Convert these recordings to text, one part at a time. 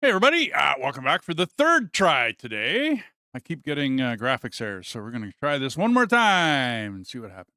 Hey, everybody. Welcome back for the third try today. I keep getting graphics errors, so we're going to try this one more time and see what happens.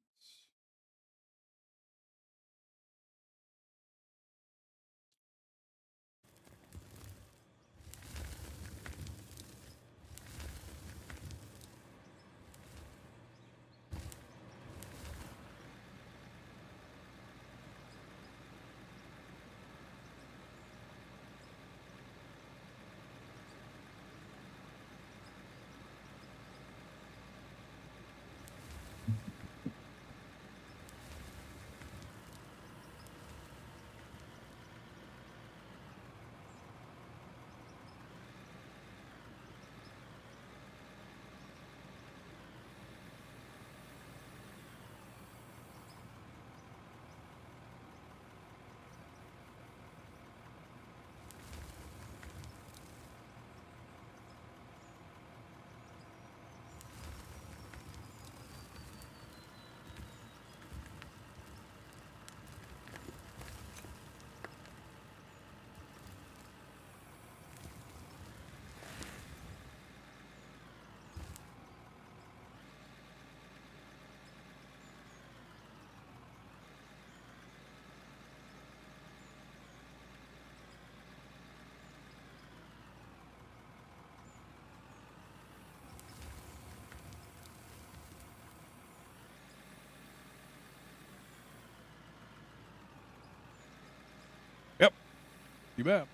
You bet.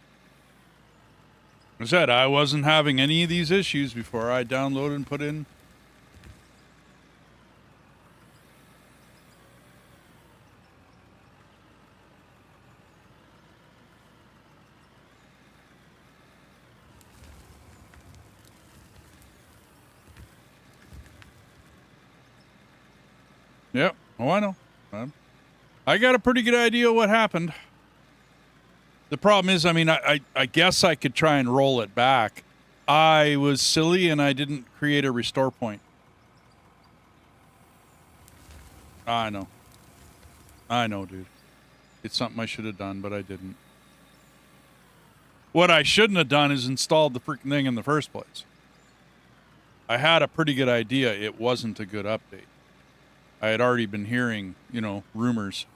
I said I wasn't having any of these issues before I downloaded and put in. Yep. Oh, I know. I got a pretty good idea what happened. The problem is, I mean, I guess I could try and roll it back. I was silly and I didn't create a restore point. I know. I know, dude. It's something I should have done, but I didn't. What I shouldn't have done is installed the freaking thing in the first place. I had a pretty good idea it wasn't a good update. I had already been hearing, you know, rumors.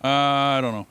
I don't know.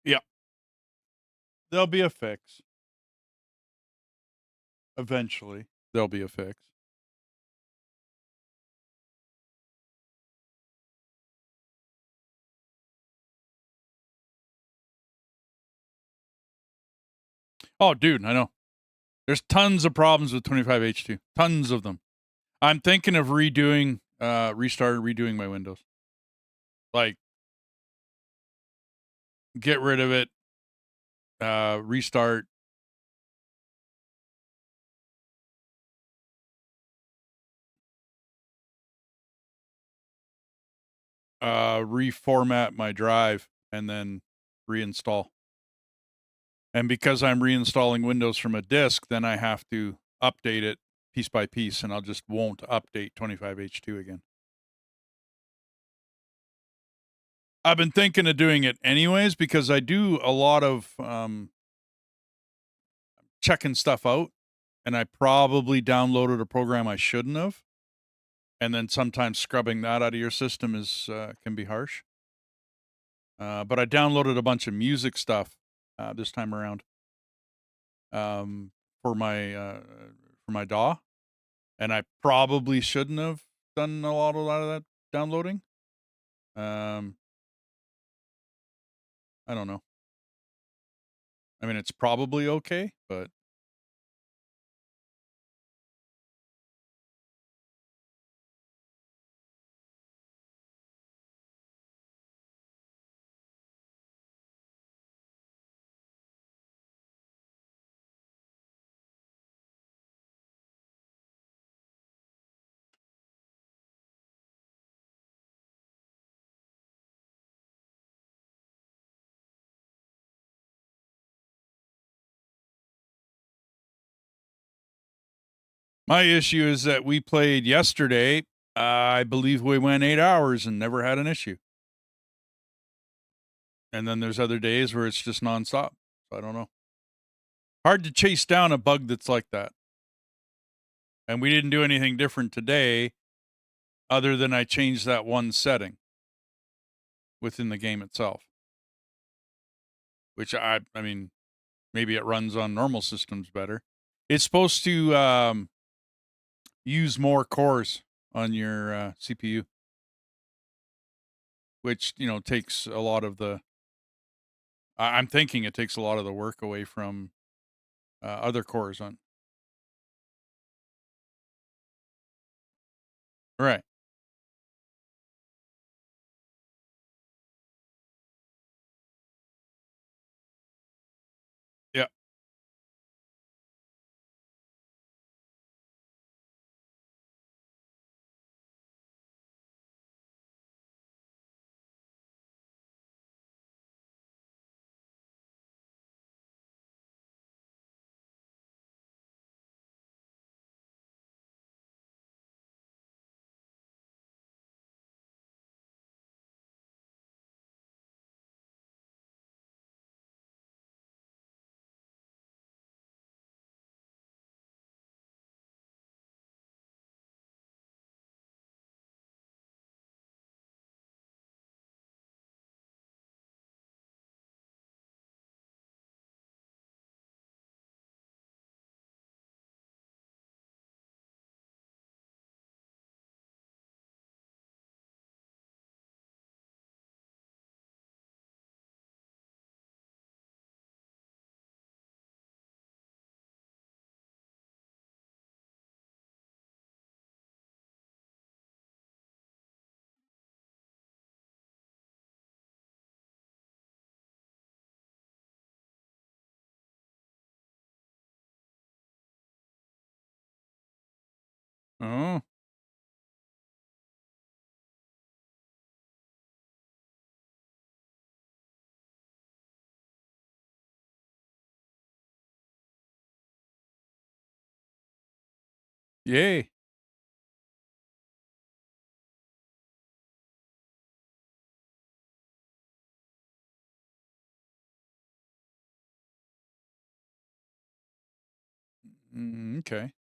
Yeah. There'll be a fix. Eventually, there'll be a fix. Oh, dude, I know. There's tons of problems with 25H2. Tons of them. I'm thinking of redoing, redoing my Windows. Like, get rid of it, restart. Reformat my drive and then reinstall. And because I'm reinstalling Windows from a disk, then I have to update it piece by piece, and I'll just won't update 25H2 again. I've been thinking of doing it anyways because I do a lot of checking stuff out, and I probably downloaded a program I shouldn't have, and then sometimes scrubbing that out of your system is can be harsh. But I downloaded a bunch of music stuff this time around um, for my DAW, and I probably shouldn't have done a lot of that downloading. Um, I don't know. I mean, it's probably okay, but my issue is that we played yesterday. I believe we went 8 hours and never had an issue. And then there's other days where it's just nonstop. So I don't know. Hard to chase down a bug that's like that. And we didn't do anything different today other than I changed that one setting within the game itself. Which I mean, maybe it runs on normal systems better. It's supposed to use more cores on your CPU, which takes a lot of the. I'm thinking it takes a lot of the work away from other cores on. Right. Yeah. Oh, yay. Okay.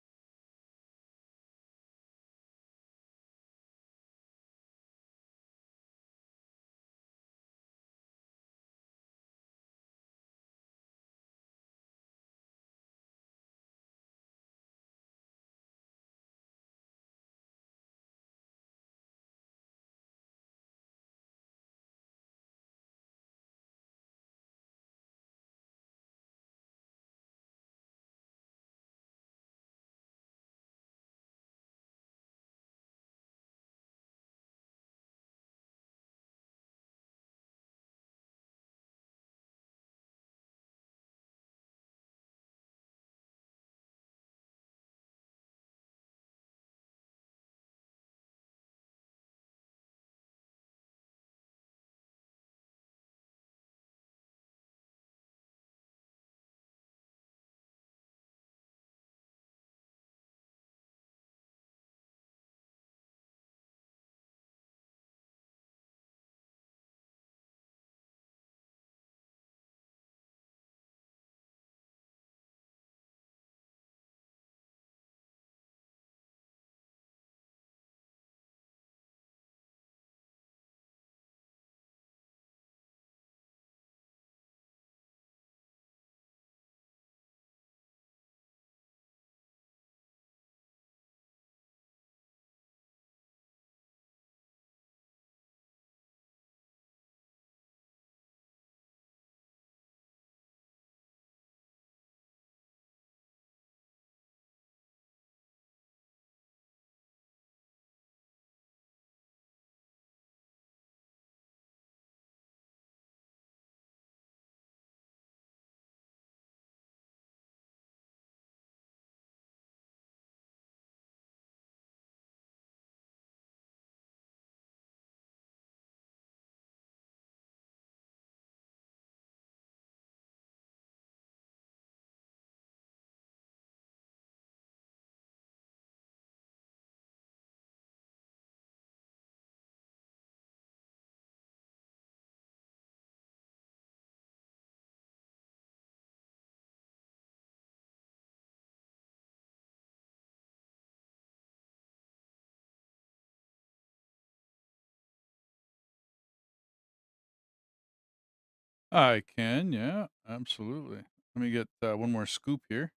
I can, yeah, absolutely. Let me get one more scoop here.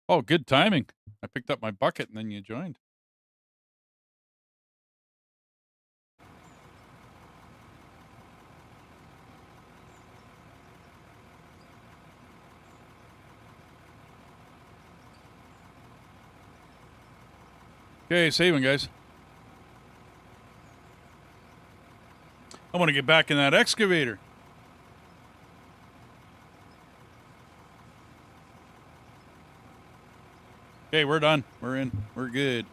Oh, good timing. I picked up my bucket and then you joined. Okay, saving, guys. I want to get back in that excavator. Okay, we're done. We're in. We're good.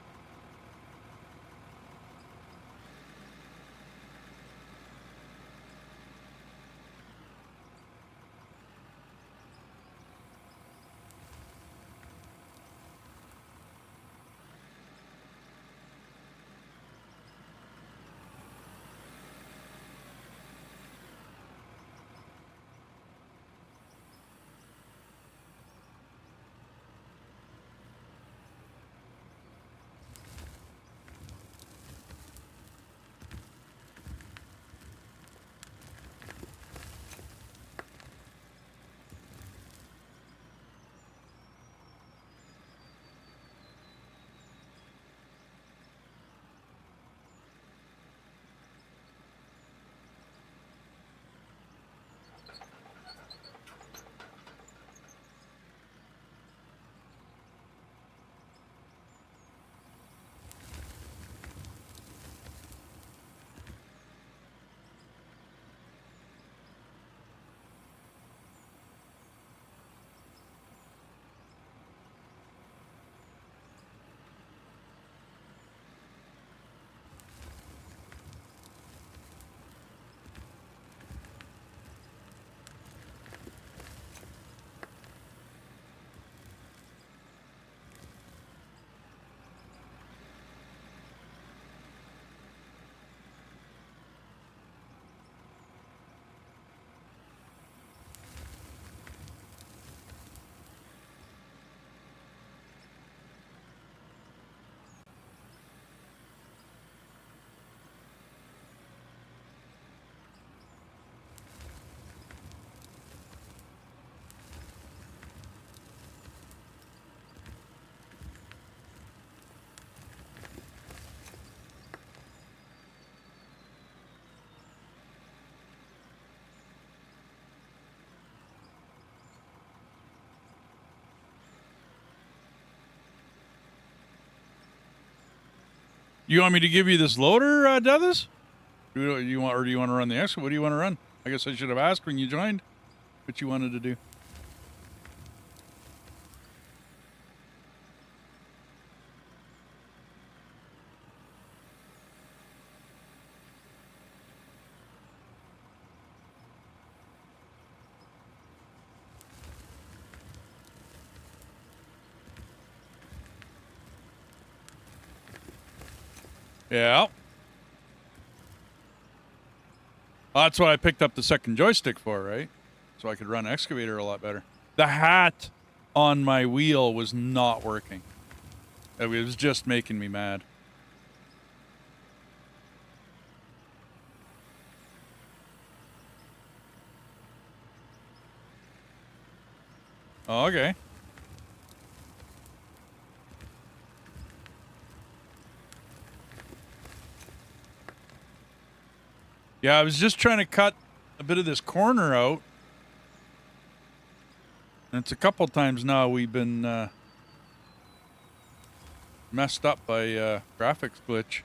You want me to give you this loader, Deaths? Do you want, or do you want to run the excavator? What do you want to run? I guess I should have asked when you joined what you wanted to do. Yeah. That's what I picked up the second joystick for, right? So I could run excavator a lot better. The hat on my wheel was not working. It was just making me mad. Oh, okay. Yeah, I was just trying to cut a bit of this corner out. And it's a couple times now we've been messed up by graphics glitch.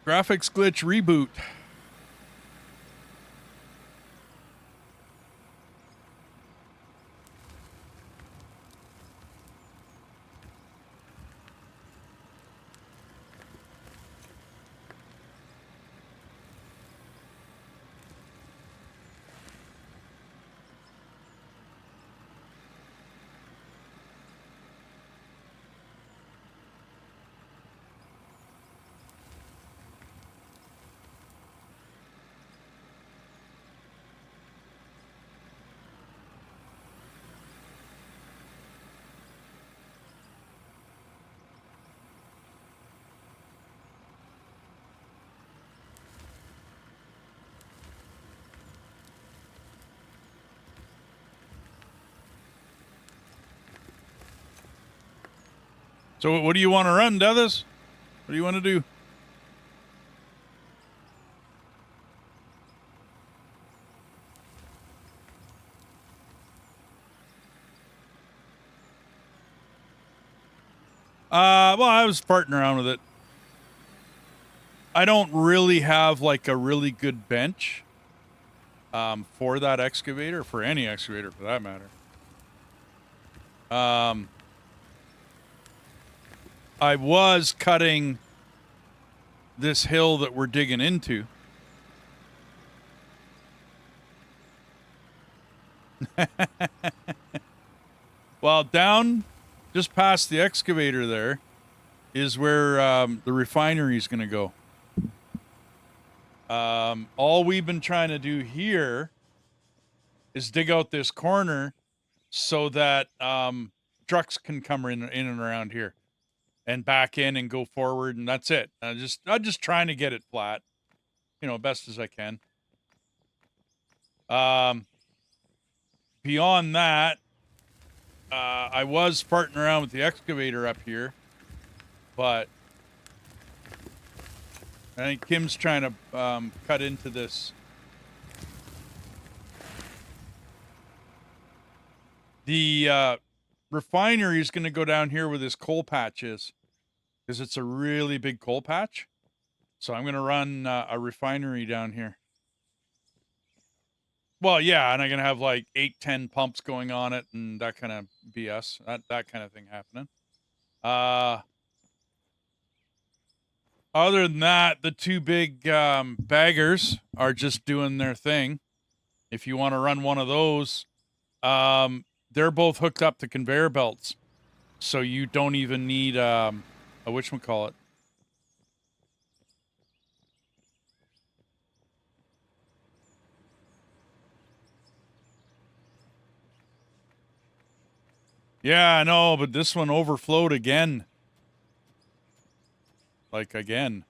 Graphics glitch reboot. So what do you want to run, Deathis? What do you want to do? Well, I was farting around with it. I don't really have like a really good bench for that excavator, for any excavator for that matter. I was cutting this hill that we're digging into. Well, down just past the excavator there is where the refinery is going to go. All we've been trying to do here is dig out this corner so that trucks can come in and around here and back in and go forward, and that's it. I'm just trying to get it flat, best as I can. Beyond that, I was farting around with the excavator up here, but I think Kim's trying to cut into this. The refinery is going to go down here where this coal patch is, because it's a really big coal patch. So I'm going to run a refinery down here. Well, yeah, and I'm going to have like 8-10 pumps going on it and that kind of BS, that kind of thing happening. Other than that, the two big baggers are just doing their thing. If you want to run one of those, they're both hooked up to conveyor belts. So you don't even need a whatchamacallit. Yeah, I know, but this one overflowed again. Like, again.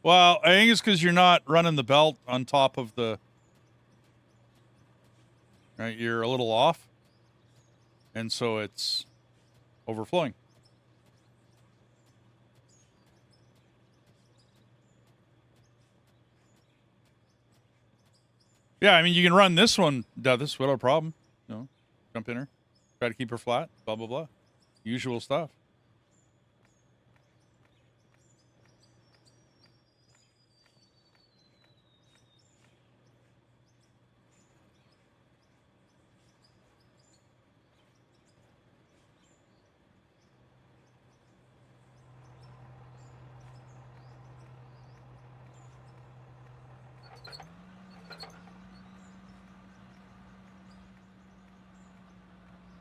Well, I think it's because you're not running the belt on top of the... Right, you're a little off. And so it's overflowing. Yeah, I mean, you can run this one, this without a problem. Jump in her. Try to keep her flat, blah, blah, blah. Usual stuff.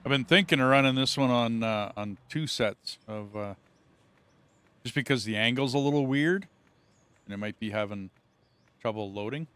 I've been thinking of running this one on 2 sets of just because the angle's a little weird and it might be having trouble loading.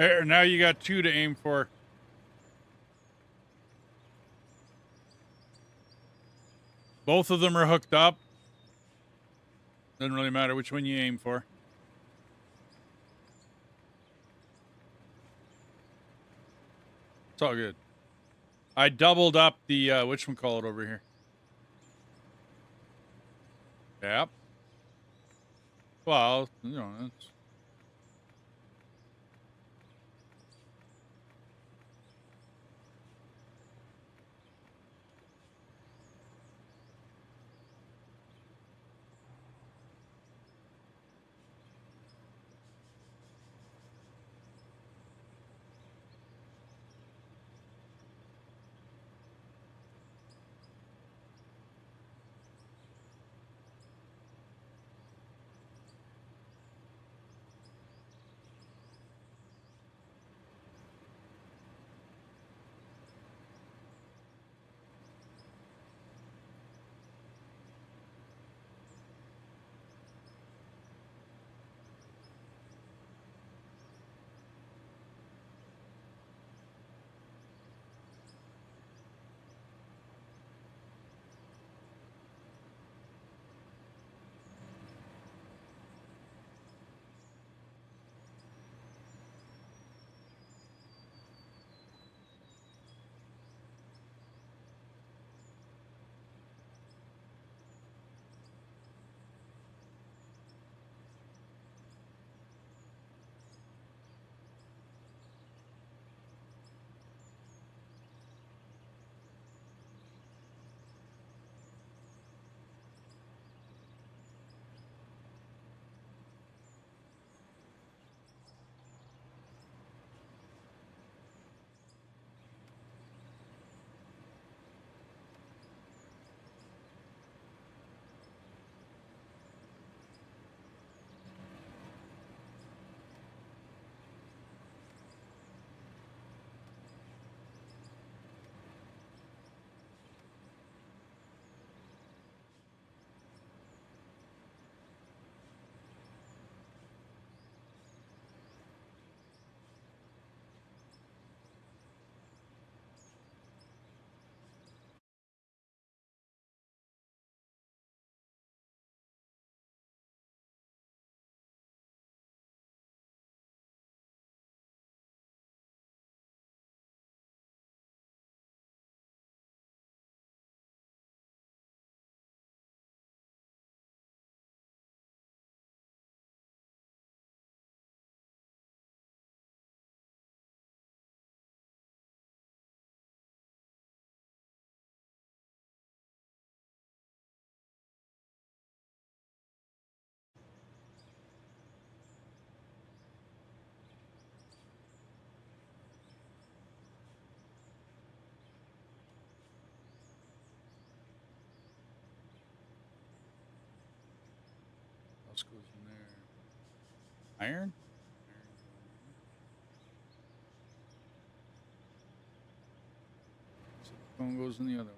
There, now you got 2 to aim for. Both of them are hooked up. Doesn't really matter which one you aim for. It's all good. I doubled up the, whatchamacallit over here. Yep. Well, you know, it's... What else goes in there? Iron? Silicone goes in the other one.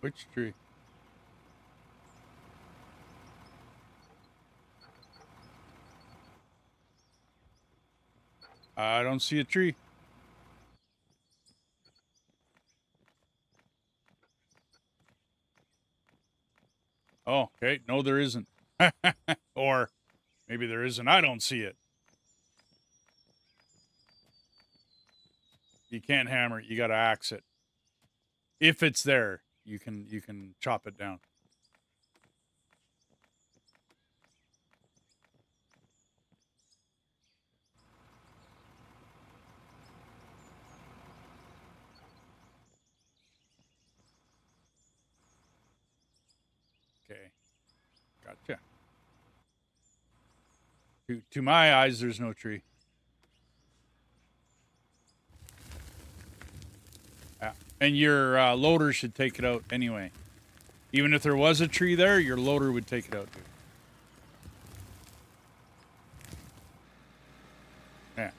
Which tree? I don't see a tree. Oh, okay. No, there isn't. Or maybe there isn't. I don't see it. You can't hammer it. You got to axe it. If it's there, you can chop it down. Okay. Gotcha. To my eyes, there's no tree. Yeah. And your loader should take it out anyway. Even if there was a tree there, your loader would take it out, dude. Yeah.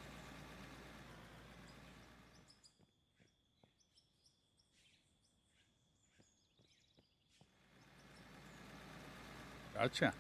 Gotcha.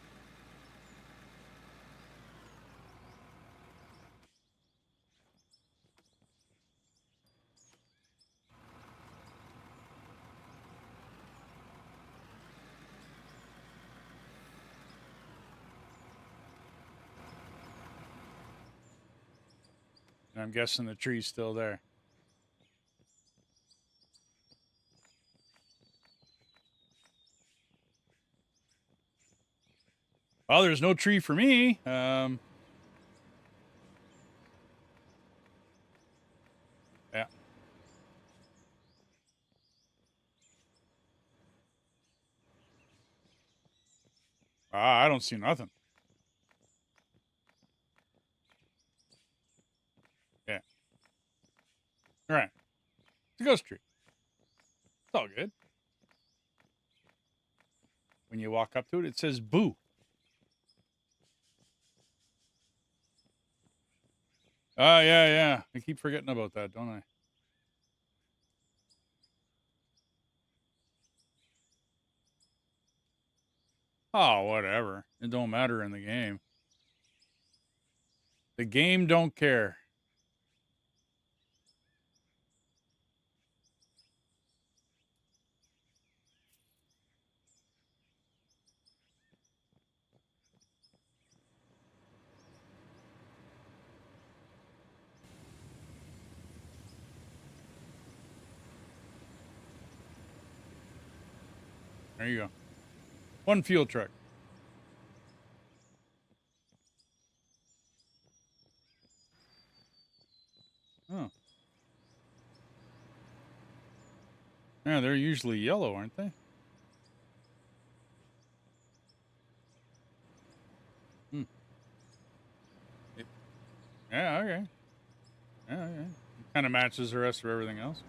And I'm guessing the tree's still there. Well, there's no tree for me. Yeah. I don't see nothing. Yeah. All right. It's a ghost tree. It's all good. When you walk up to it, it says boo. Yeah. I keep forgetting about that, don't I? Oh, whatever. It don't matter in the game. The game don't care. There you go. One field truck. Oh. Yeah, they're usually yellow, aren't they? Hmm. Yeah, okay. Yeah, okay. Kind of matches the rest of everything else.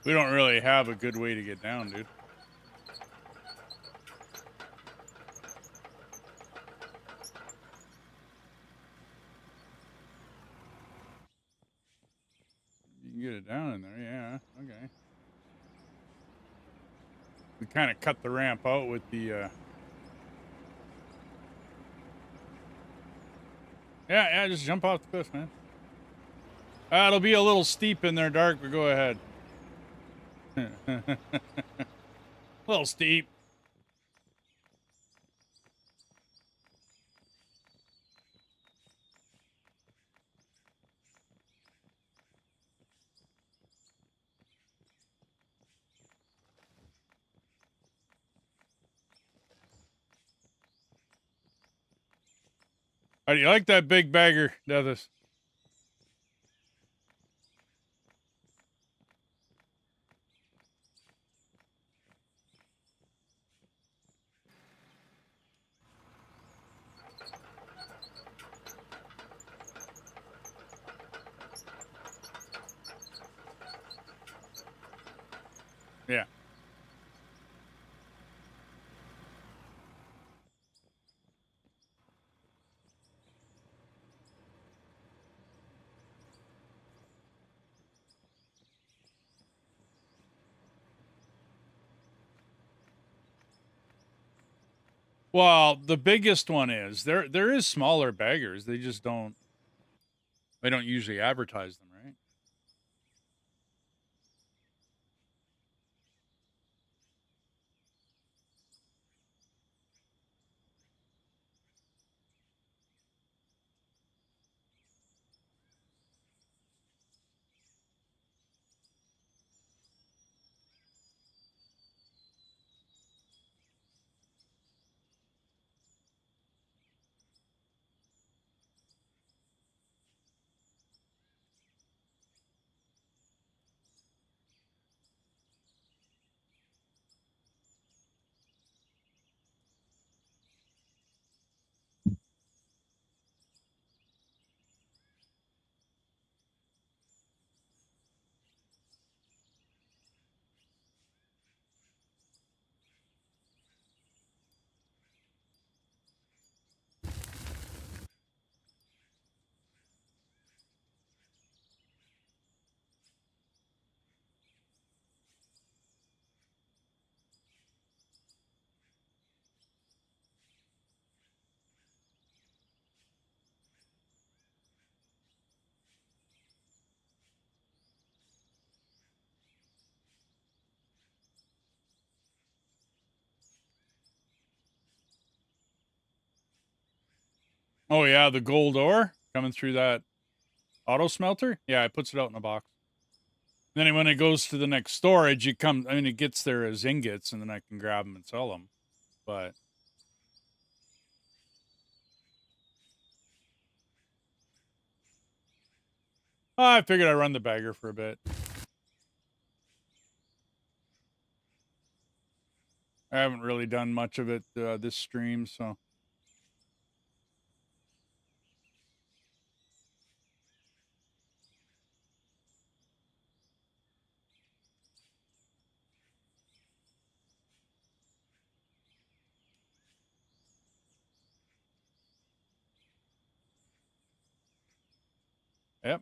We don't really have a good way to get down, dude. You can get it down in there, yeah. Okay. We kind of cut the ramp out with the yeah, just jump off the cliff, man. It'll be a little steep in there, Dark, but go ahead. A little steep. How do you like that big bagger, Deathis? Yeah. Well, the biggest one is there is smaller baggers. They just don't usually advertise them, right? Oh yeah, the gold ore coming through that auto smelter. Yeah, it puts it out in a box. Then when it goes to the next storage, it gets there as ingots, and then I can grab them and sell them. But I figured I'd run the bagger for a bit. I haven't really done much of it this stream, so. Yep.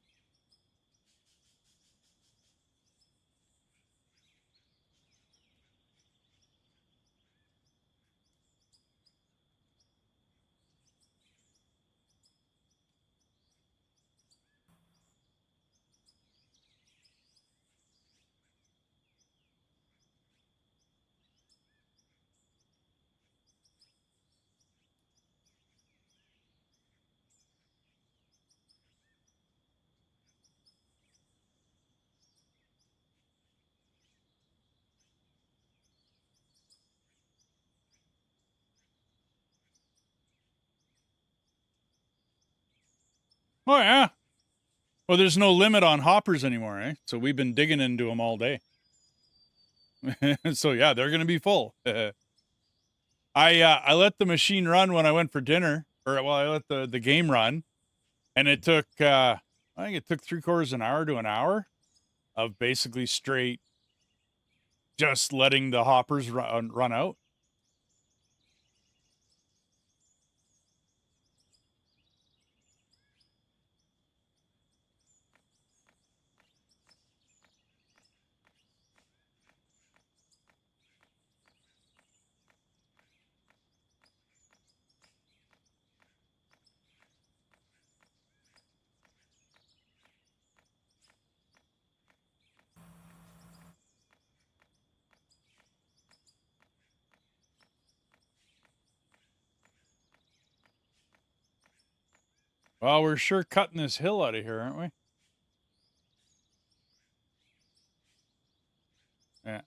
Oh yeah. Well, there's no limit on hoppers anymore, eh? So we've been digging into them all day. So yeah, they're gonna be full. I let the machine run when I went for dinner, I let the game run, and it took I think it took 3/4 an hour to an hour of basically straight Just letting the hoppers run out. Well, we're sure cutting this hill out of here, aren't we? Yeah.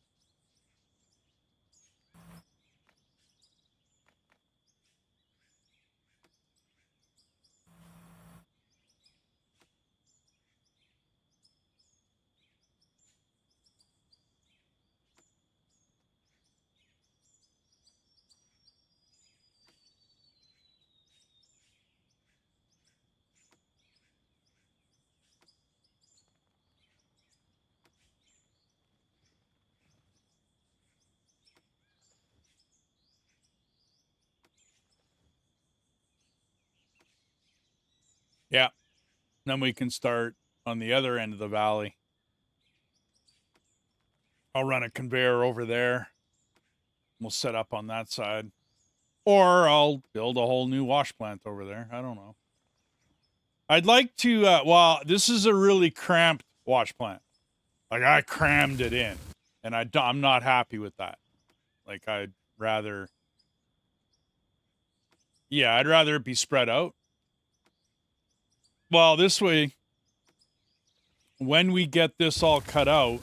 Yeah. Then we can start on the other end of the valley. I'll run a conveyor over there. We'll set up on that side. Or I'll build a whole new wash plant over there. I don't know. I'd like to, well, this is a really cramped wash plant. Like, I crammed it in. And I'm not happy with that. Like, I'd rather... Yeah, I'd rather it be spread out. Well, this way, when we get this all cut out...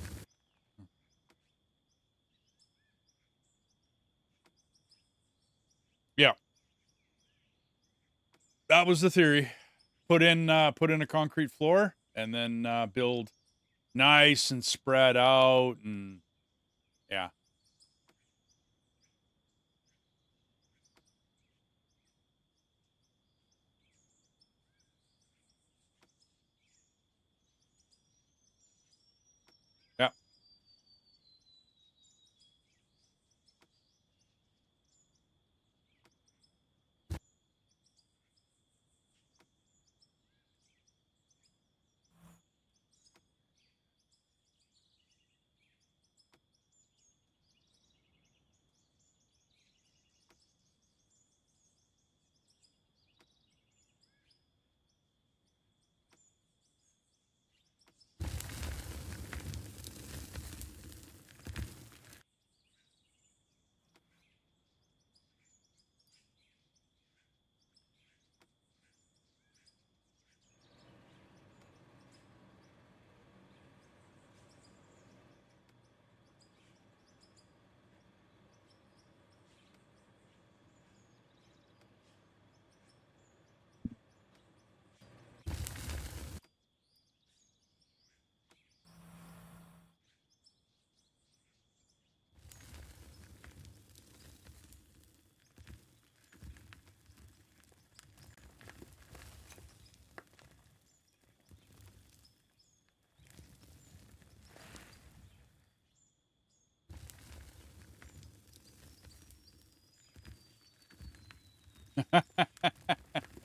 Yeah. That was the theory. Put in a concrete floor and then build nice and spread out, and yeah. Yeah.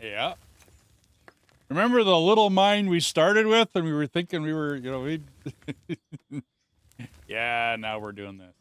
Yeah. Remember the little mine we started with, and we were thinking we were, we... Yeah, now we're doing this.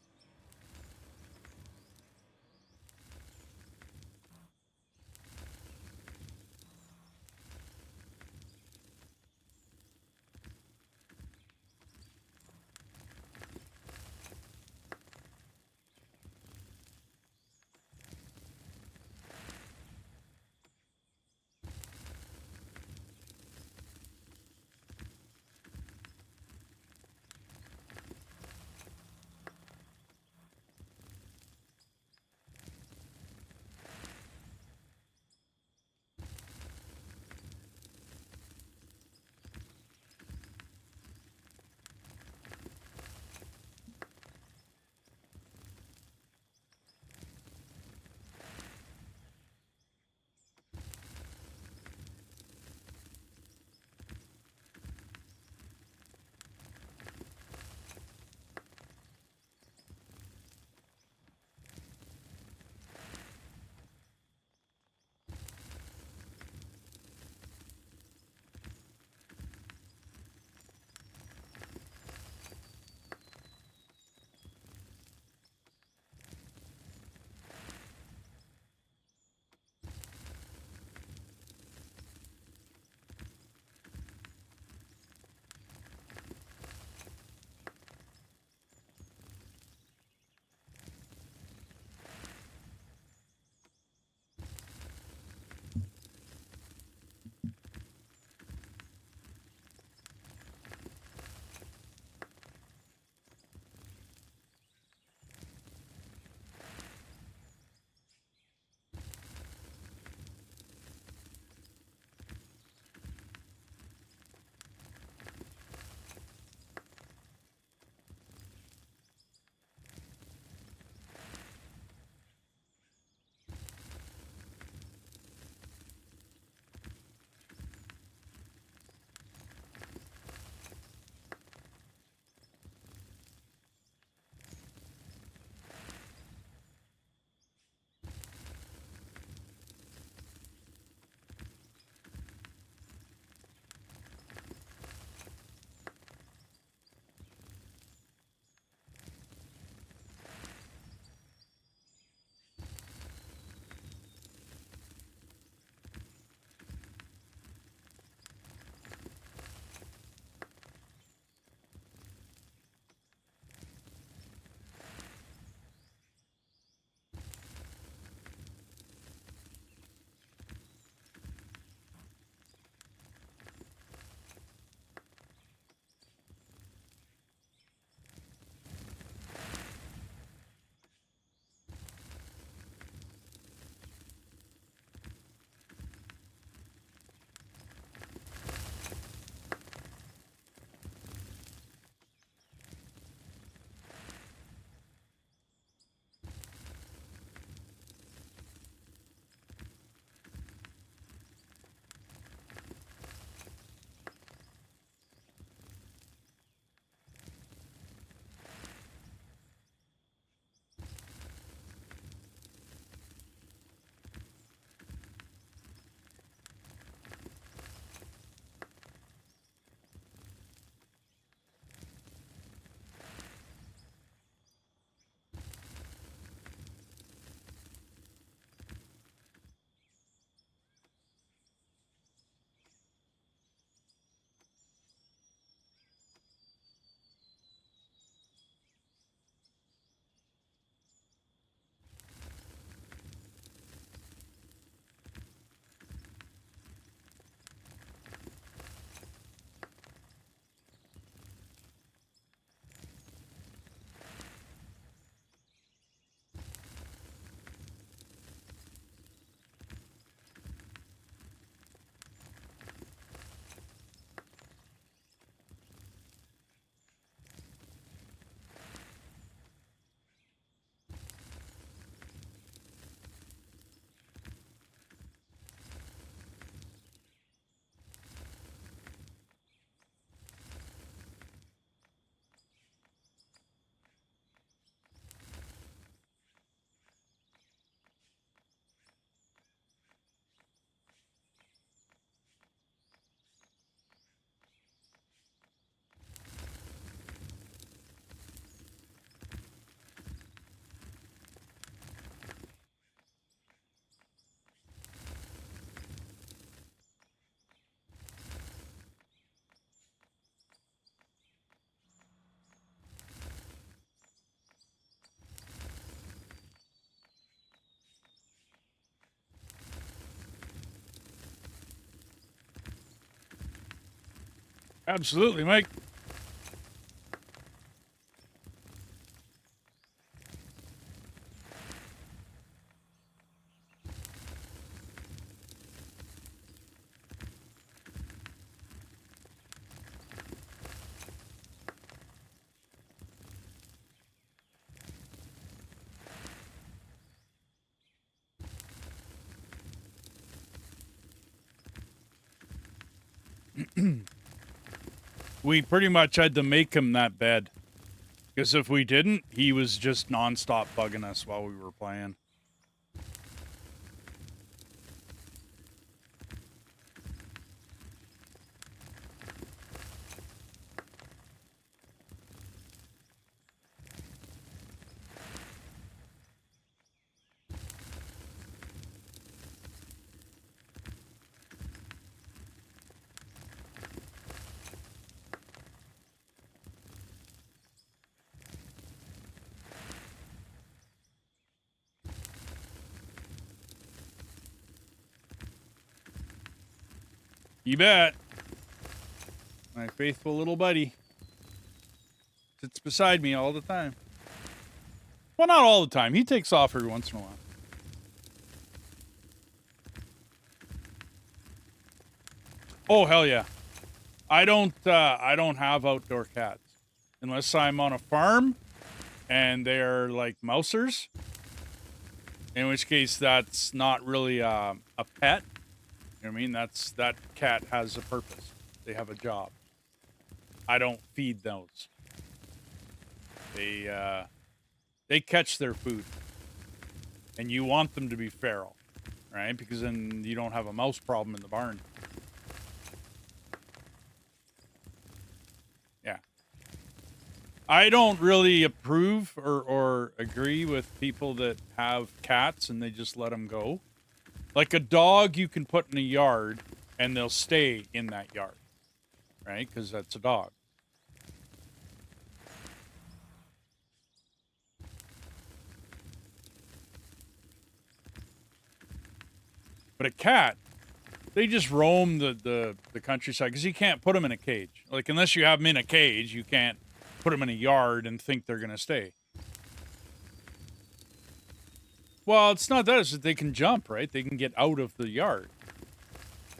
Absolutely, Mike. We pretty much had to make him that bed. Because if we didn't, he was just nonstop bugging us while we were playing. You bet. My faithful little buddy sits beside me all the time. Well, not all the time. He takes off every once in a while. Oh, hell yeah. I don't have outdoor cats. Unless I'm on a farm and they're like mousers. In which case that's not really a pet. You know what I mean? That cat has a purpose. They have a job. I don't feed those. They catch their food. And you want them to be feral, right? Because then you don't have a mouse problem in the barn. Yeah. I don't really approve or agree with people that have cats and they just let them go. Like a dog you can put in a yard and they'll stay in that yard, right? Because that's a dog. But a cat, they just roam the countryside because you can't put them in a cage. Like, unless you have them in a cage, you can't put them in a yard and think they're going to stay. Well, it's not that. It's that they can jump, right? They can get out of the yard.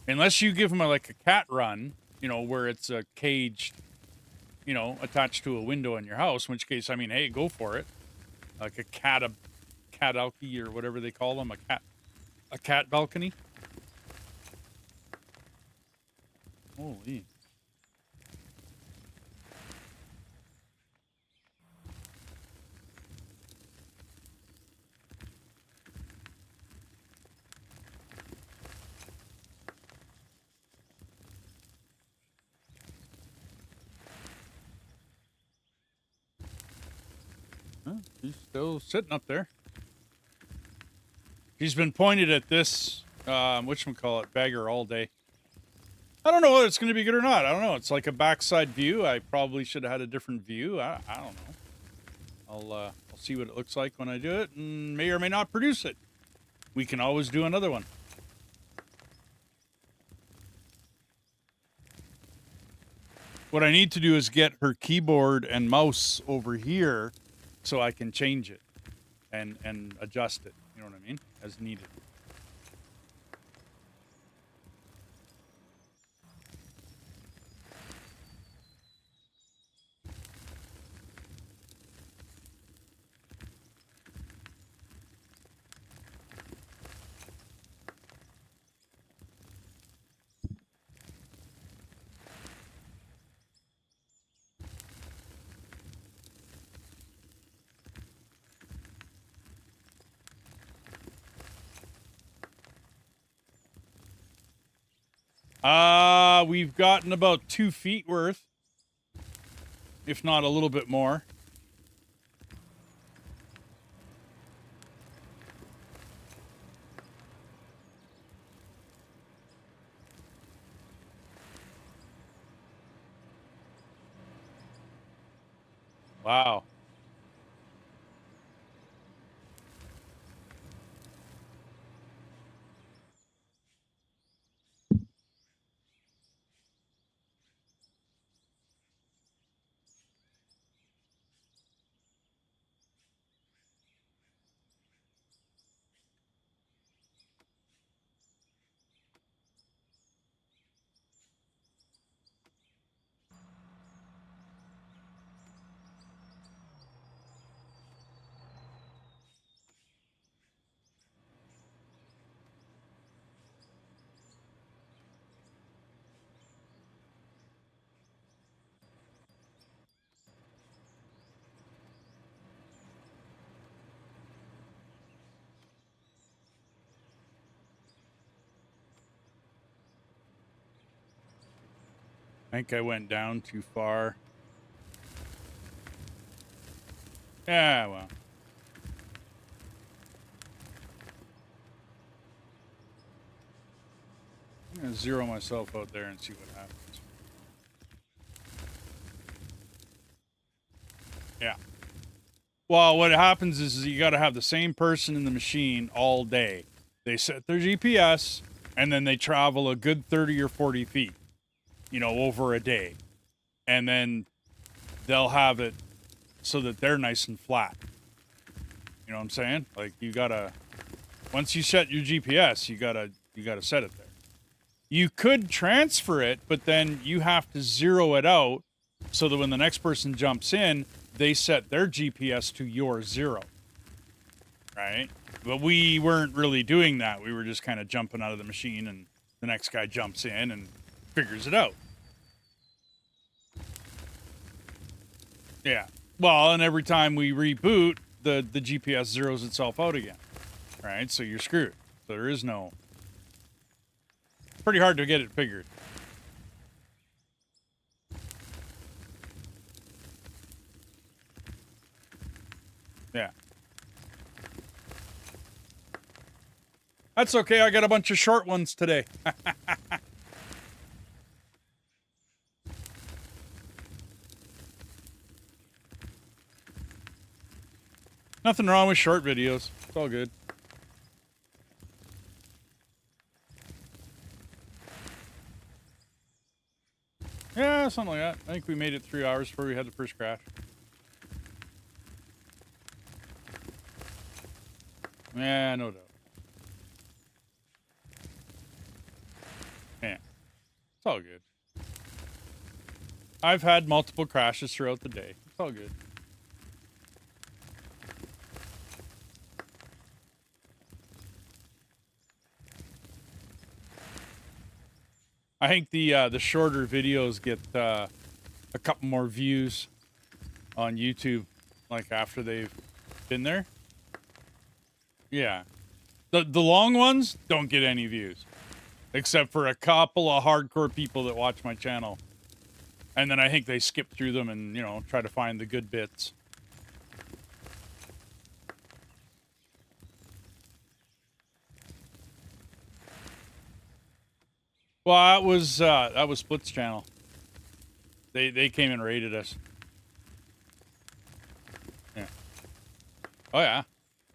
Unless you give them like a cat run, you know, where it's a caged, you know, attached to a window in your house, in which case, I mean, hey, go for it. Like a catalky or whatever they call them, a cat balcony. Holy. Huh, he's still sitting up there. He's been pointed at this, whatchamacallit, bagger all day. I don't know whether it's going to be good or not. I don't know. It's like a backside view. I probably should have had a different view. I don't know. I'll see what it looks like when I do it and may or may not produce it. We can always do another one. What I need to do is get her keyboard and mouse over here so I can change it and adjust it. You know what I mean? As needed. We've gotten about 2 feet worth, if not a little bit more. Wow. I think I went down too far. Yeah, well. I'm going to zero myself out there and see what happens. Yeah. Well, what happens is you got to have the same person in the machine all day. They set their GPS, and then they travel a good 30 or 40 feet, you know, over a day. And then they'll have it so that they're nice and flat. You know what I'm saying? Like, you got to, once you set your GPS, you got to set it there. You could transfer it, but then you have to zero it out so that when the next person jumps in, they set their GPS to your 0. Right? But we weren't really doing that. We were just kind of jumping out of the machine, and the next guy jumps in and figures it out. Yeah. Well, and every time we reboot, the GPS zeroes itself out again. Right? So you're screwed. So there is no... Pretty hard to get it figured. Yeah. That's okay. I got a bunch of short ones today. Nothing wrong with short videos. It's all good. Yeah, something like that. I think we made it 3 hours before we had the first crash. Yeah, no doubt. Yeah. It's all good. I've had multiple crashes throughout the day. It's all good. I think the shorter videos get a couple more views on YouTube, like after they've been there. Yeah. The long ones don't get any views, except for a couple of hardcore people that watch my channel. And then I think they skip through them and, you know, try to find the good bits. Well, that was Split's channel. They came and raided us. Yeah. Oh yeah.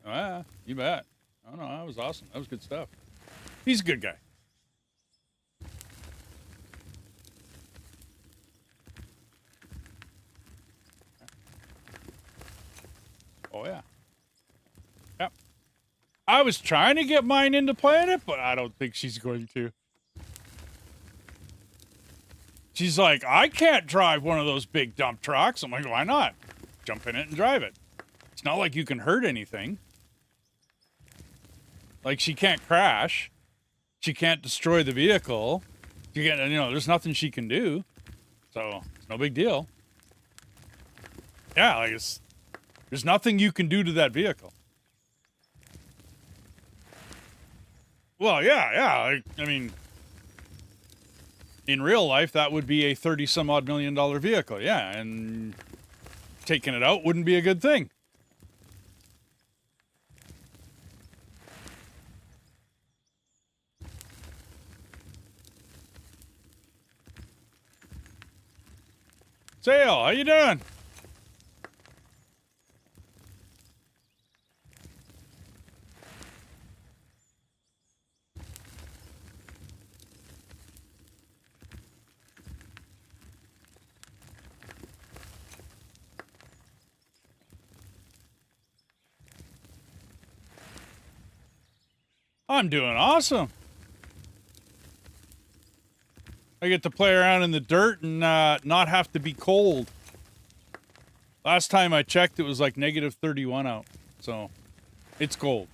Oh yeah. You bet. Oh no, that was awesome. That was good stuff. He's a good guy. Oh yeah. Yep. I was trying to get mine into playing it, but I don't think she's going to. She's like, I can't drive one of those big dump trucks. I'm like, why not? Jump in it and drive it. It's not like you can hurt anything. Like, she can't crash. She can't destroy the vehicle. You know, there's nothing she can do. So, it's no big deal. Yeah, like, there's nothing you can do to that vehicle. Well, yeah. I mean, in real life, that would be a 30-some-odd million dollar vehicle, yeah, and taking it out wouldn't be a good thing. Sale, how you doing? I'm doing awesome. I get to play around in the dirt and not have to be cold. Last time I checked, it was like negative 31 out. So, it's cold.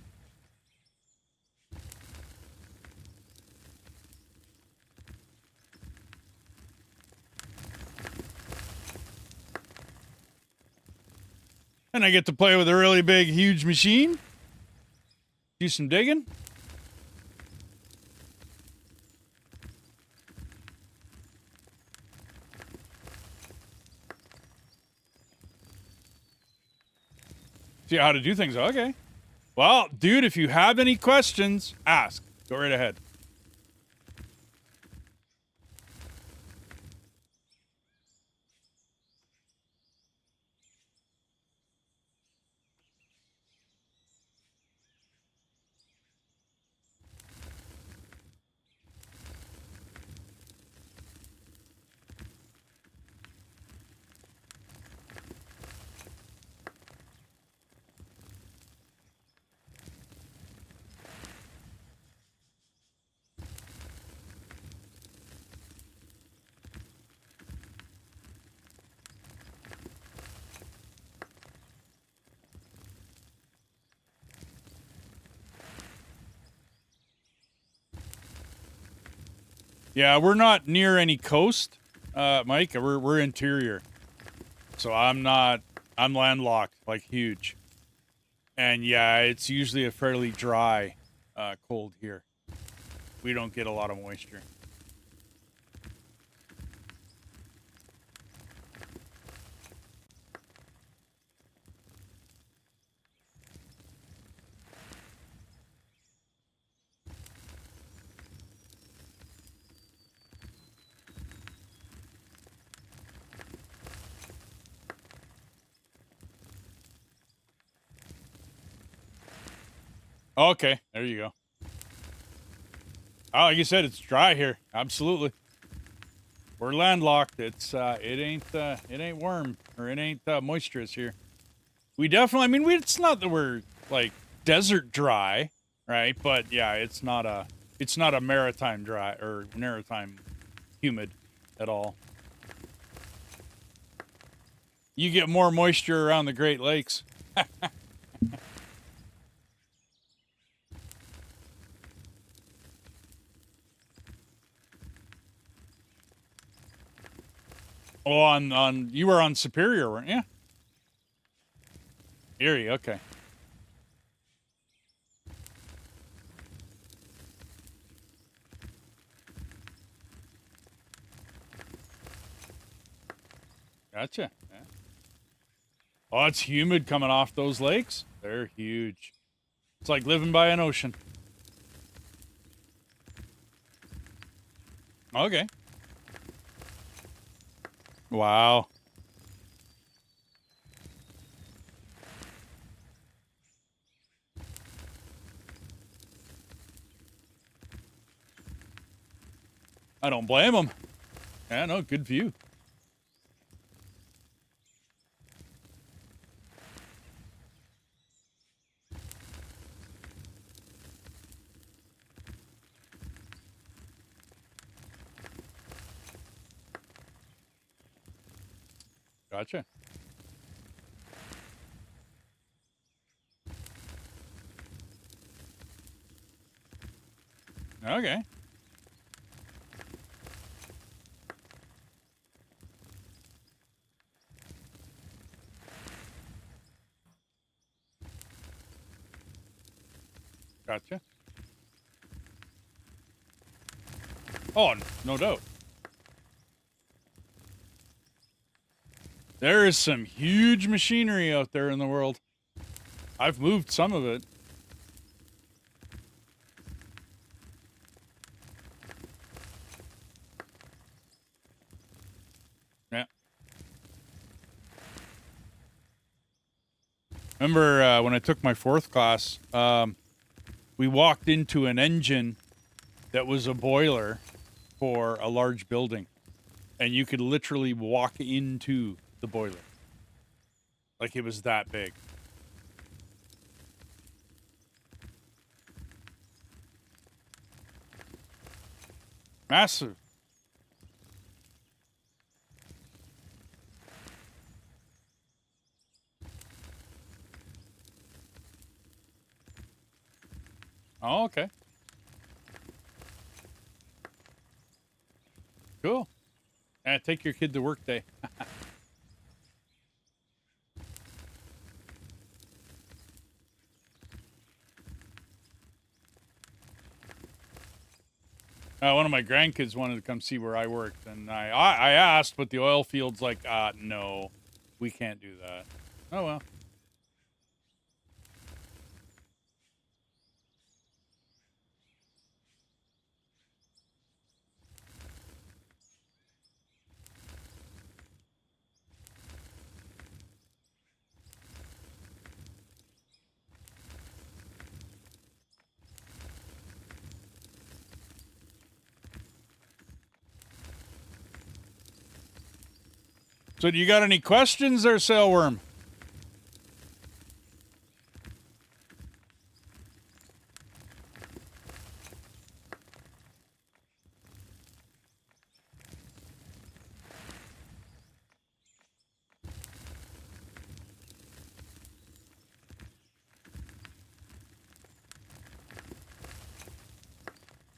And I get to play with a really big, huge machine. Do some digging. See how to do things. Okay. Well, dude, if you have any questions, ask. Go right ahead. Yeah, we're not near any coast, Mike. We're interior. So I'm landlocked, like huge. And yeah, it's usually a fairly dry cold here. We don't get a lot of moisture. Okay, there you go. Oh, like you said, it's dry here. Absolutely. We're landlocked. It's it ain't warm or it ain't moisturous here. We definitely. I mean, it's not that we're like desert dry, right? But yeah, it's not a maritime dry or maritime humid at all. You get more moisture around the Great Lakes. Oh, on you were on Superior, weren't you? Erie, okay. Gotcha. Yeah. Oh, it's humid coming off those lakes. They're huge. It's like living by an ocean. Okay. Wow. I don't blame them. Yeah, no, good view. Gotcha. Okay. Gotcha. Oh, no doubt. There is some huge machinery out there in the world. I've moved some of it. Yeah. Remember when I took my 4th class, we walked into an engine that was a boiler for a large building. And you could literally walk into the boiler. Like it was that big. Massive. Oh, okay. Cool. Take your kid to work day. One of my grandkids wanted to come see where I worked, and I asked, but the oil field's like, no, we can't do that. Oh, well. So do you got any questions there, Sailworm?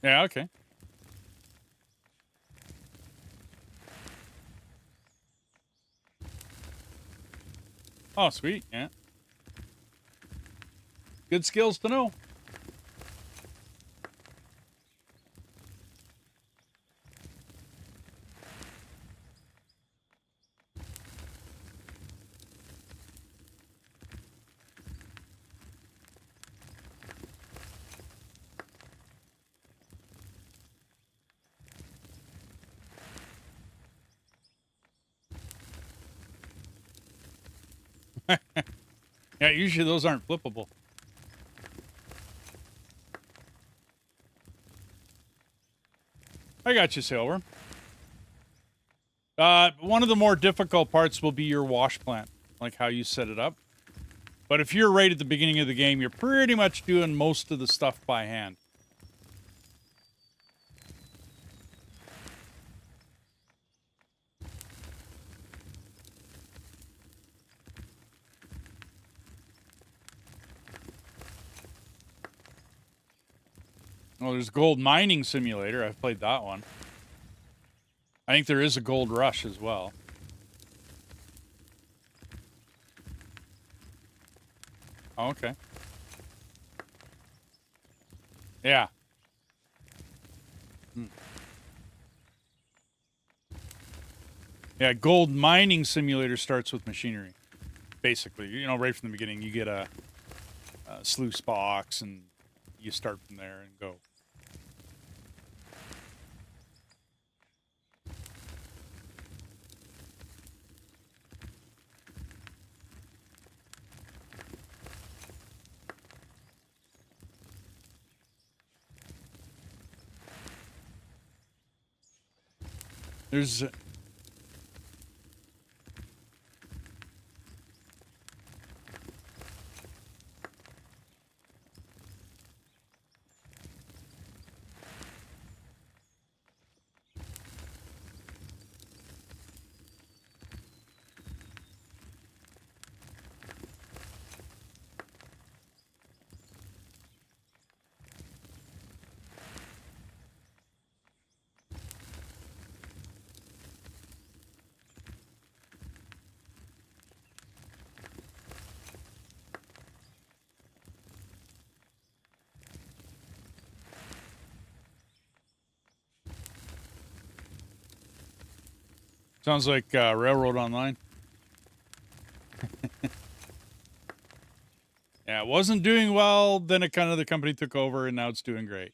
Yeah, okay. Oh, sweet, yeah. Good skills to know. Yeah, usually those aren't flippable. I got you, Sailworm. One of the more difficult parts will be your wash plant, like how you set it up. But if you're right at the beginning of the game, you're pretty much doing most of the stuff by hand. Oh, there's Gold Mining Simulator. I've played that one. I think there is a Gold Rush as well. Oh, okay. Yeah. Hmm. Yeah, Gold Mining Simulator starts with machinery. Basically, you know, right from the beginning, you get a sluice box and you start from there and go. There's sounds like Railroad Online. Yeah, it wasn't doing well. Then it kind of the company took over, and now it's doing great.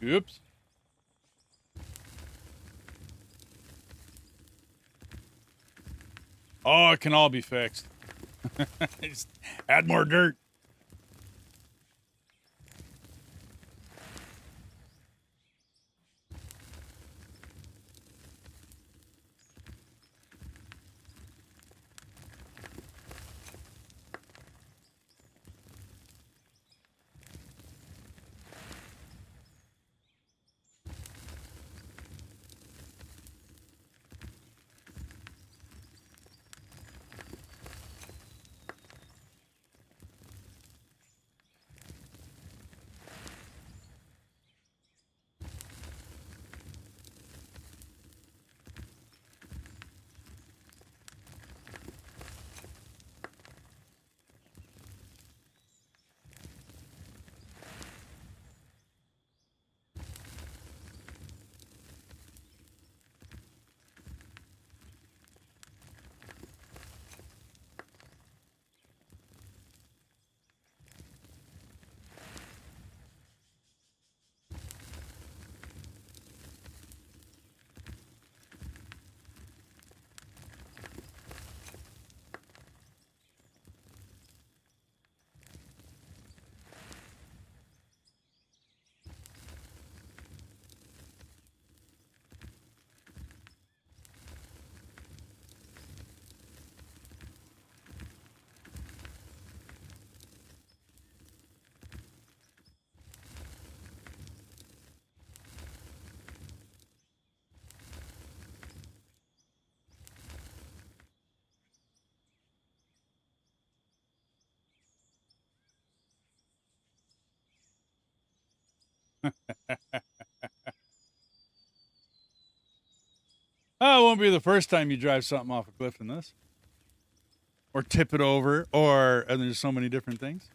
Oops. Oh, it can all be fixed. Just add more dirt. Oh, it won't be the first time you drive something off a cliff in this. Or tip it over, and there's so many different things.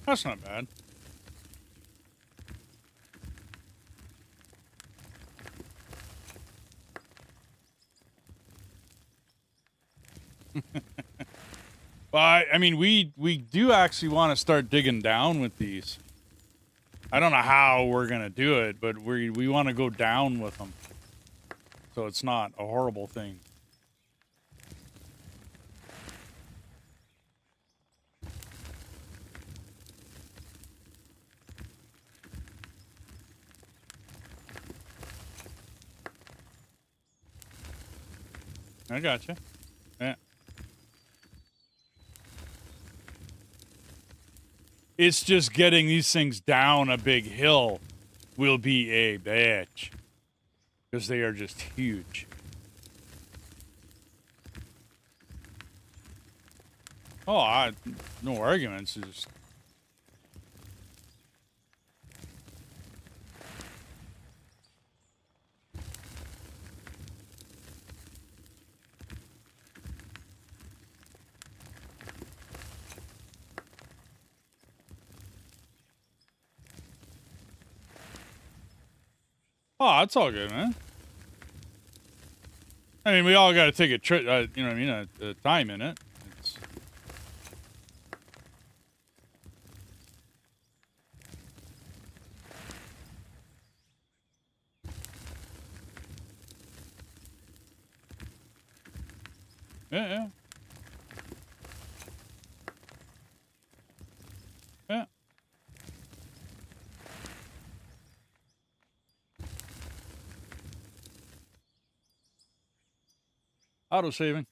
That's not bad. Well, I mean, we do actually want to start digging down with these. I don't know how we're gonna do it, but we want to go down with them, so it's not a horrible thing. I gotcha. Yeah. It's just getting these things down a big hill will be a bitch. Because they are just huge. Oh, no arguments. It's just... Oh, it's all good, man. I mean, we all got to take a trip, you know what I mean, a time in it. It's... Yeah, yeah. Yeah. Auto-saving.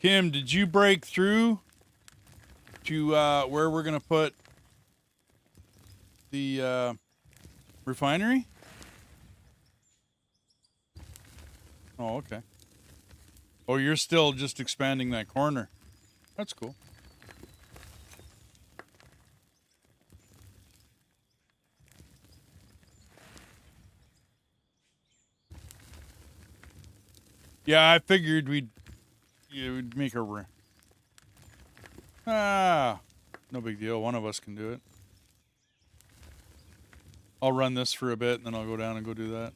Kim, did you break through to where we're gonna put the refinery? Oh, okay. Oh, you're still just expanding that corner. That's cool. Yeah, I figured we'd make a. No big deal. One of us can do it. I'll run this for a bit, and then I'll go down and go do that.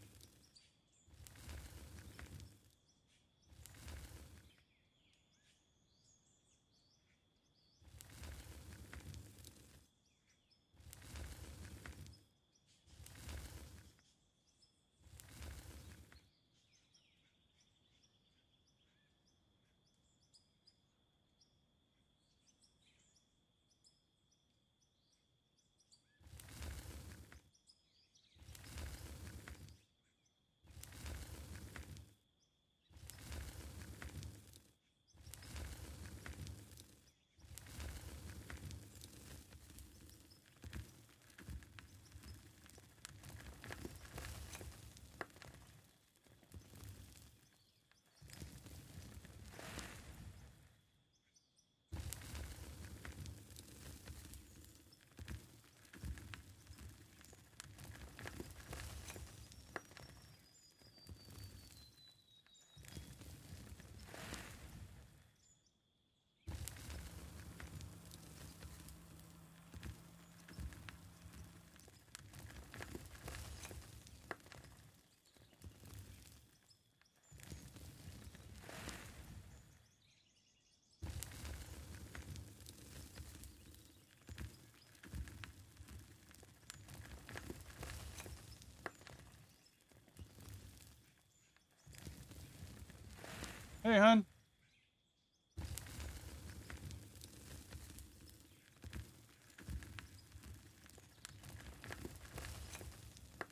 Hey, hon.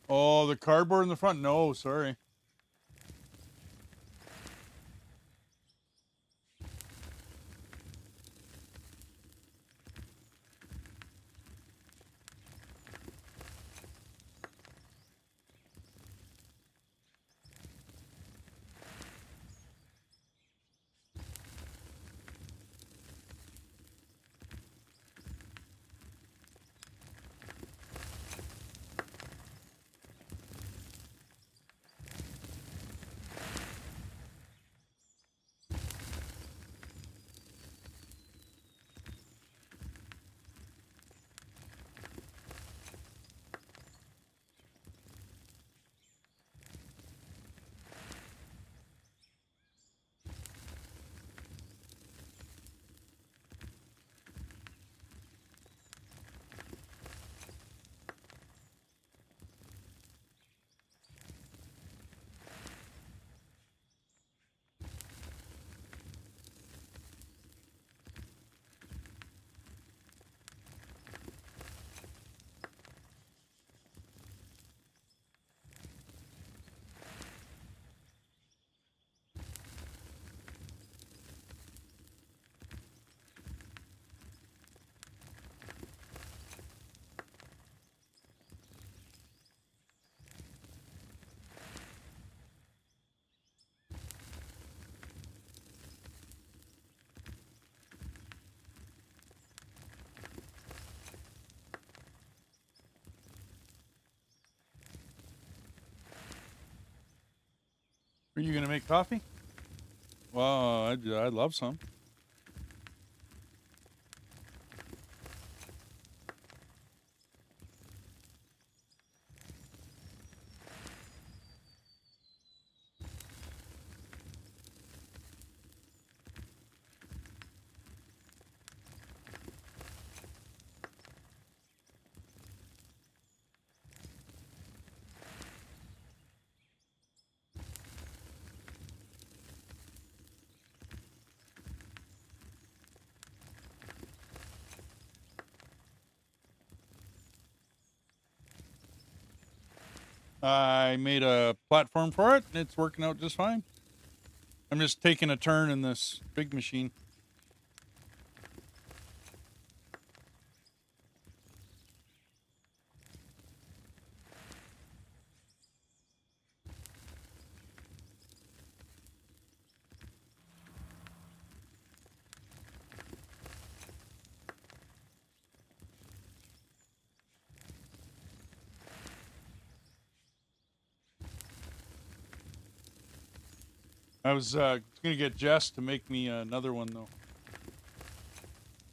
Oh, the cardboard in the front? No, sorry. Are you going to make coffee? Well, I'd love some. I made a platform for it, and it's working out just fine. I'm just taking a turn in this big machine. I was going to get Jess to make me another one, though.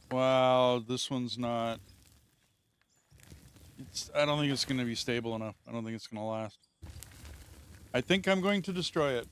Wow, this one's not... I don't think it's going to be stable enough. I don't think it's going to last. I think I'm going to destroy it.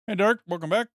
Hey, Dark, welcome back.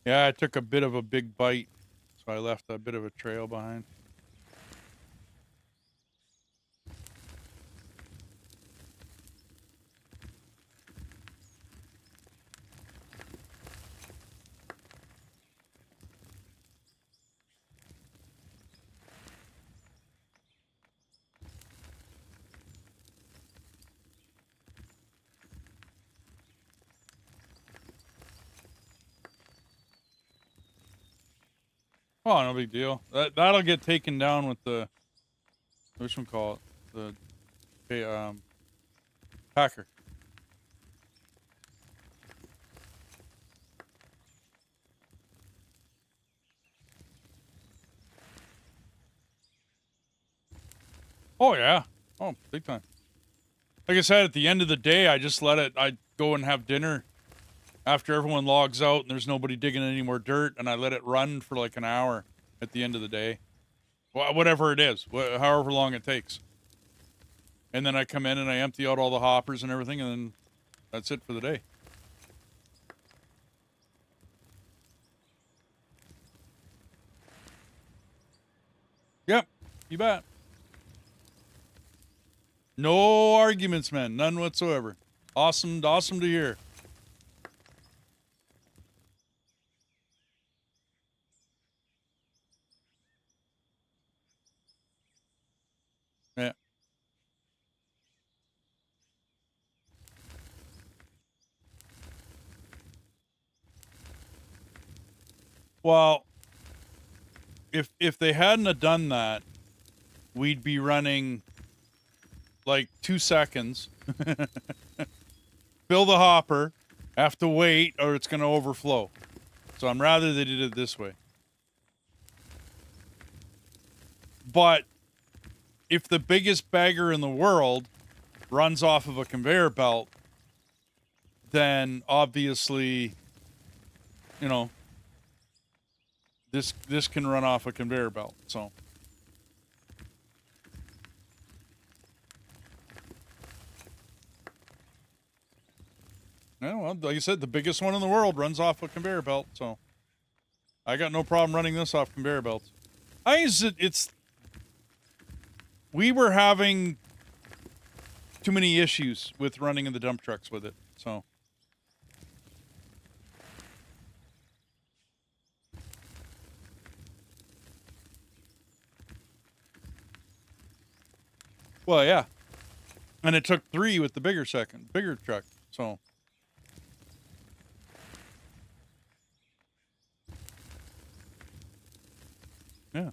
Yeah, I took a bit of a big bite, so I left a bit of a trail behind. Oh, no big deal. That'll get taken down with the which one call it the packer. Oh yeah. Oh, big time. Like I said, at the end of the day, I just let it. I go and have dinner after everyone logs out and there's nobody digging any more dirt, and I let it run for like an hour at the end of the day, whatever it is, however long it takes. And then I come in and I empty out all the hoppers and everything, and then that's it for the day. Yep, you bet. No arguments, man. None whatsoever. Awesome to hear. Yeah. Well, if they hadn't have done that, we'd be running like 2 seconds. Fill the hopper, have to wait, or it's going to overflow. So I'm rather they did it this way. But if the biggest bagger in the world runs off of a conveyor belt, then obviously, you know, this can run off a conveyor belt. So yeah, well, like I said, the biggest one in the world runs off a conveyor belt. So I got no problem running this off conveyor belts. It's we were having too many issues with running in the dump trucks with it. So well, yeah. And it took 3 with the bigger truck. So yeah.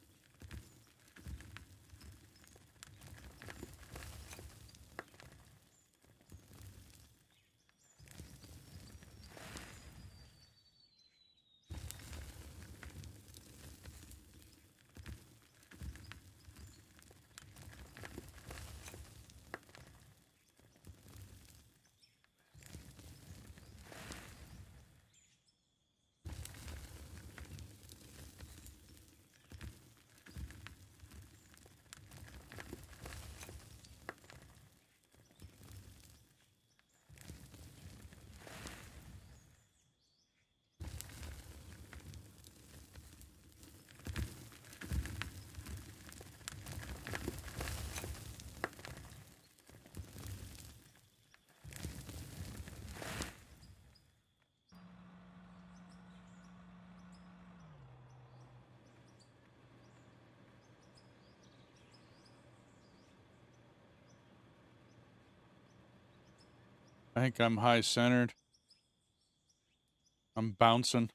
I think I'm high centered. I'm bouncing.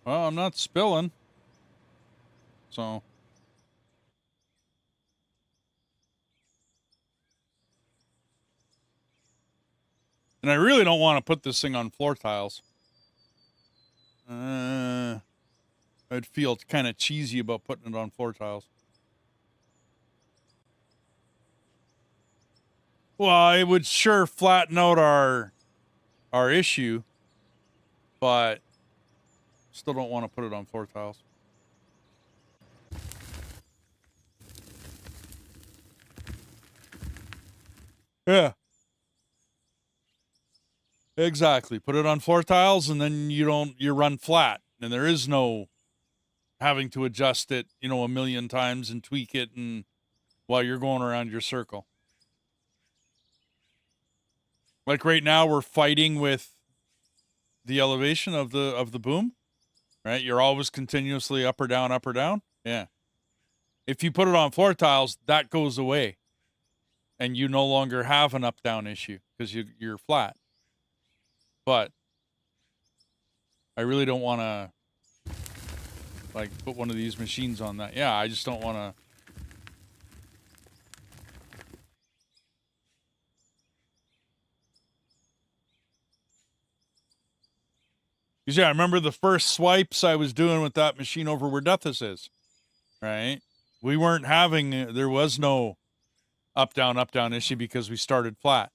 Well, I'm not spilling. So. And I really don't want to put this thing on floor tiles. I'd feel kind of cheesy about putting it on floor tiles. Well, it would sure flatten out our issue, but still don't want to put it on floor tiles. Yeah. Exactly. Put it on floor tiles and then you run flat. And there is no having to adjust it, a million times and tweak it and while you're going around your circle. Like right now we're fighting with the elevation of the boom, right? You're always continuously up or down, up or down. Yeah. If you put it on floor tiles, that goes away. And you no longer have an up down issue because you're flat. But I really don't want to like put one of these machines on that. Yeah, I just don't want to. Because yeah, I remember the first swipes I was doing with that machine over where Deathus is, right? We weren't having, there was no up down issue because we started flat.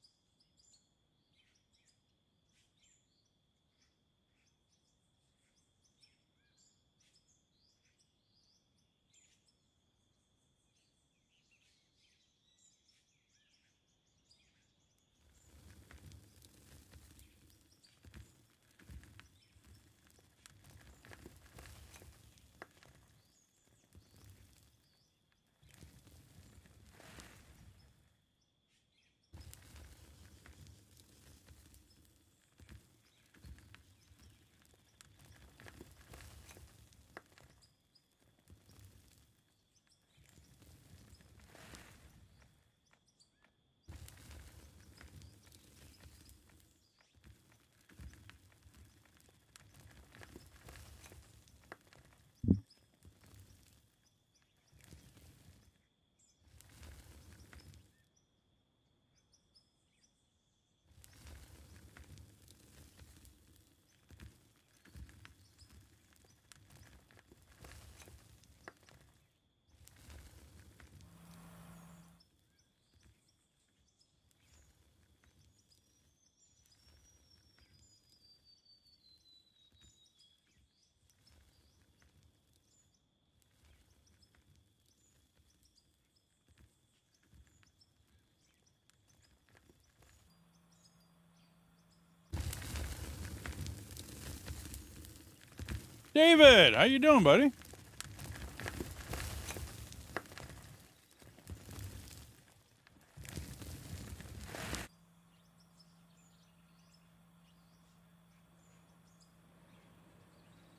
David, how you doing, buddy?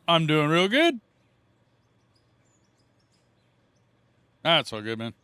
I'm doing real good. That's all good, man.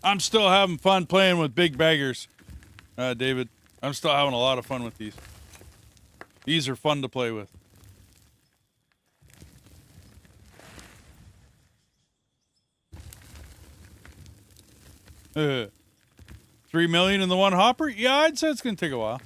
I'm still having fun playing with big baggers, David. I'm still having a lot of fun with these. These are fun to play with. 3 million in the one hopper? Yeah, I'd say it's going to take a while.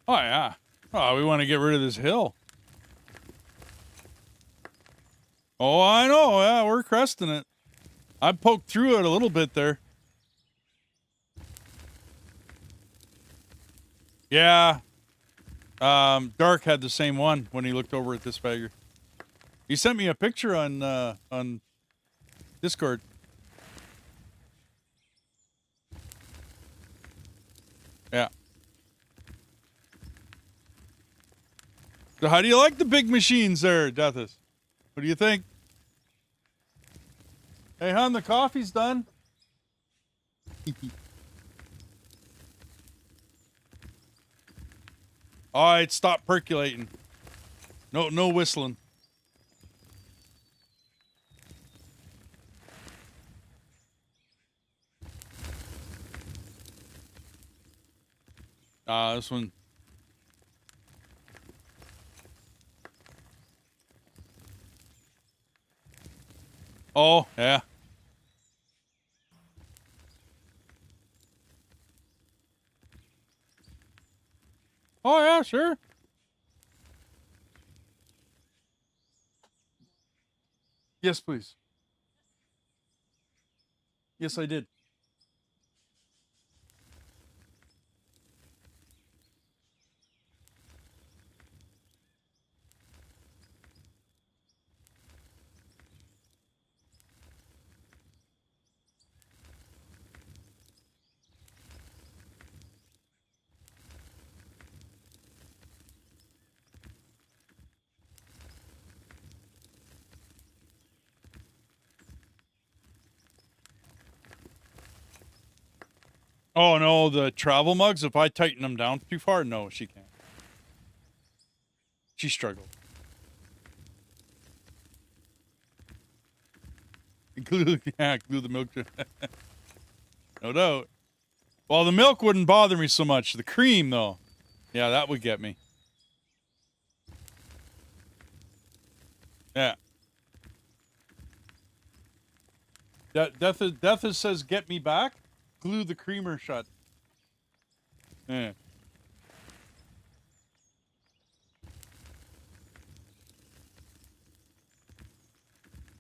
Oh, yeah. Oh, we want to get rid of this hill. Oh, I know. Yeah, we're cresting it. I poked through it a little bit there. Yeah. Dark had the same one when he looked over at this figure. He sent me a picture on Discord. Yeah. So how do you like the big machines there, Deathis? What do you think? Hey, hon, the coffee's done. All right, stop percolating. No whistling. This one. Oh, yeah. Oh, yeah, sure. Yes, please. Yes, I did. Oh, no, the travel mugs, if I tighten them down too far, no, she can't. She struggled. Glue the milk. No doubt. Well, the milk wouldn't bother me so much. The cream, though. Yeah, that would get me. Yeah. Death says, get me back. Glue the creamer shut. Yeah.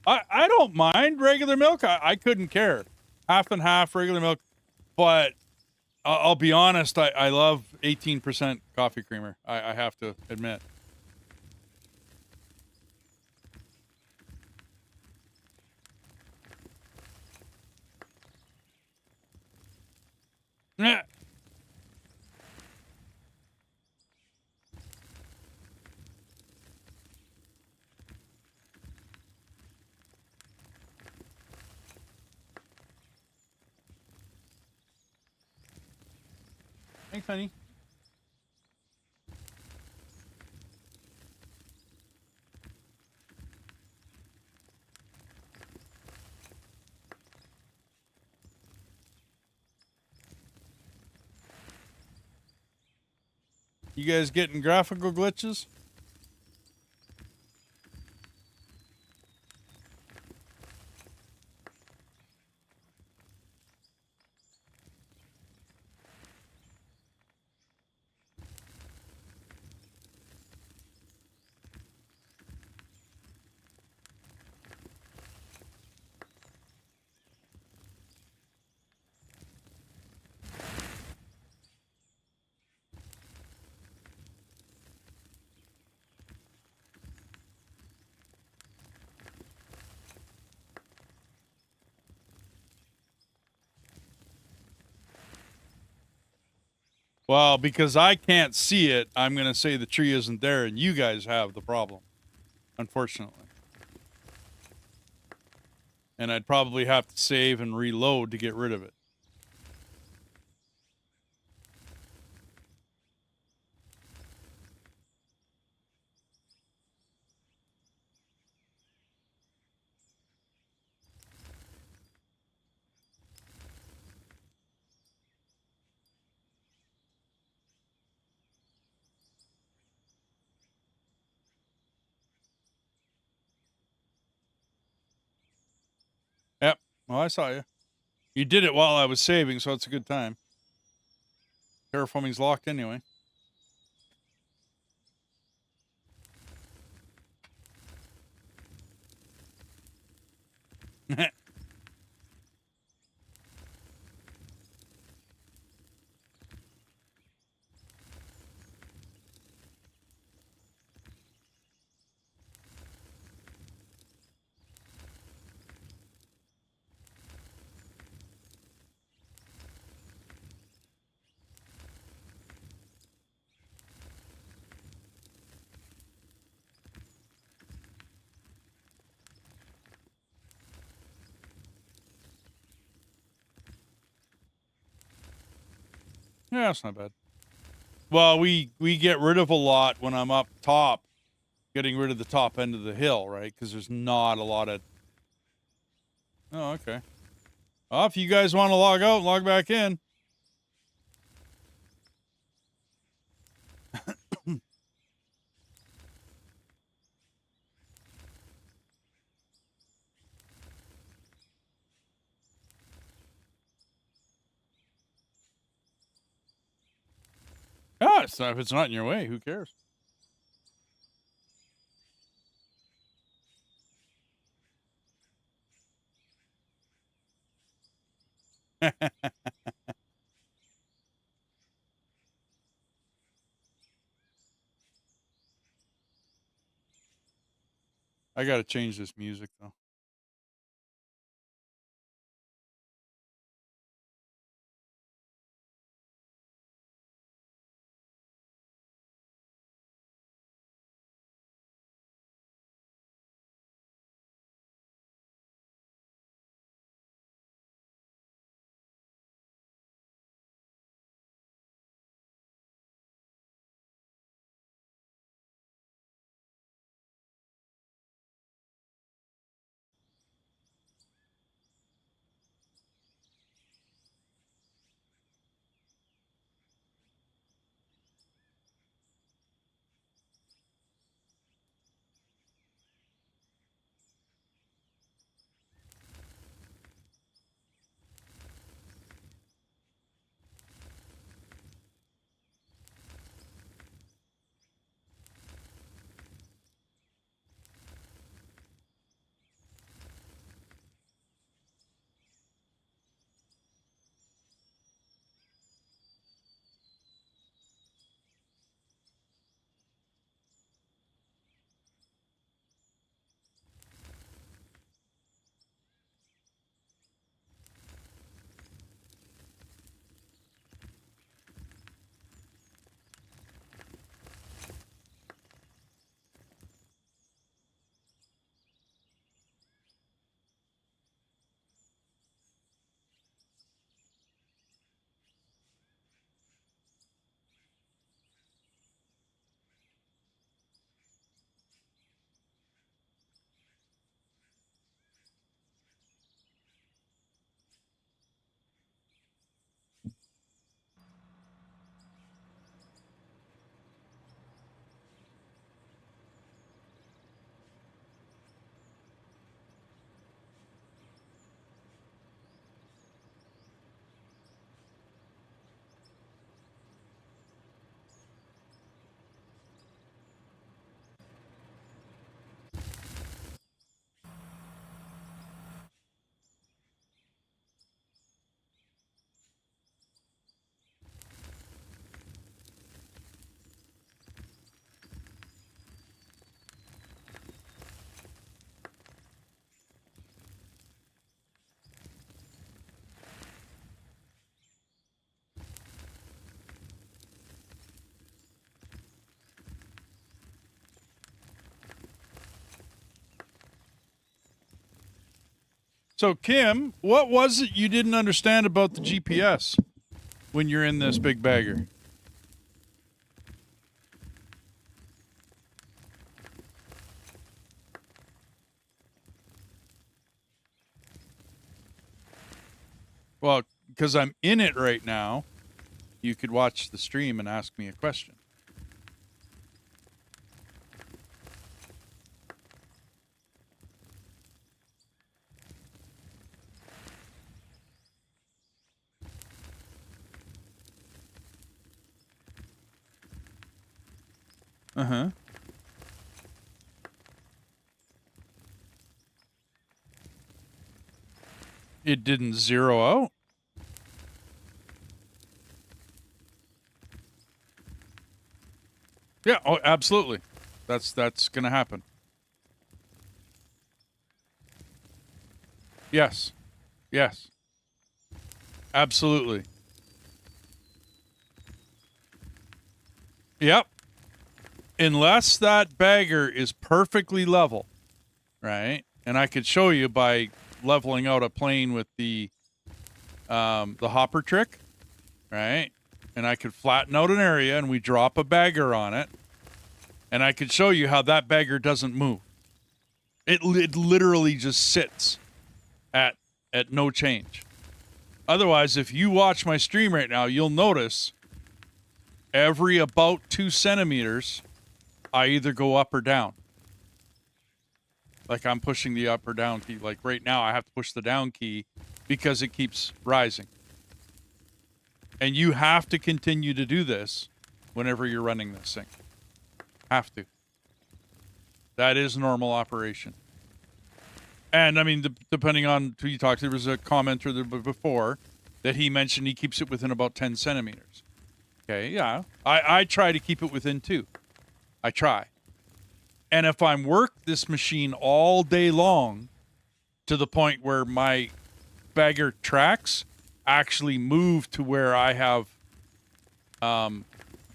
I don't mind regular milk. I couldn't care. Half and half regular milk. But I'll be honest, I love 18% coffee creamer. I have to admit. Yeah. Thanks, honey. You guys getting graphical glitches? Well, because I can't see it, I'm going to say the tree isn't there, and you guys have the problem, unfortunately. And I'd probably have to save and reload to get rid of it. Yep. Well, I saw you. You did it while I was saving, so it's a good time. Terraforming's locked anyway. Yeah, that's not bad. Well, we get rid of a lot when I'm up top, getting rid of the top end of the hill, right? Because there's not a lot of... Oh, okay. Well, if you guys want to log out, log back in. Ah, it's not, if it's not in your way, who cares? I gotta change this music, though. So, Kim, what was it you didn't understand about the GPS when you're in this big bagger? Well, because I'm in it right now, you could watch the stream and ask me a question. Uh-huh. It didn't zero out? Yeah, oh, absolutely. That's going to happen. Yes. Yes. Absolutely. Yep. Unless that bagger is perfectly level, right? And I could show you by leveling out a plane with the hopper trick, right? And I could flatten out an area and we drop a bagger on it. And I could show you how that bagger doesn't move. It literally just sits at no change. Otherwise, if you watch my stream right now, you'll notice every about 2 centimeters, I either go up or down. Like I'm pushing the up or down key. Like right now, I have to push the down key because it keeps rising. And you have to continue to do this whenever you're running this thing. Have to. That is normal operation. And I mean, depending on who you talk to, there was a commenter there before that he mentioned he keeps it within about 10 centimeters. Okay, yeah. I try to keep it within 2. I try. And if I'm work this machine all day long to the point where my bagger tracks actually move to where I have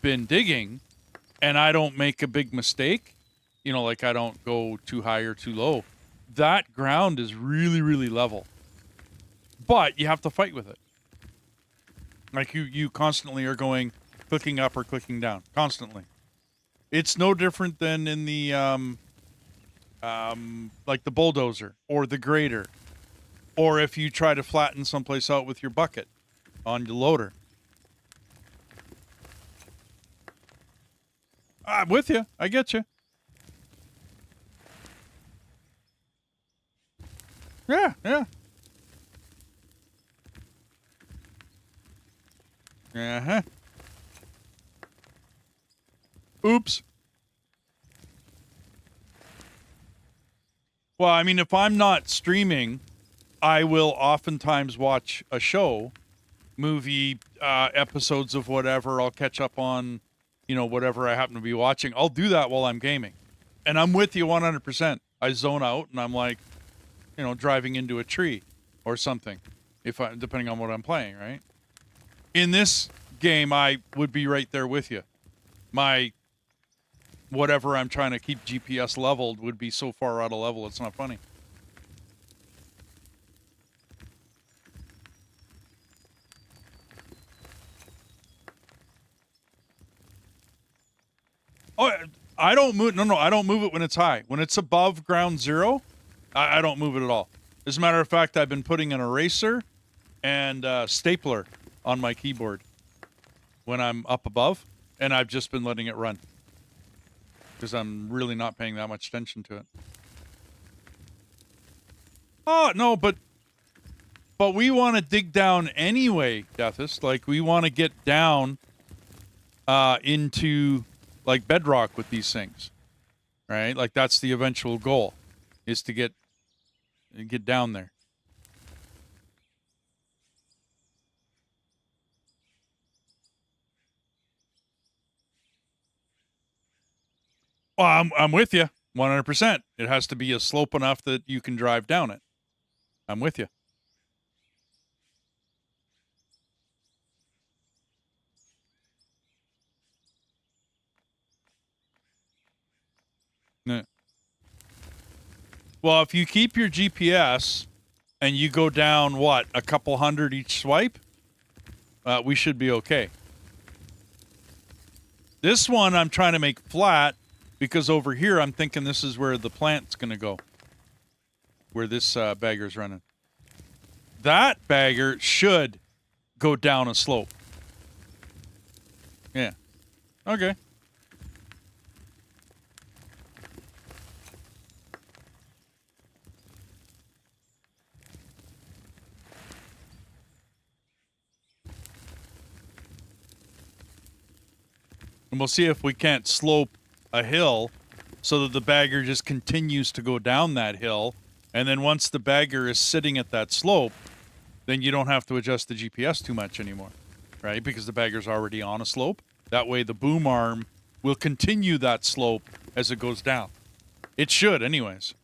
been digging and I don't make a big mistake, you know, like I don't go too high or too low, that ground is really, really level. But you have to fight with it. Like you constantly are going, clicking up or clicking down, constantly. It's no different than in the, like the bulldozer or the grader. Or if you try to flatten someplace out with your bucket on your loader. I'm with you. I get you. Yeah, yeah. Uh-huh. Oops. Well, I mean, if I'm not streaming, I will oftentimes watch a show, movie, episodes of whatever. I'll catch up on, you know, whatever I happen to be watching. I'll do that while I'm gaming. And I'm with you 100%. I zone out and I'm like, you know, driving into a tree or something, depending on what I'm playing, right? In this game, I would be right there with you. My whatever I'm trying to keep GPS leveled would be so far out of level, it's not funny. Oh, I don't move. No, I don't move it when it's high. When it's above ground zero, I don't move it at all. As a matter of fact, I've been putting an eraser and stapler on my keyboard when I'm up above, and I've just been letting it run because I'm really not paying that much attention to it. Oh, no, but we want to dig down anyway, Deathist. Like, we want to get down into, like, bedrock with these things, right? Like, that's the eventual goal, is to get down there. Well, I'm with you 100%. It has to be a slope enough that you can drive down it. I'm with you. Yeah. Well, if you keep your GPS and you go down, what, a couple hundred each swipe, we should be okay. This one I'm trying to make flat because over here I'm thinking this is where the plant's going to go, where this bagger's running. That bagger should go down a slope. Yeah. Okay. And we'll see if we can't slope a hill so that the bagger just continues to go down that hill. And then once the bagger is sitting at that slope, then you don't have to adjust the GPS too much anymore, right? Because the bagger's already on a slope. That way the boom arm will continue that slope as it goes down. It should anyways.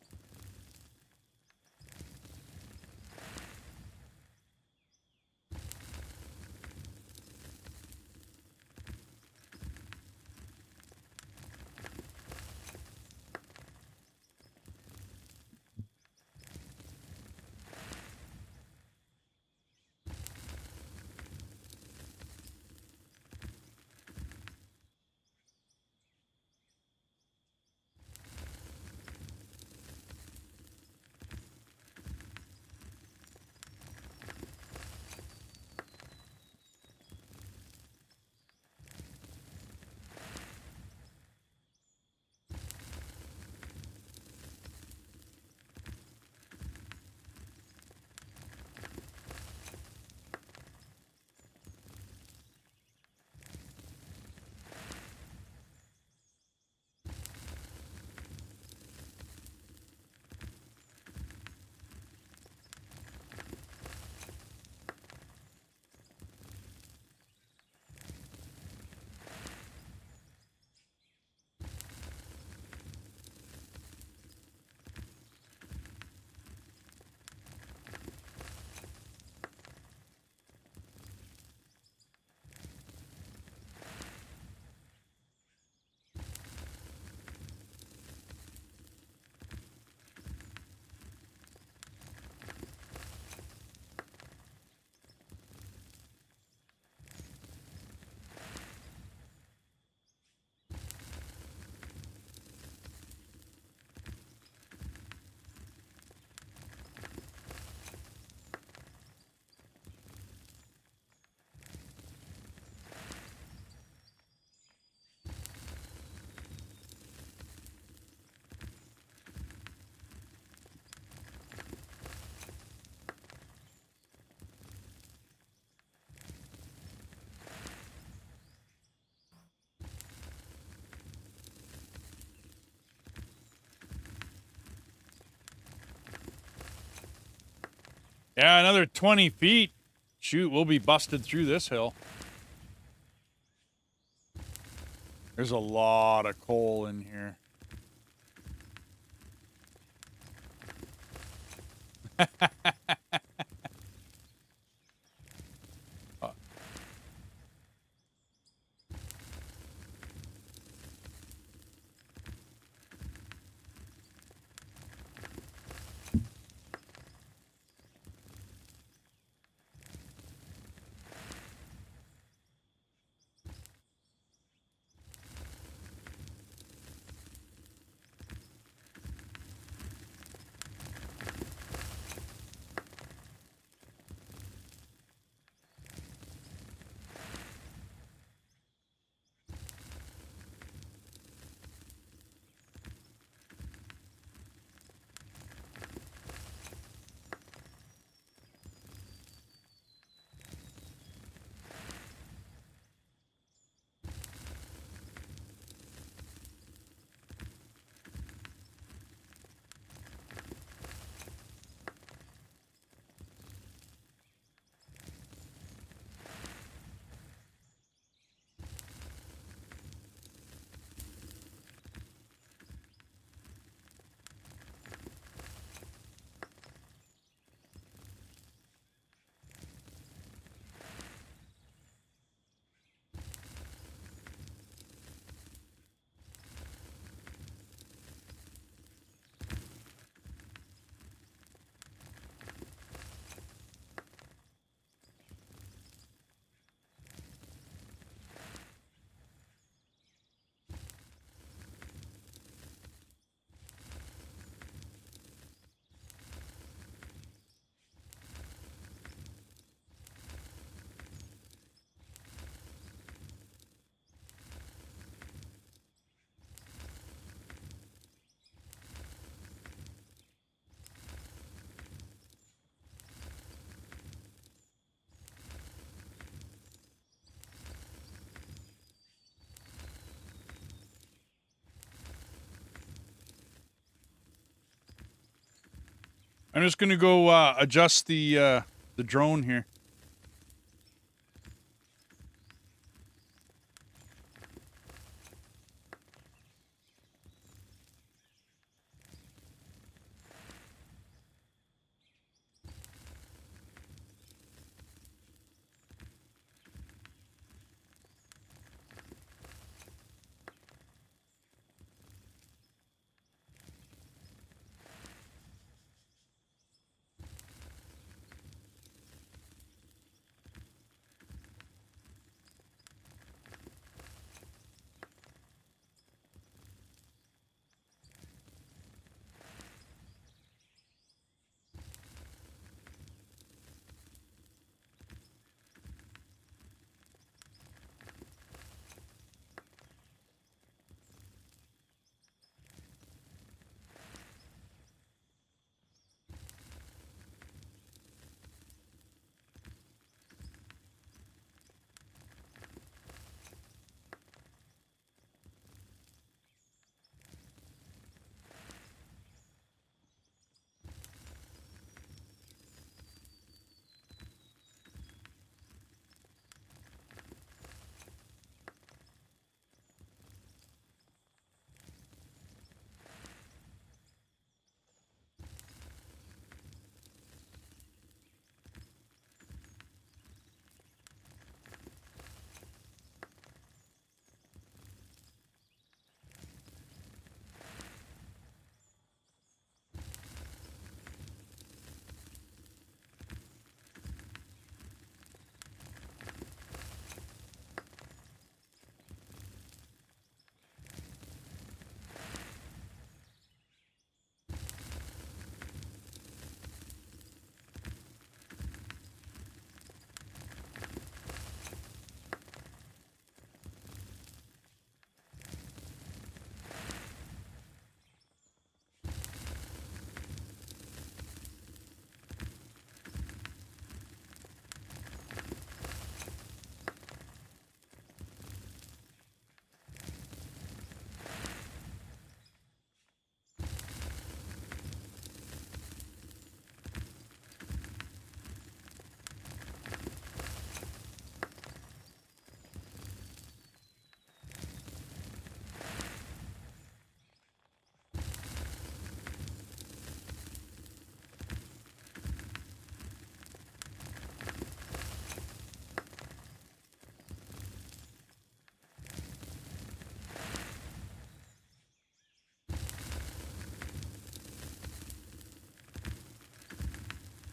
Yeah, another 20 feet. Shoot, we'll be busted through this hill. There's a lot of coal in here. I'm just going to go adjust the drone here.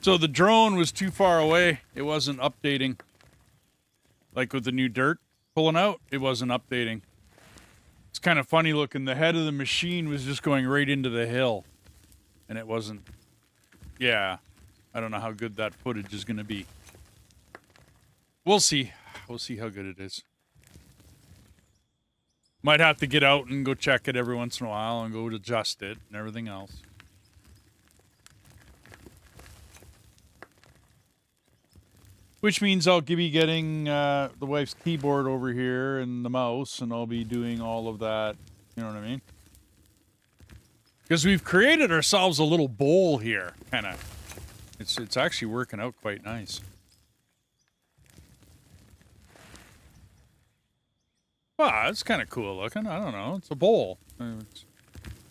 So the drone was too far away. It wasn't updating. Like with the new dirt pulling out, it wasn't updating. It's kind of funny looking. The head of the machine was just going right into the hill. And it wasn't... Yeah. I don't know how good that footage is going to be. We'll see. We'll see how good it is. Might have to get out and go check it every once in a while and go adjust it and everything else. Which means I'll be getting the wife's keyboard over here and the mouse, and I'll be doing all of that. You know what I mean? Because we've created ourselves a little bowl here, kind of. It's actually working out quite nice. Well, it's kind of cool looking. I don't know. It's a bowl.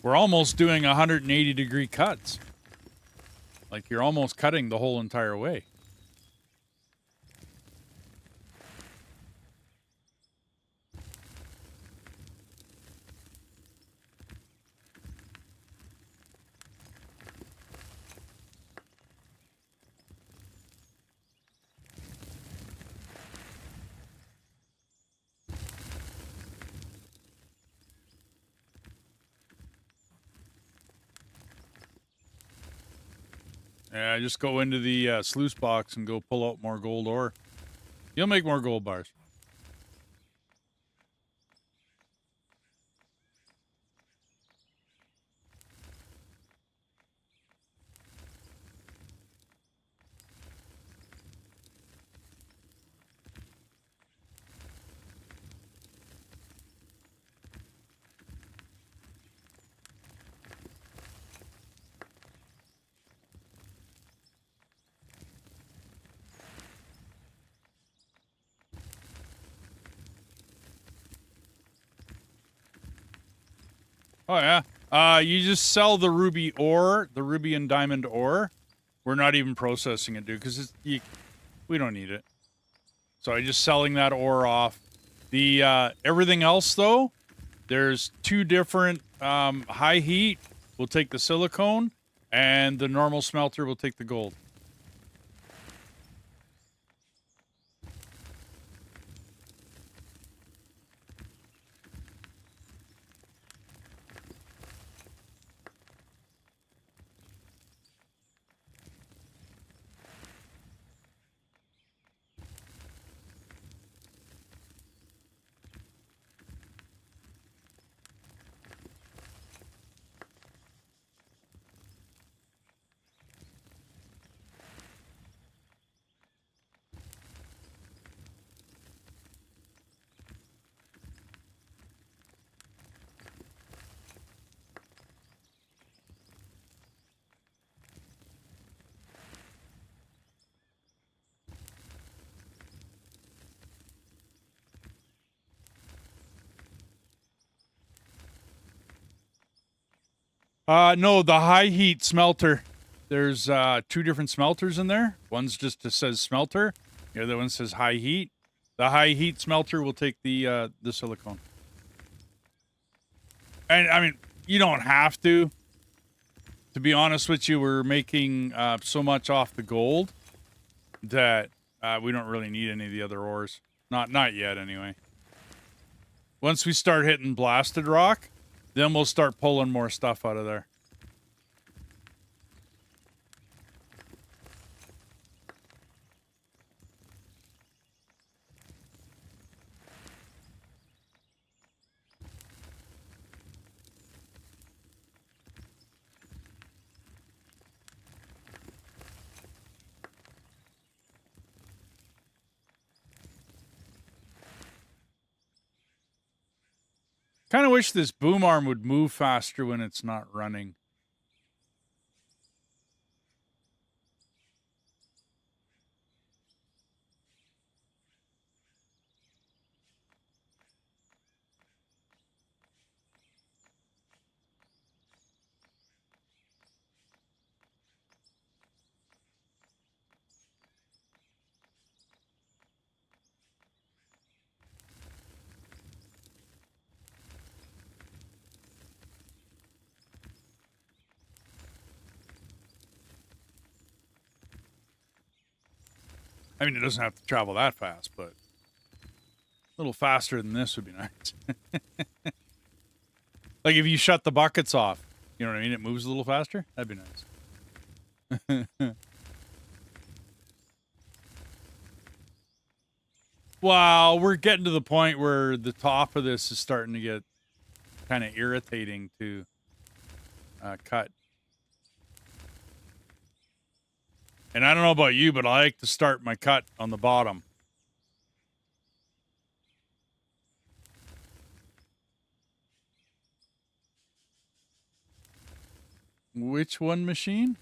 We're almost doing 180-degree cuts. Like you're almost cutting the whole entire way. Yeah, just go into the sluice box and go pull out more gold ore. You'll make more gold bars. Oh, yeah. You just sell the ruby ore, the ruby and diamond ore. We're not even processing it, dude, because we don't need it. So I'm just selling that ore off. The everything else, though, there's two different high heat. We'll take the silicone, and the normal smelter will take the gold. No, the high heat smelter. There's two different smelters in there. One's just says smelter. The other one says high heat. The high heat smelter will take the silicone. And I mean, you don't have to. To be honest with you, we're making so much off the gold that we don't really need any of the other ores. Not yet, anyway. Once we start hitting blasted rock, then we'll start pulling more stuff out of there. Kind of wish this boom arm would move faster when it's not running. I mean, it doesn't have to travel that fast, but a little faster than this would be nice. Like if you shut the buckets off, you know what I mean? It moves a little faster. That'd be nice. Wow, we're getting to the point where the top of this is starting to get kind of irritating to cut. And I don't know about you, but I like to start my cut on the bottom. Which one machine?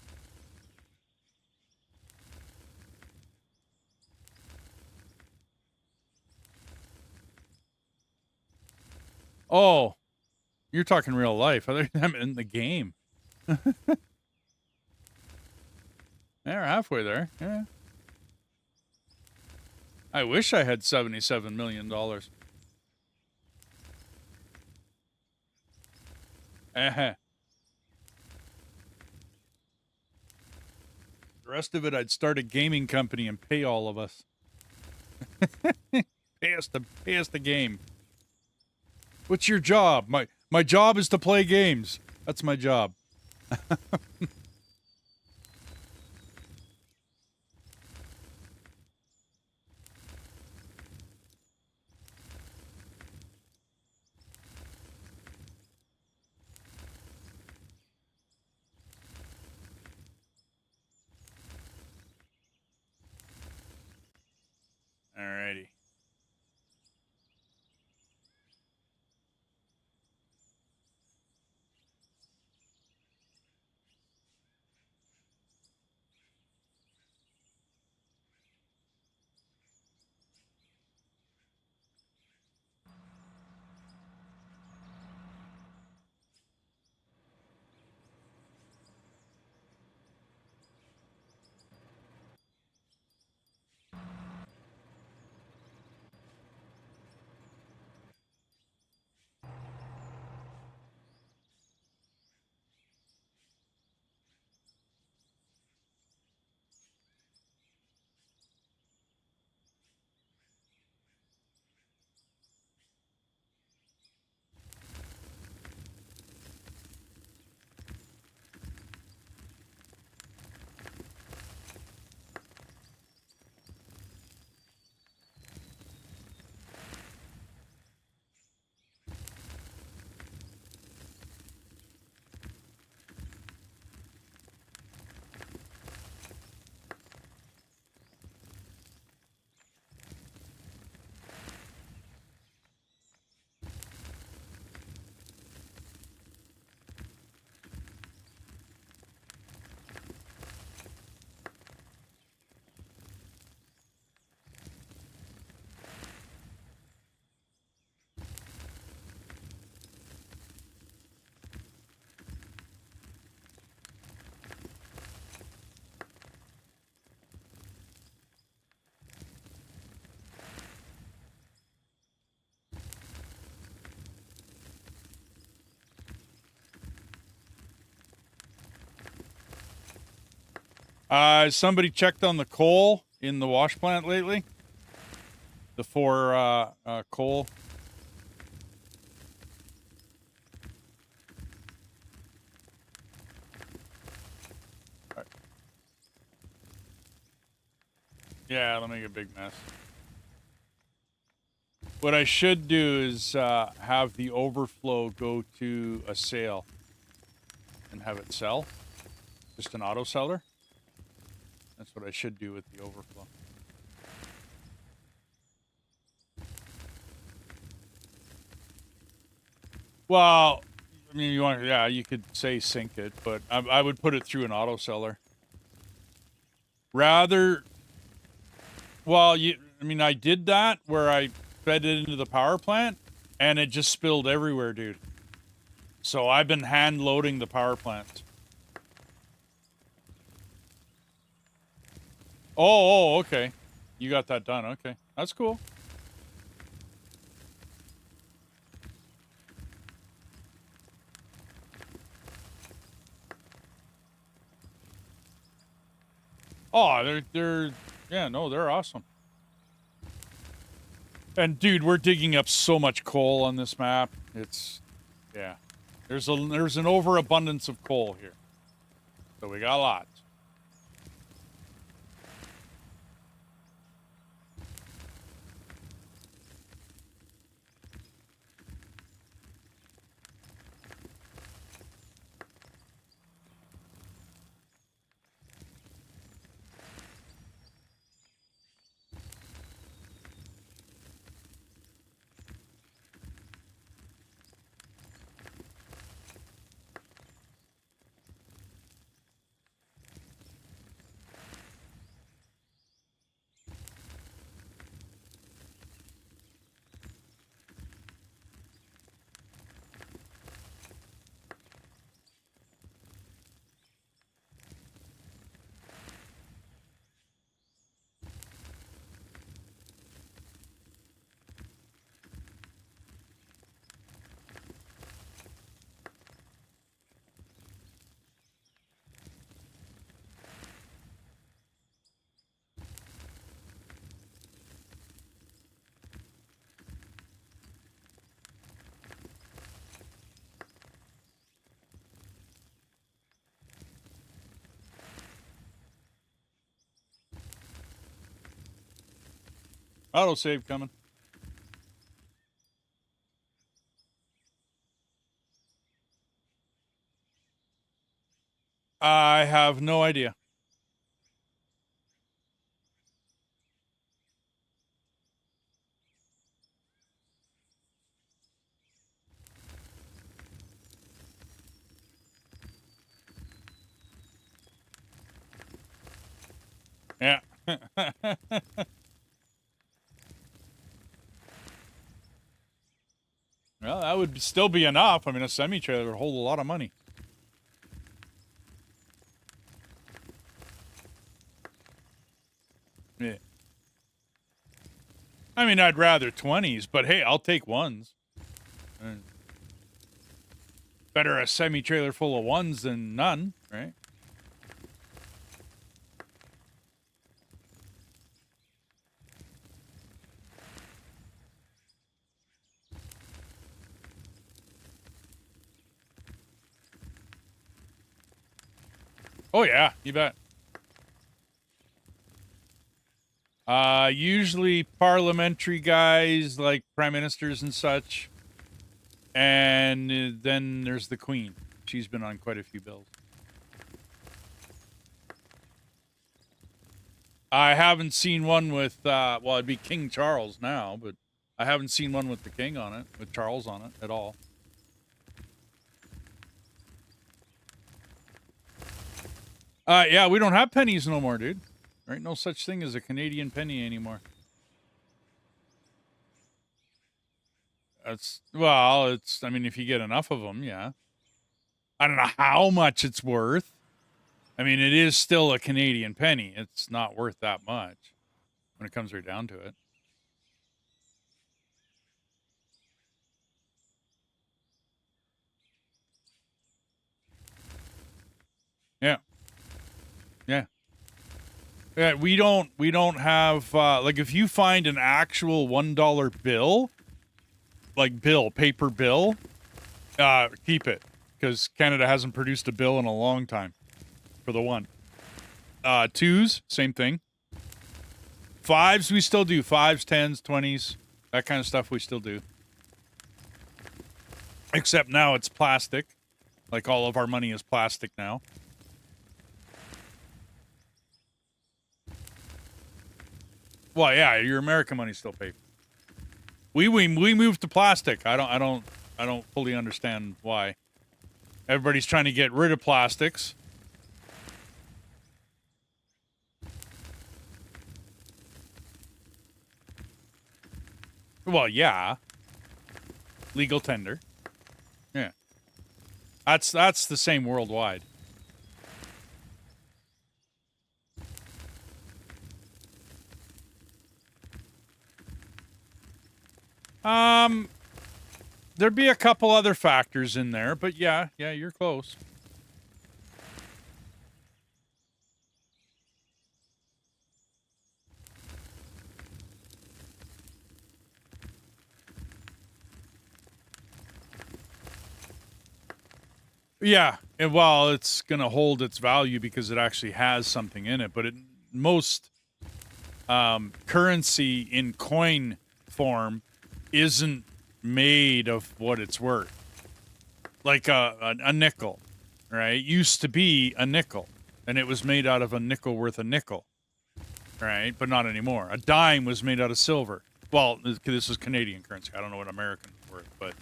Oh, you're talking real life. I think I'm in the game. Yeah, we're halfway there. Yeah. I wish I had $77 million. The rest of it, I'd start a gaming company and pay all of us. pay us the game. What's your job? My job is to play games. That's my job. Alrighty. Somebody checked on the coal in the wash plant lately? The 4 coal. Right. Yeah, it'll make a big mess. What I should do is have the overflow go to a sale and have it sell. Just an auto seller. That's what I should do with the overflow. Well, I mean, you could say sink it, but I would put it through an auto seller. Rather, well, I mean, I did that where I fed it into the power plant and it just spilled everywhere, dude. So I've been hand loading the power plant. Oh, okay. You got that done. Okay. That's cool. Oh, yeah, no, they're awesome. And dude, we're digging up so much coal on this map. It's, yeah. There's an overabundance of coal here. So we got a lot. Autosave coming. I have no idea. Yeah. Well, that would still be enough. I mean, a semi-trailer would hold a lot of money. Yeah. I mean, I'd rather 20s, but hey, I'll take ones. Better a semi-trailer full of ones than none, right? Oh, yeah, you bet. Usually parliamentary guys like prime ministers and such. And then there's the Queen. She's been on quite a few bills. I haven't seen one with, well, it'd be King Charles now, but I haven't seen one with the King on it, with Charles on it at all. Yeah, we don't have pennies no more, dude. There ain't no such thing as a Canadian penny anymore. I mean, if you get enough of them, yeah. I don't know how much it's worth. I mean, it is still a Canadian penny. It's not worth that much when it comes right down to it. Yeah. Yeah. Yeah, we don't have like if you find an actual $1 bill, like paper bill, keep it because Canada hasn't produced a bill in a long time for the one. Twos, same thing. Fives, we still do. Fives, tens, 20s, that kind of stuff we still do. Except now it's plastic. Like all of our money is plastic now. Well, yeah, your American money's still paper. We moved to plastic. I don't fully understand why. Everybody's trying to get rid of plastics. Well, yeah. Legal tender. Yeah. That's the same worldwide. There'd be a couple other factors in there, but yeah, you're close. Yeah, and well, it's gonna hold its value because it actually has something in it. But most currency in coin form isn't made of what it's worth. Like a nickel, right? Used to be a nickel, and it was made out of a nickel worth a nickel, right? But not anymore. A dime was made out of silver. Well, this is Canadian currency. I don't know what American is worth, but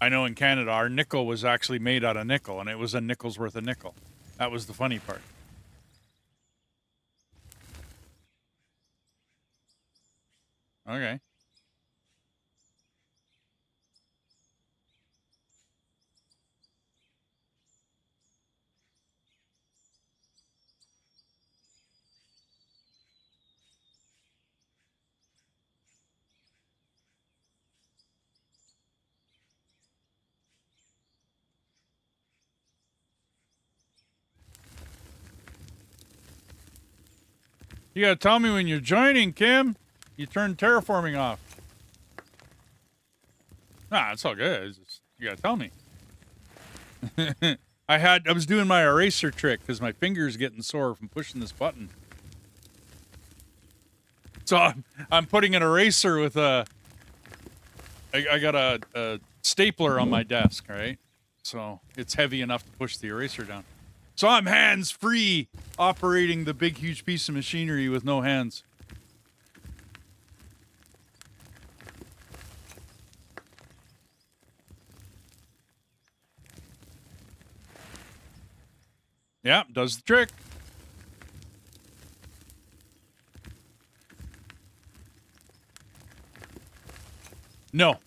I know in Canada, our nickel was actually made out of nickel, and it was a nickel's worth of nickel. That was the funny part. Okay. You gotta tell me when you're joining, Kim. You turned terraforming off. Nah, it's all good. It's just, you gotta tell me. I was doing my eraser trick because my finger's getting sore from pushing this button. So I'm putting an eraser with I got a stapler on my desk, right? So it's heavy enough to push the eraser down. So I'm hands-free operating the big, huge piece of machinery with no hands. Yeah, does the trick. No.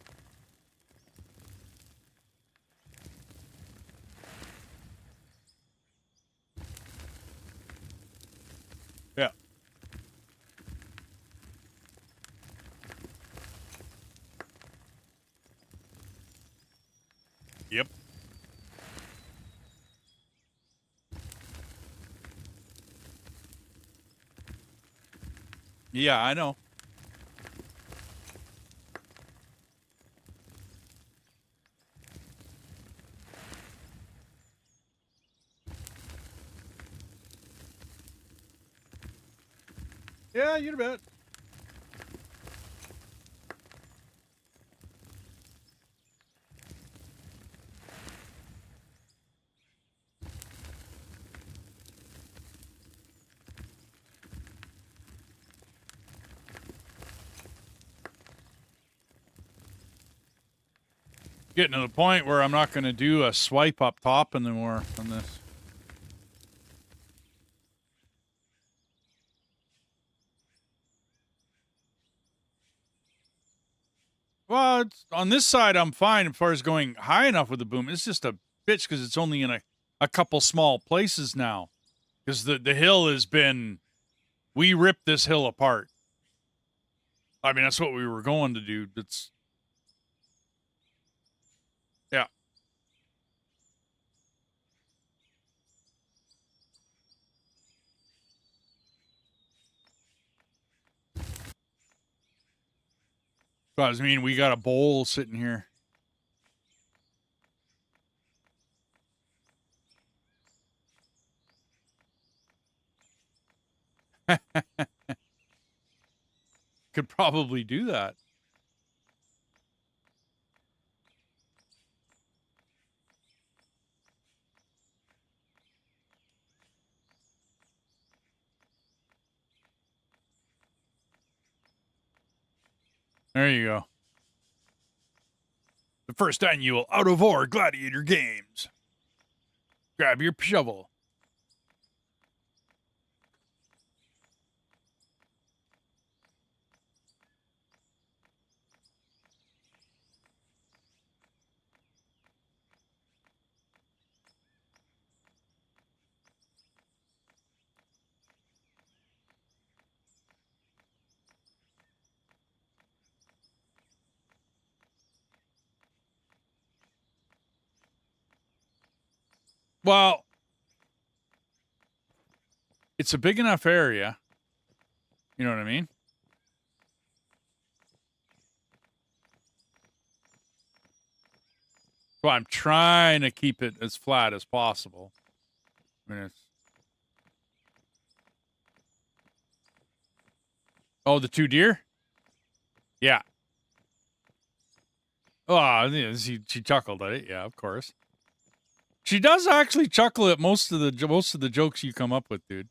Yeah. Yep. Yeah, I know. Yeah, you bet. Getting to the point where I'm not going to do a swipe up top anymore on this. Well, on this side, I'm fine as far as going high enough with the boom. It's just a bitch because it's only in a couple small places now. Because the hill has been... We ripped this hill apart. I mean, that's what we were going to do. It's... Yeah. So I mean, we got a bowl sitting here. Could probably do that. There you go. The first annual Out of Ore Gladiator Games. Grab your shovel. Well, it's a big enough area. You know what I mean? So I'm trying to keep it as flat as possible. I mean, it's... Oh, the 2 deer? Yeah. Oh, she chuckled at it. Yeah, of course. She does actually chuckle at most of the jokes you come up with, dude.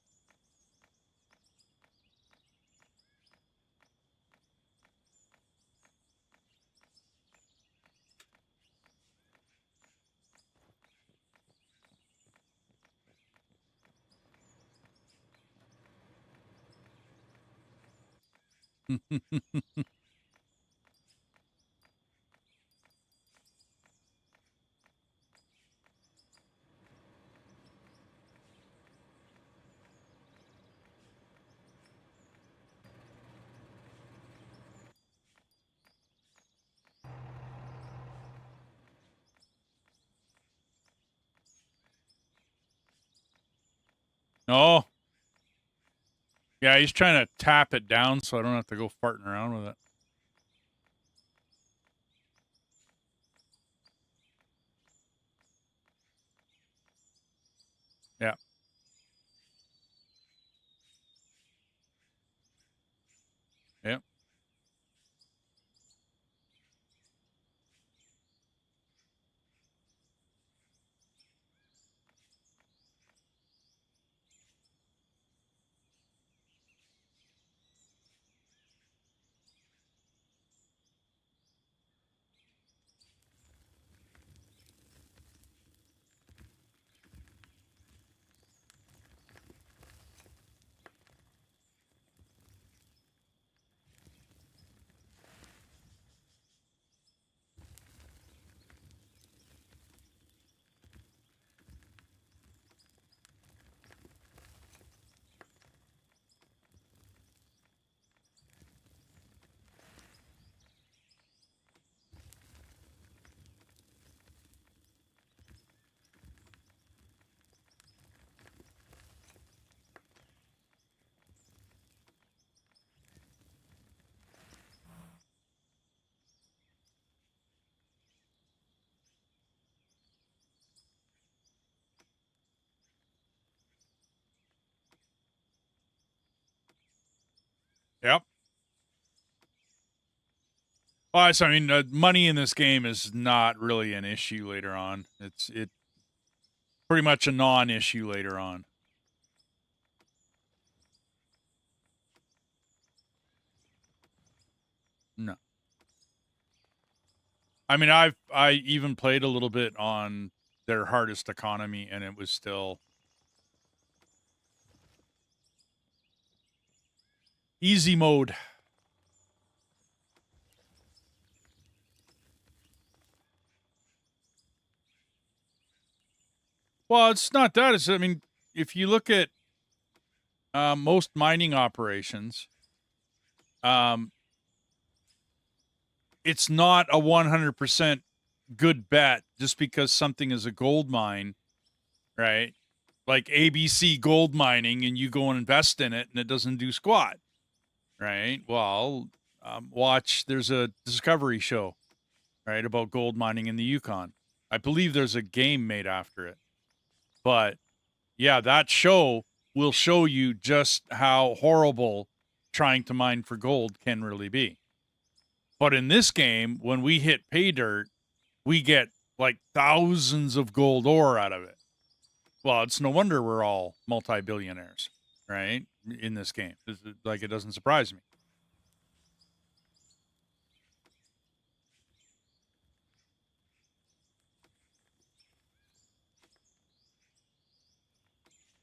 Oh. Yeah, he's trying to tap it down so I don't have to go farting around with it. Yeah. Yeah. Yep. Well, so, I mean, money in this game is not really an issue later on. It's pretty much a non-issue later on. No. I mean, I even played a little bit on their hardest economy, and it was still easy mode. Well, it's not that. It's, I mean, if you look at most mining operations, it's not a 100% good bet just because something is a gold mine, right? Like ABC gold mining, and you go and invest in it and it doesn't do squat, right? Well, watch. There's a Discovery show, right, about gold mining in the Yukon. I believe there's a game made after it. But yeah, that show will show you just how horrible trying to mine for gold can really be. But in this game, when we hit pay dirt, we get like thousands of gold ore out of it. Well, it's no wonder we're all multi-billionaires, right? In this game. Like, it doesn't surprise me.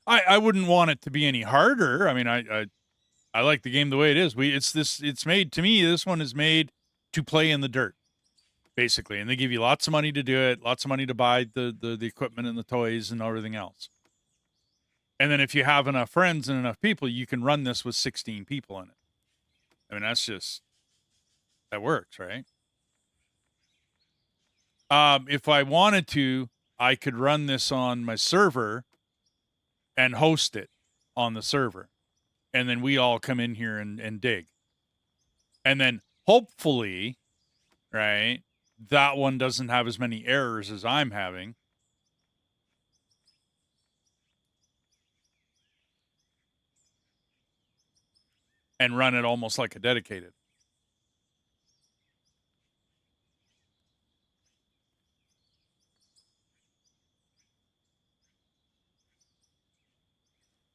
I wouldn't want it to be any harder. I mean, I like the game the way it is. It's made, to me, this one is made to play in the dirt, basically. And they give you lots of money to do it, lots of money to buy the equipment and the toys and everything else. And then if you have enough friends and enough people, you can run this with 16 people in it. I mean, that works, right? If I wanted to, I could run this on my server and host it on the server. And then we all come in here and dig. And then hopefully, right, that one doesn't have as many errors as I'm having. And run it almost like a dedicated.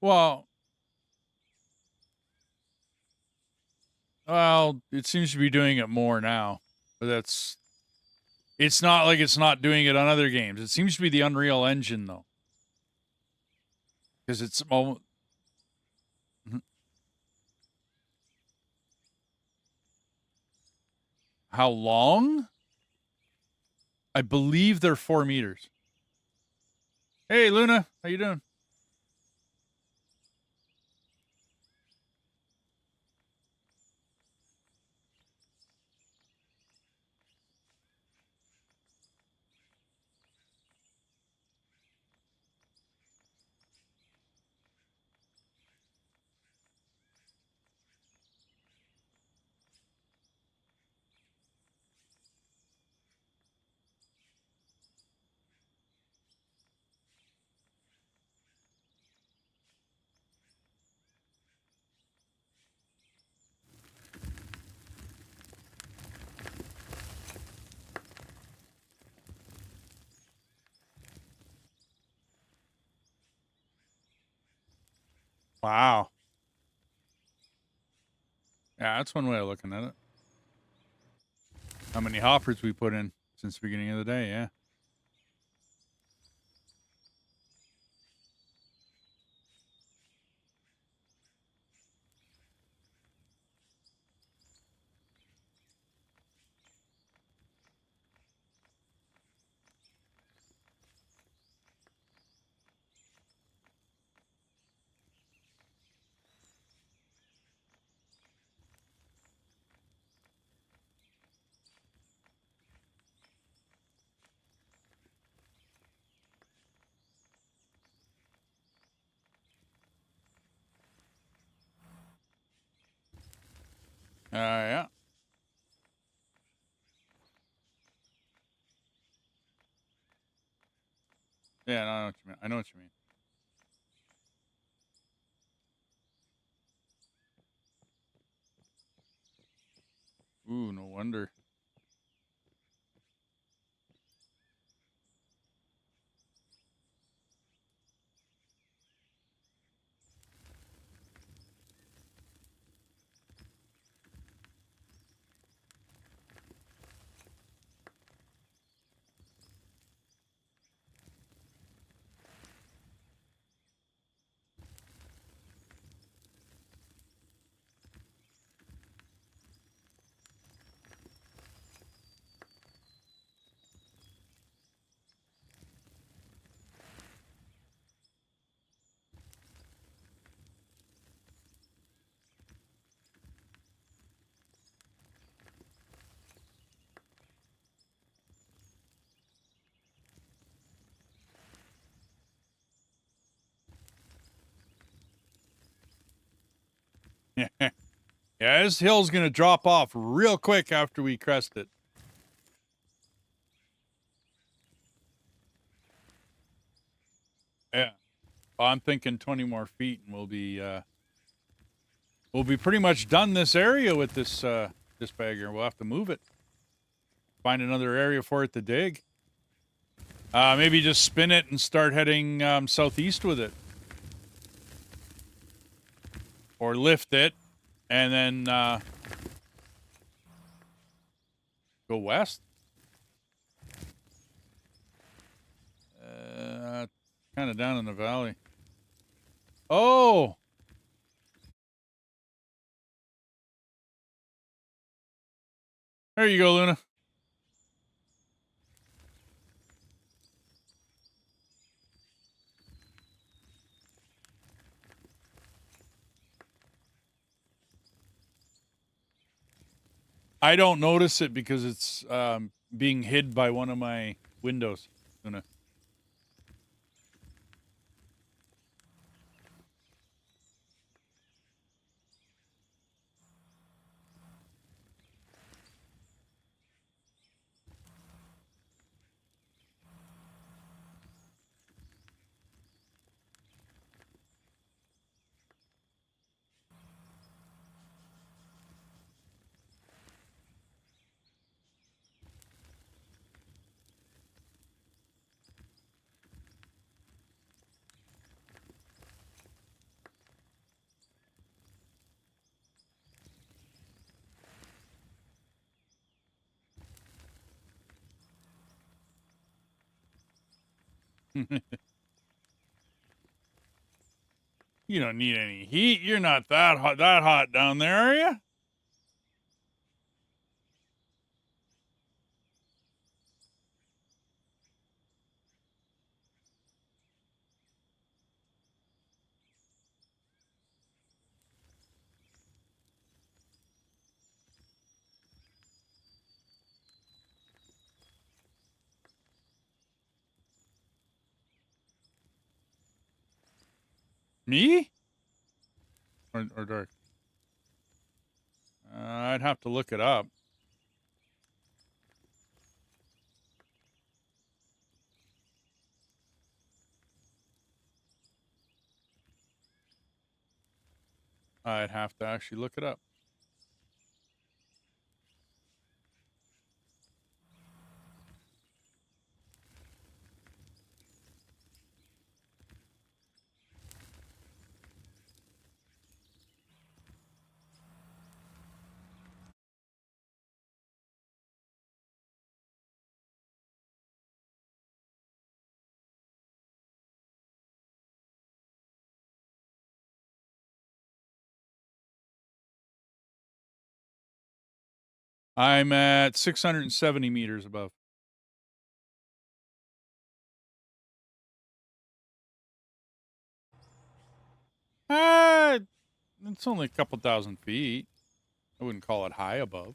Well, it seems to be doing it more now. But it's not like it's not doing it on other games. It seems to be the Unreal Engine, though. Because it's... How long? I believe they're 4 meters. Hey, Luna. How you doing? Wow. Yeah, that's one way of looking at it. How many hoppers we put in since the beginning of the day, yeah. Yeah. Yeah, no, I know what you mean. I know what you mean. Ooh, no wonder. Yeah, Yeah, this hill's going to drop off real quick after we crest it. Yeah. Well, I'm thinking 20 more feet and we'll be pretty much done this area with this this bagger. We'll have to move it. Find another area for it to dig. Maybe just spin it and start heading southeast with it. Or lift it and then go west. Kind of down in the valley. Oh! There you go, Luna. I don't notice it because it's being hid by one of my windows, Luna. You don't need any heat. You're not that hot down there, are you? Me? Or dark? I'd have to look it up. I'd have to actually look it up. I'm at 670 meters above. It's only a couple thousand feet. I wouldn't call it high above.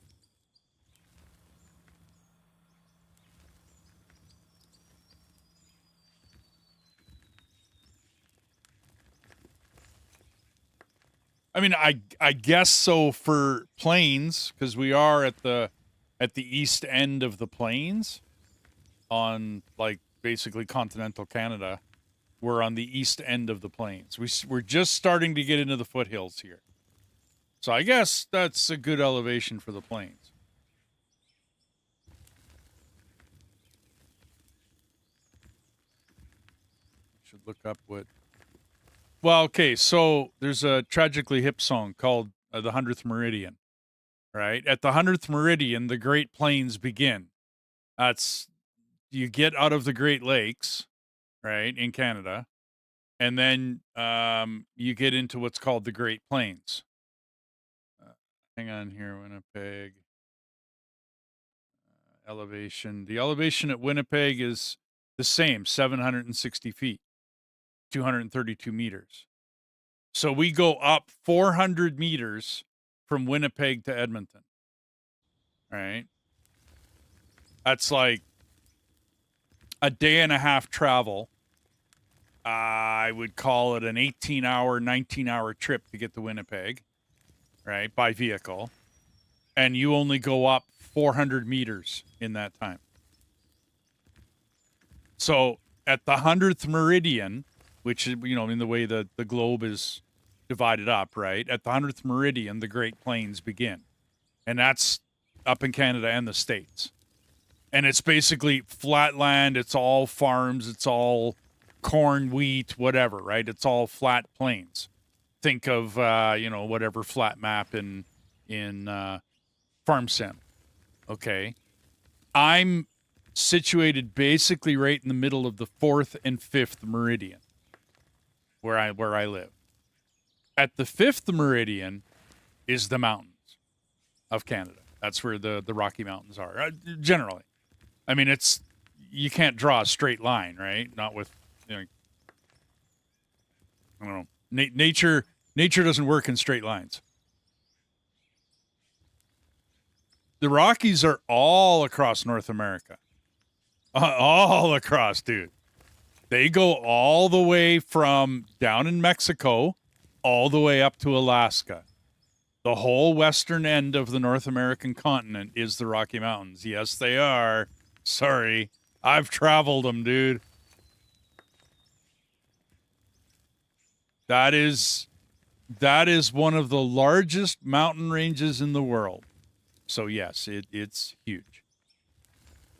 I mean, I guess so for plains because we are at the east end of the plains on like basically continental Canada. We're on the east end of the plains. We're just starting to get into the foothills here. So I guess that's a good elevation for the plains. Should look up what. Well, okay, so there's a tragically hip song called "The 100th Meridian." Right at the 100th meridian, the Great Plains begin. That's you get out of the Great Lakes, right, in Canada, and then you get into what's called the Great Plains. Hang on here, Winnipeg. Elevation. The elevation at Winnipeg is the same, 760 feet, 232 meters. So we go up 400 meters from Winnipeg to Edmonton. Right? That's like a day and a half travel. I would call it an 18-hour, 19-hour trip to get to Winnipeg. right, by vehicle, and you only go up 400 meters in that time. So at the 100th meridian, which is, in the way the globe is divided up, right? At the 100th meridian, the Great Plains begin. And that's up in Canada and the States. And it's basically flat land. It's all farms. It's all corn, wheat, whatever, right? It's all flat plains. Think of, whatever flat map in Farm Sim. Okay. I'm situated basically right in the middle of the 4th and 5th meridian where I live. At the 5th meridian is the mountains of Canada. That's where the Rocky Mountains are, generally. I mean, you can't draw a straight line, right? Not with, I don't know. Nature doesn't work in straight lines. The Rockies are all across North America. All across, dude. They go all the way from down in Mexico all the way up to Alaska. The whole western end of the North American continent is the Rocky Mountains. Yes, they are. Sorry. I've traveled them, dude. That is one of the largest mountain ranges in the world. So yes, it's huge.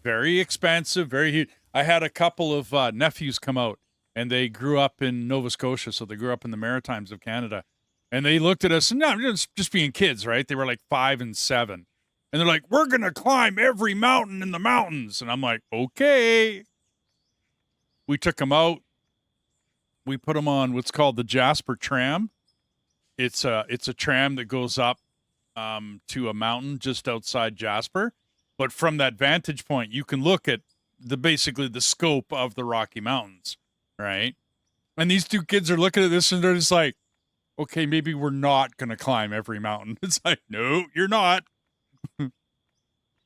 Very expansive, very huge. I had a couple of nephews come out, and they grew up in Nova Scotia, so they grew up in the Maritimes of Canada. And they looked at us, and no, just being kids, right? They were like 5 and 7. And they're like, we're going to climb every mountain in the mountains. And I'm like, okay. We took them out. We put them on what's called the Jasper tram. It's a tram that goes up to a mountain just outside Jasper. But from that vantage point, you can look at basically the scope of the Rocky Mountains, right? And these two kids are looking at this and they're just like, okay, maybe we're not going to climb every mountain. It's like, no, you're not.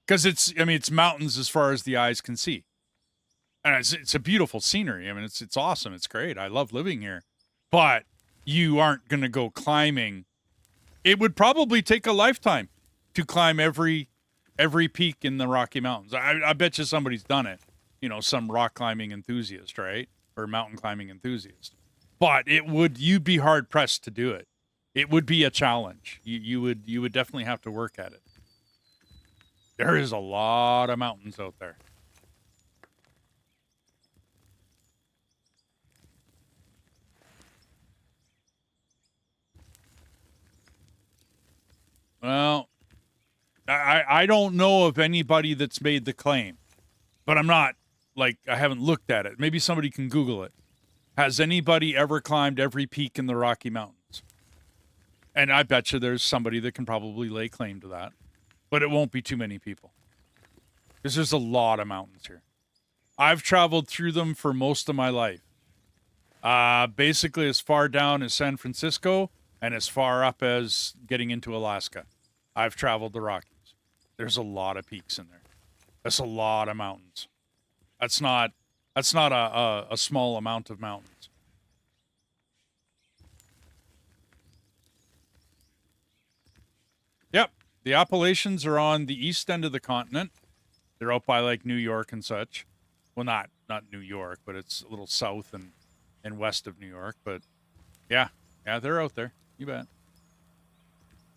Because it's mountains as far as the eyes can see. And it's a beautiful scenery. I mean, it's awesome. It's great. I love living here. But you aren't going to go climbing. It would probably take a lifetime to climb every peak in the Rocky Mountains. I bet you somebody's done it. Some rock climbing enthusiast, right? Or mountain climbing enthusiast. But you'd be hard pressed to do it. It would be a challenge. You would definitely have to work at it. There is a lot of mountains out there. Well, I don't know of anybody that's made the claim, but I haven't looked at it. Maybe somebody can Google it. Has anybody ever climbed every peak in the Rocky Mountains? And I bet you there's somebody that can probably lay claim to that, but it won't be too many people because there's a lot of mountains here. I've traveled through them for most of my life. Basically as far down as San Francisco and as far up as getting into Alaska. I've traveled the Rockies. There's a lot of peaks in there. That's a lot of mountains. That's not a small amount of mountains. Yep. The Appalachians are on the east end of the continent. They're out by like New York and such. Well, not New York, but it's a little south and west of New York. But yeah, they're out there. You bet.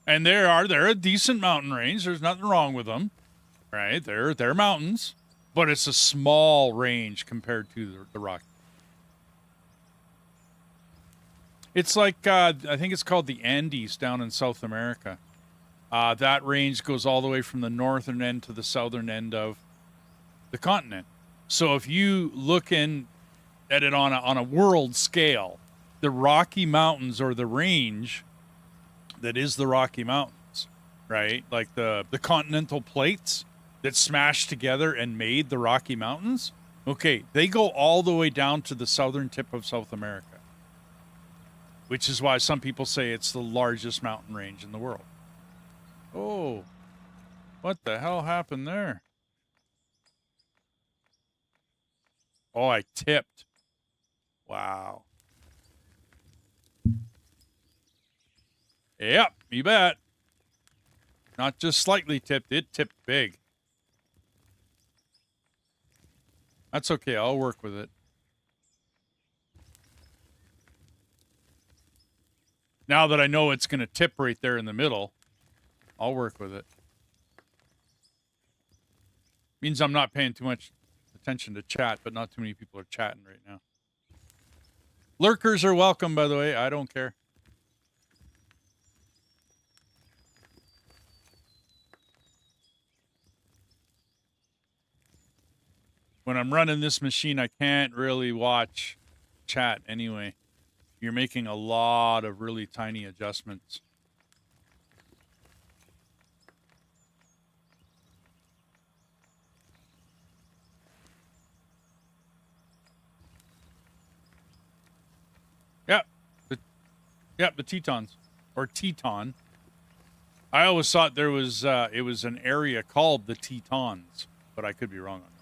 And they're a decent mountain range. There's nothing wrong with them, right? They're mountains, but it's a small range compared to the Rockies. It's like I think it's called the Andes down in South America. That range goes all the way from the northern end to the southern end of the continent. So if you look at it on a world scale, the Rocky Mountains, or the range that is the Rocky Mountains, right? Like the continental plates that smashed together and made the Rocky Mountains. Okay, they go all the way down to the southern tip of South America, which is why some people say it's the largest mountain range in the world. Oh, what the hell happened there? Oh, I tipped. Wow. Yep, you bet. Not just slightly tipped, it tipped big. That's okay, I'll work with it. Now that I know it's going to tip right there in the middle, I'll work with it. Means I'm not paying too much attention to chat, but not too many people are chatting right now. Lurkers are welcome, by the way. I don't care. When I'm running this machine, I can't really watch chat anyway. You're making a lot of really tiny adjustments. Yep, the Tetons. Or Teton. I always thought there was, it was an area called the Tetons, but I could be wrong on that.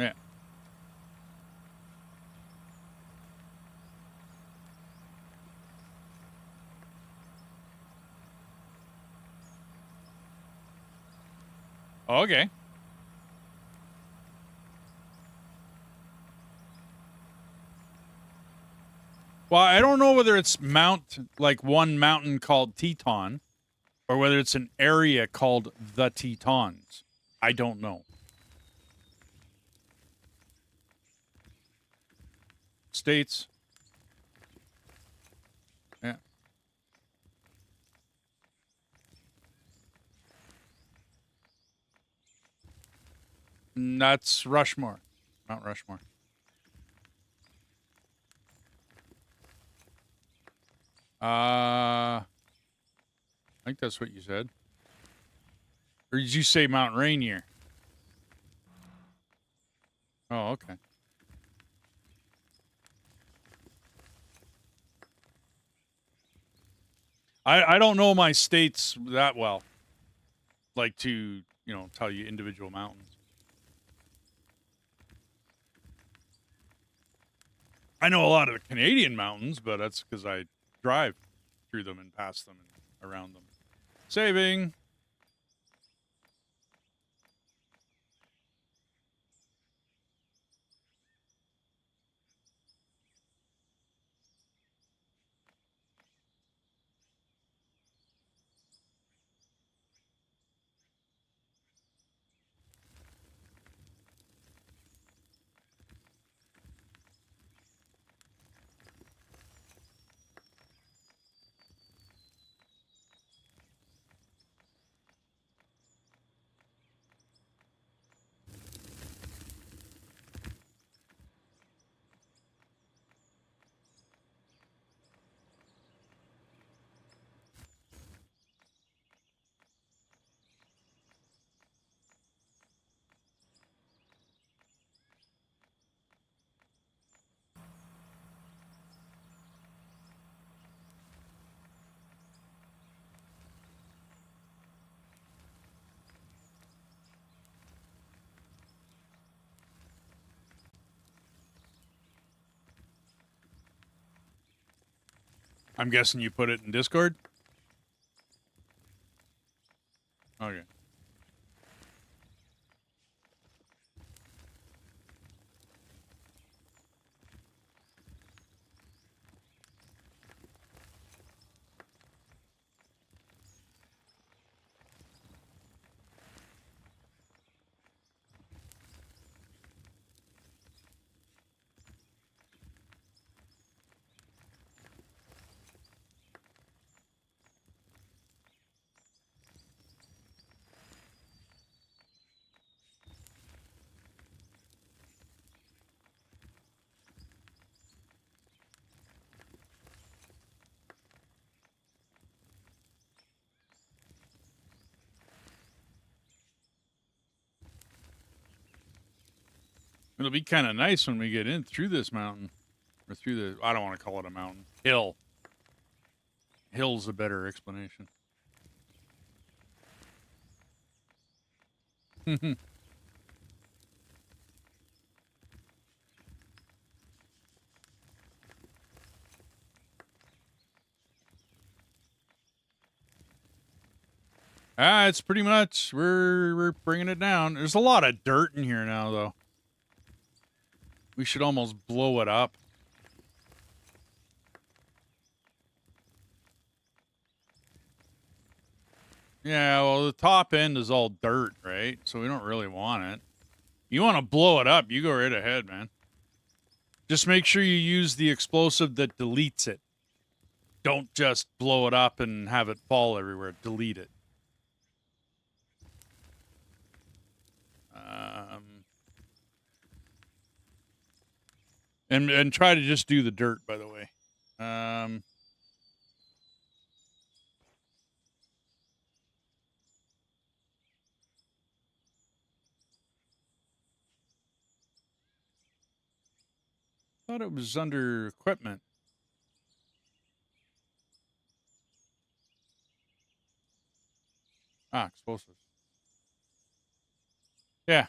Yeah. Okay. Well, I don't know whether it's like one mountain called Teton, or whether it's an area called the Tetons. I don't know. States. Yeah. And that's Rushmore. Mount Rushmore. I think that's what you said. Or did you say Mount Rainier? Oh, okay. I don't know my states that well. Like to, tell you individual mountains. I know a lot of the Canadian mountains, but that's because I drive through them and past them and around them. Saving. I'm guessing you put it in Discord? Okay. It'll be kind of nice when we get in through this mountain. Or through the, I don't want to call it a mountain. Hill. hill's a better explanation. It's pretty much we're bringing it down. There's a lot of dirt in here now, though. We should almost blow it up. Yeah, well, the top end is all dirt, right? So we don't really want it. You want to blow it up, you go right ahead, man. Just make sure you use the explosive that deletes it. Don't just blow it up and have it fall everywhere. Delete it. And try to just do the dirt, by the way. Thought it was under equipment. Ah, explosives. Yeah.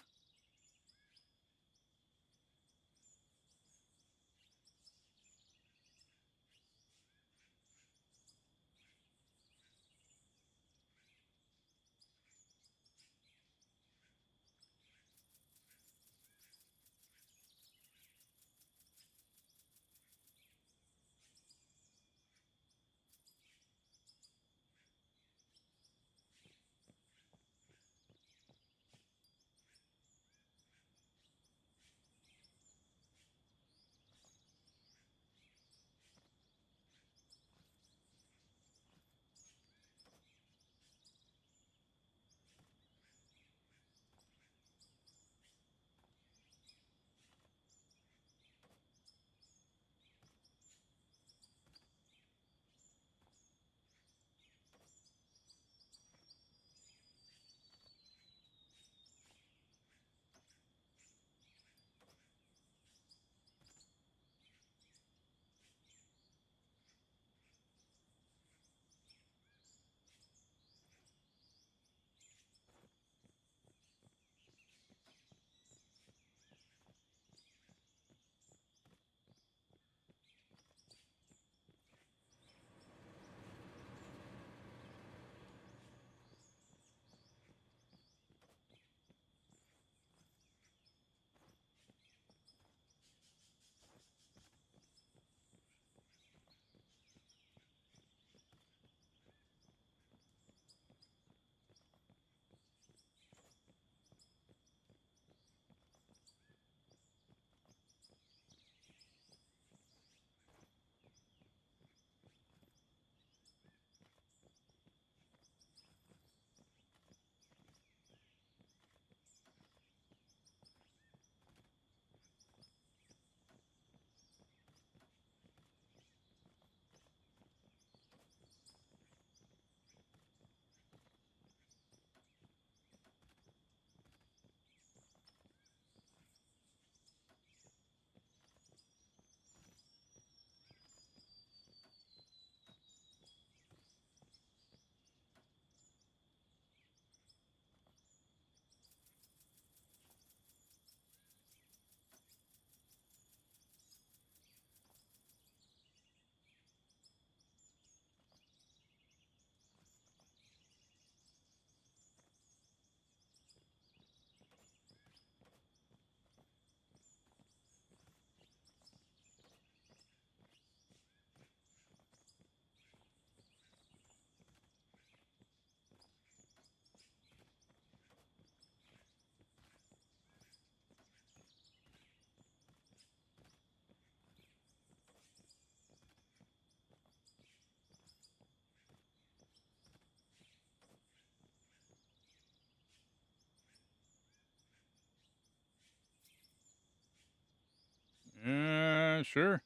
Sure.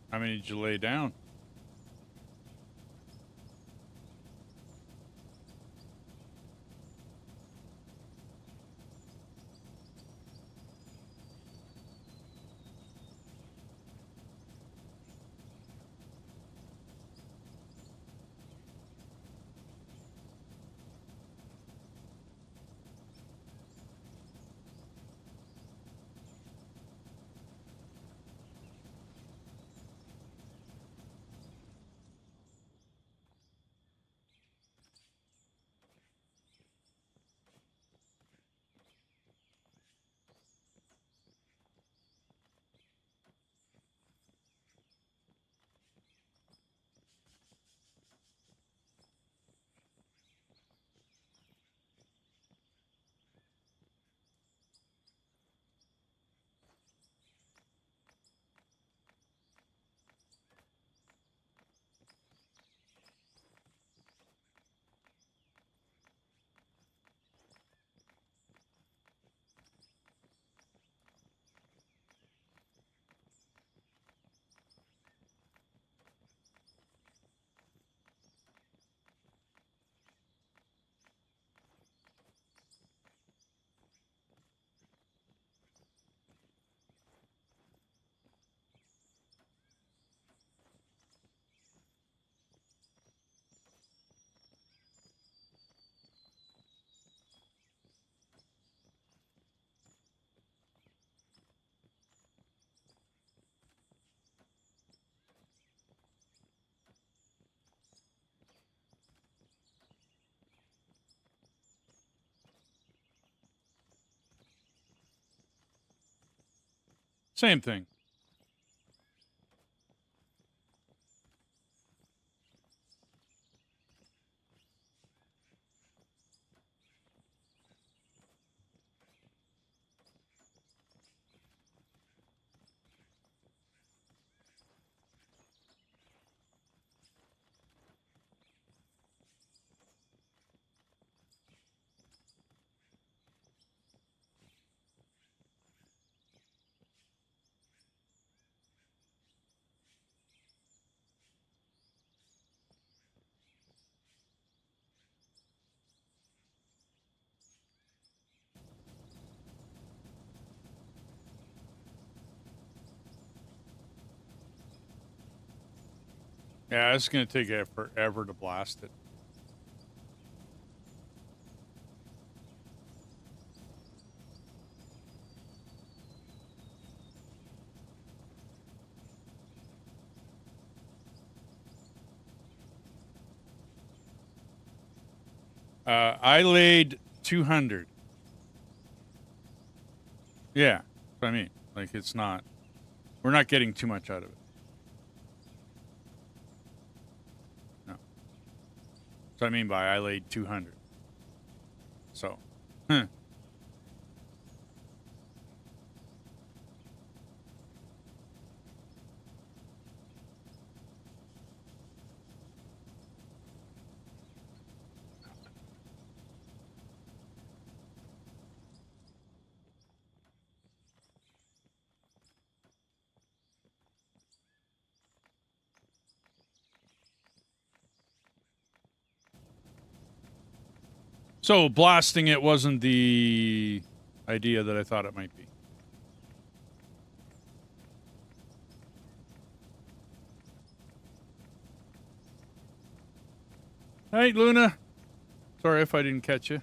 How many did you lay down? Same thing. Yeah, it's going to take forever to blast it. I laid 200. Yeah, that's what I mean. Like, it's not... We're not getting too much out of it. No. That's what I mean by I laid 200. So, So blasting it wasn't the idea that I thought it might be. Hey, Luna. Sorry if I didn't catch you.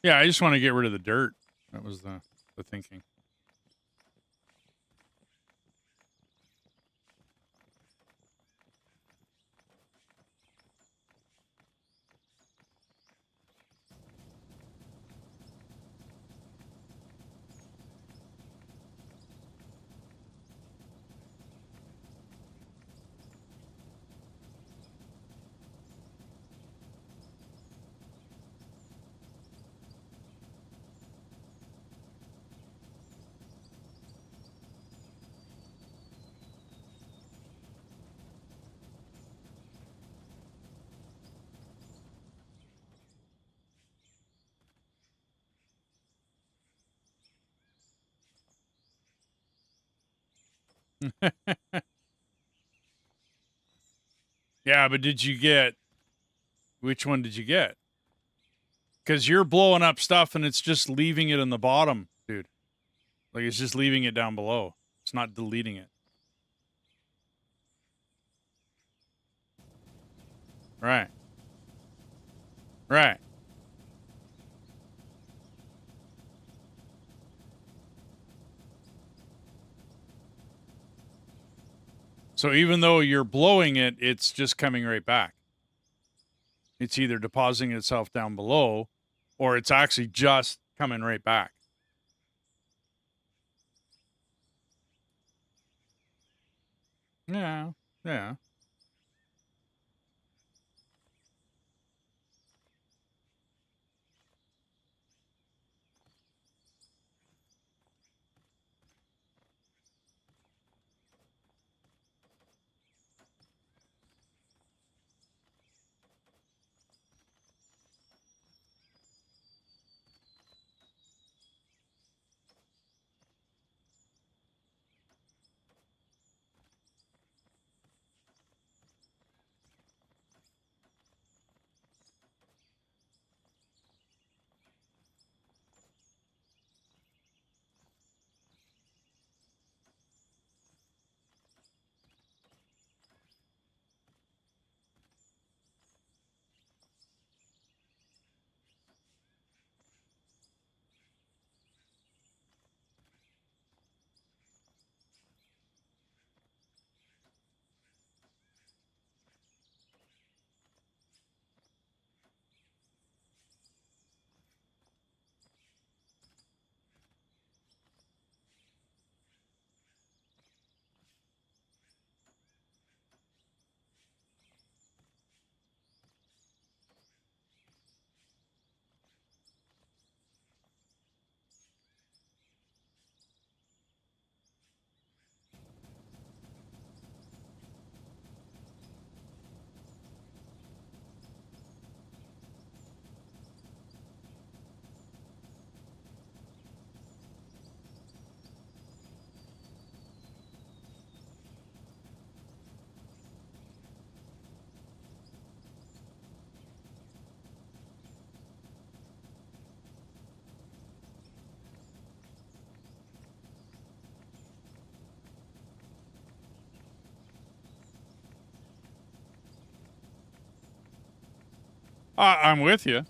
Yeah, I just want to get rid of the dirt. That was the thinking. Yeah, but did you get... Which one did you get? Because you're blowing up stuff and it's just leaving it in the bottom, dude. Like, it's just leaving it down below. It's not deleting it. Right. Right. So even though you're blowing it, it's just coming right back. It's either depositing itself down below or it's actually just coming right back. Yeah. Yeah. I'm with you.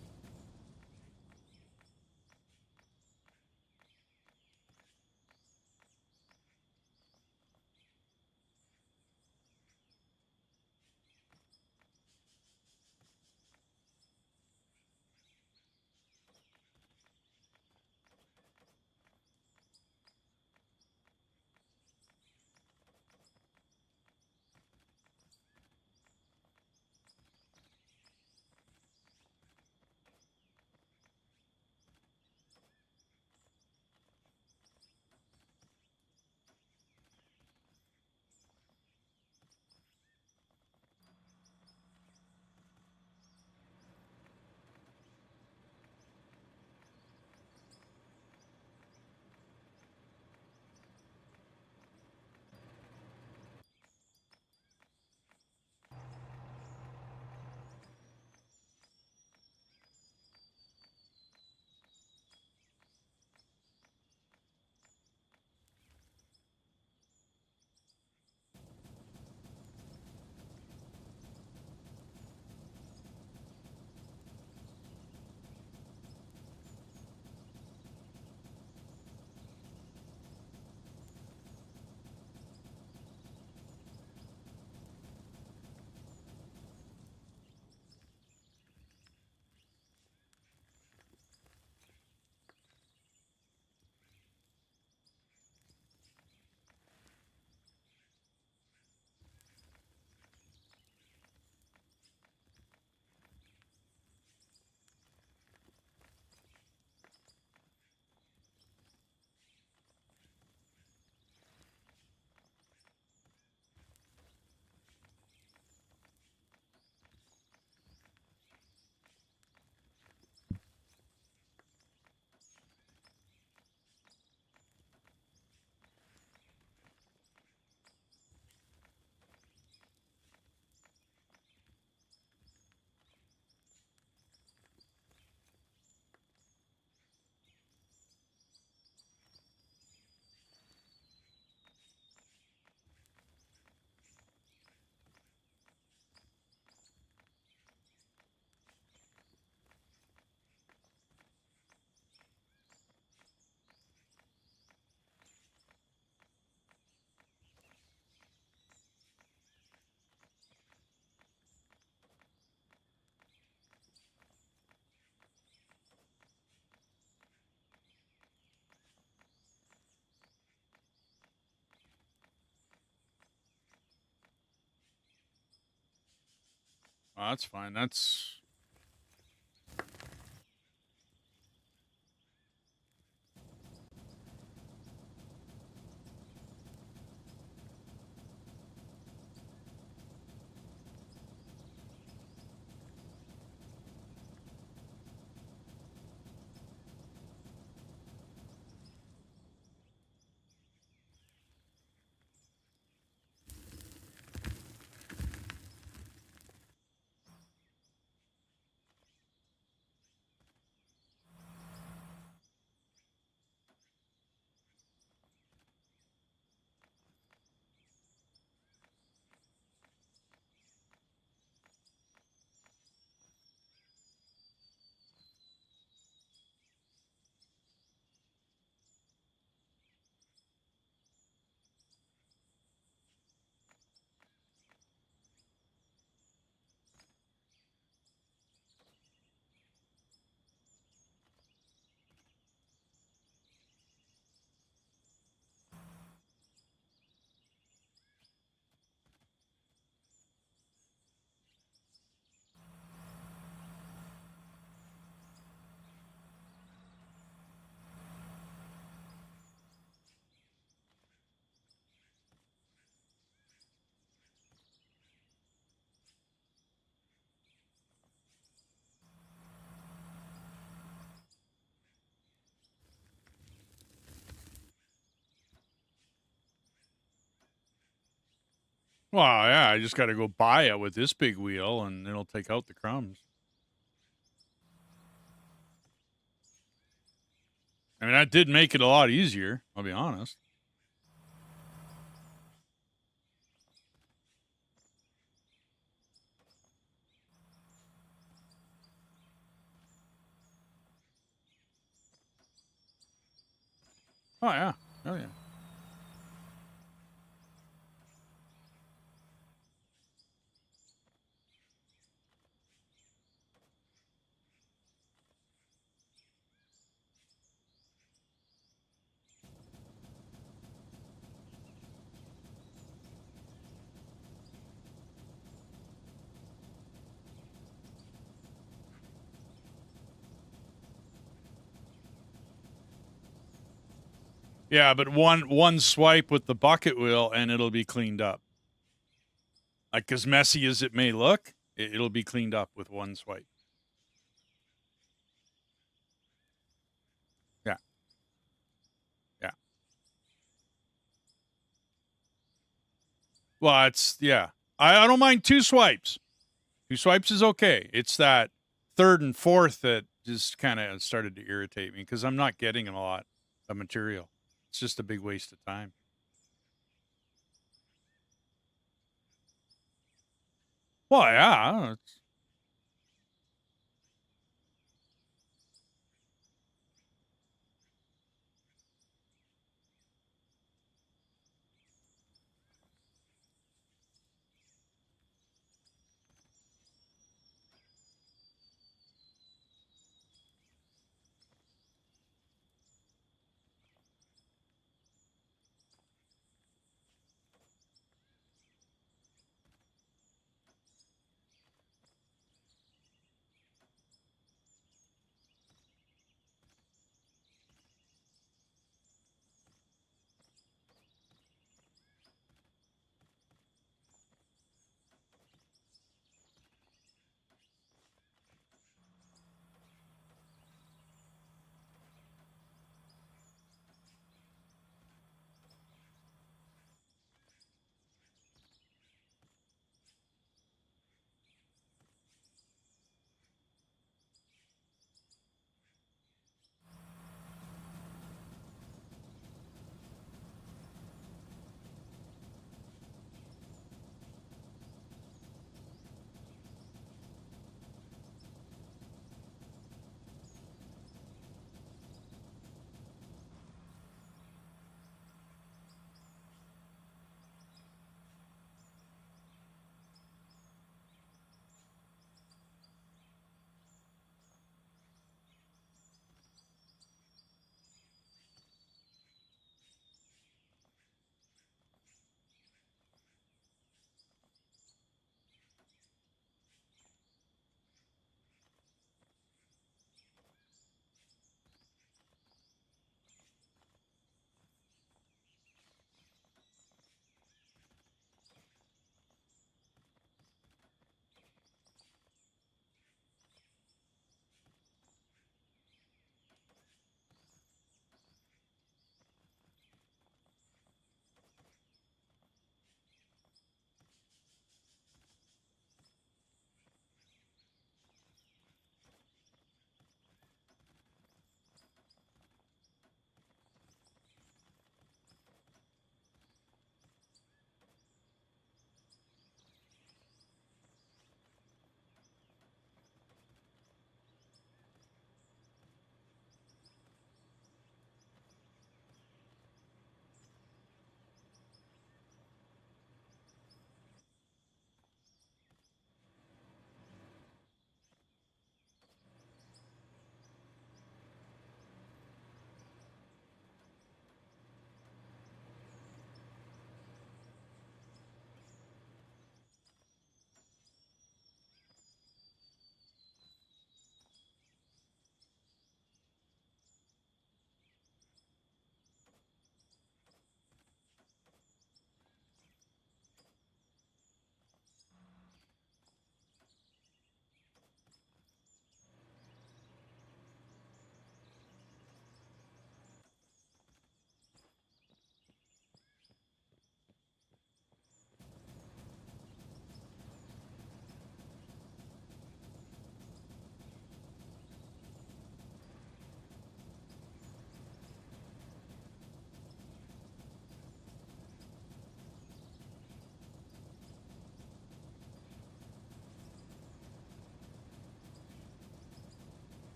Oh, that's fine. That's... Well, yeah, I just got to go buy it with this big wheel, and it'll take out the crumbs. I mean, that did make it a lot easier, I'll be honest. Oh, yeah. Oh, yeah. Yeah, but one swipe with the bucket wheel and it'll be cleaned up. Like, as messy as it may look, it'll be cleaned up with one swipe. Yeah. Yeah. Well, it's, yeah. I don't mind 2 swipes. 2 swipes is okay. It's that third and fourth that just kind of started to irritate me because I'm not getting a lot of material. It's just a big waste of time. Well, yeah.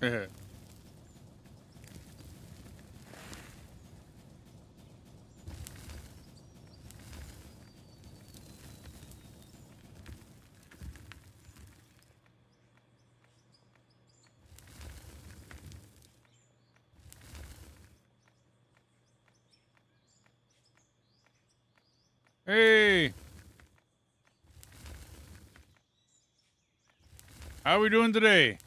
Hey. How are we doing today?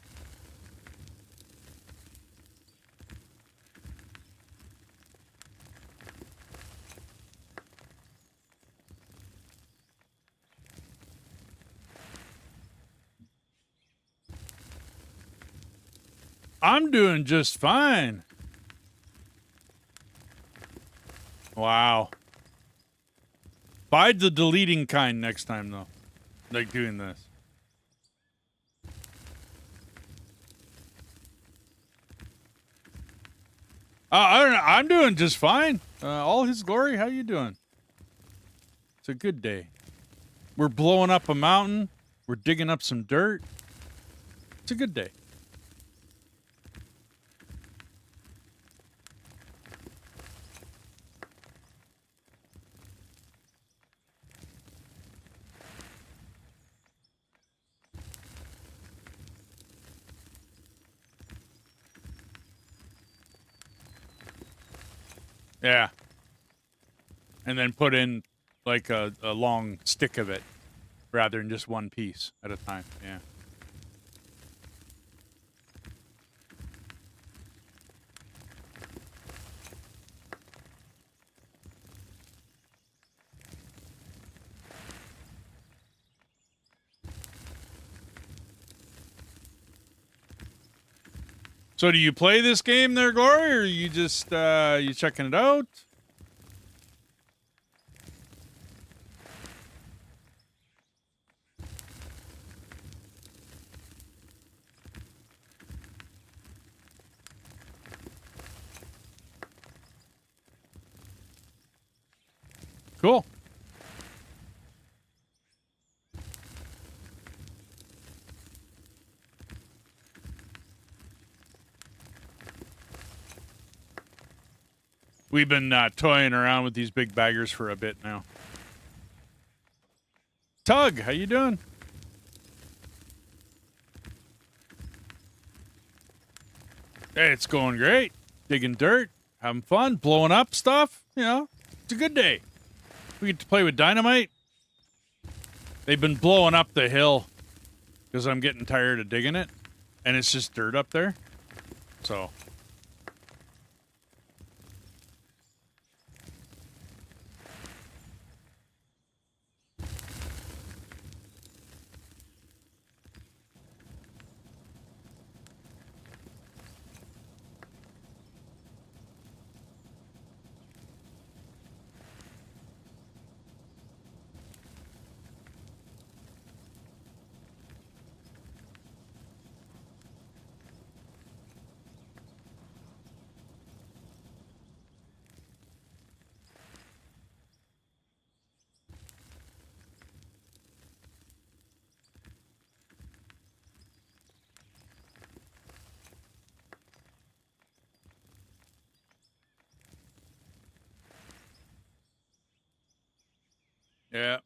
I'm doing just fine. Wow. Bide the deleting kind next time, though. Like doing this. I don't know. I'm doing just fine. All his glory. How you doing? It's a good day. We're blowing up a mountain. We're digging up some dirt. It's a good day. Yeah. And then put in like a long stick of it rather than just one piece at a time. Yeah. So do you play this game there, Glory, or you just you checking it out? Cool. We've been toying around with these big baggers for a bit now. Tug, how you doing? Hey, it's going great. Digging dirt, having fun, blowing up stuff. You know, it's a good day. We get to play with dynamite. They've been blowing up the hill because I'm getting tired of digging it, and it's just dirt up there. So. Yeah.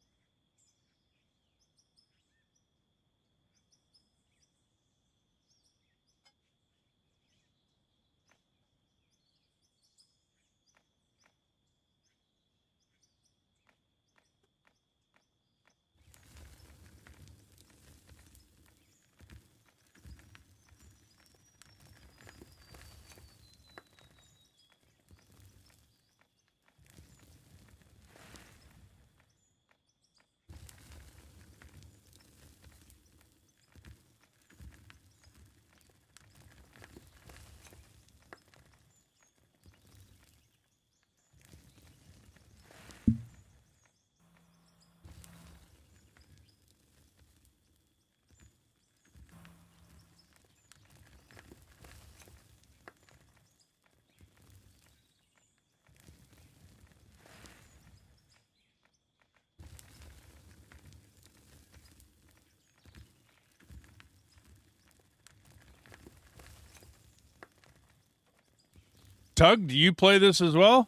Tug, do you play this as well?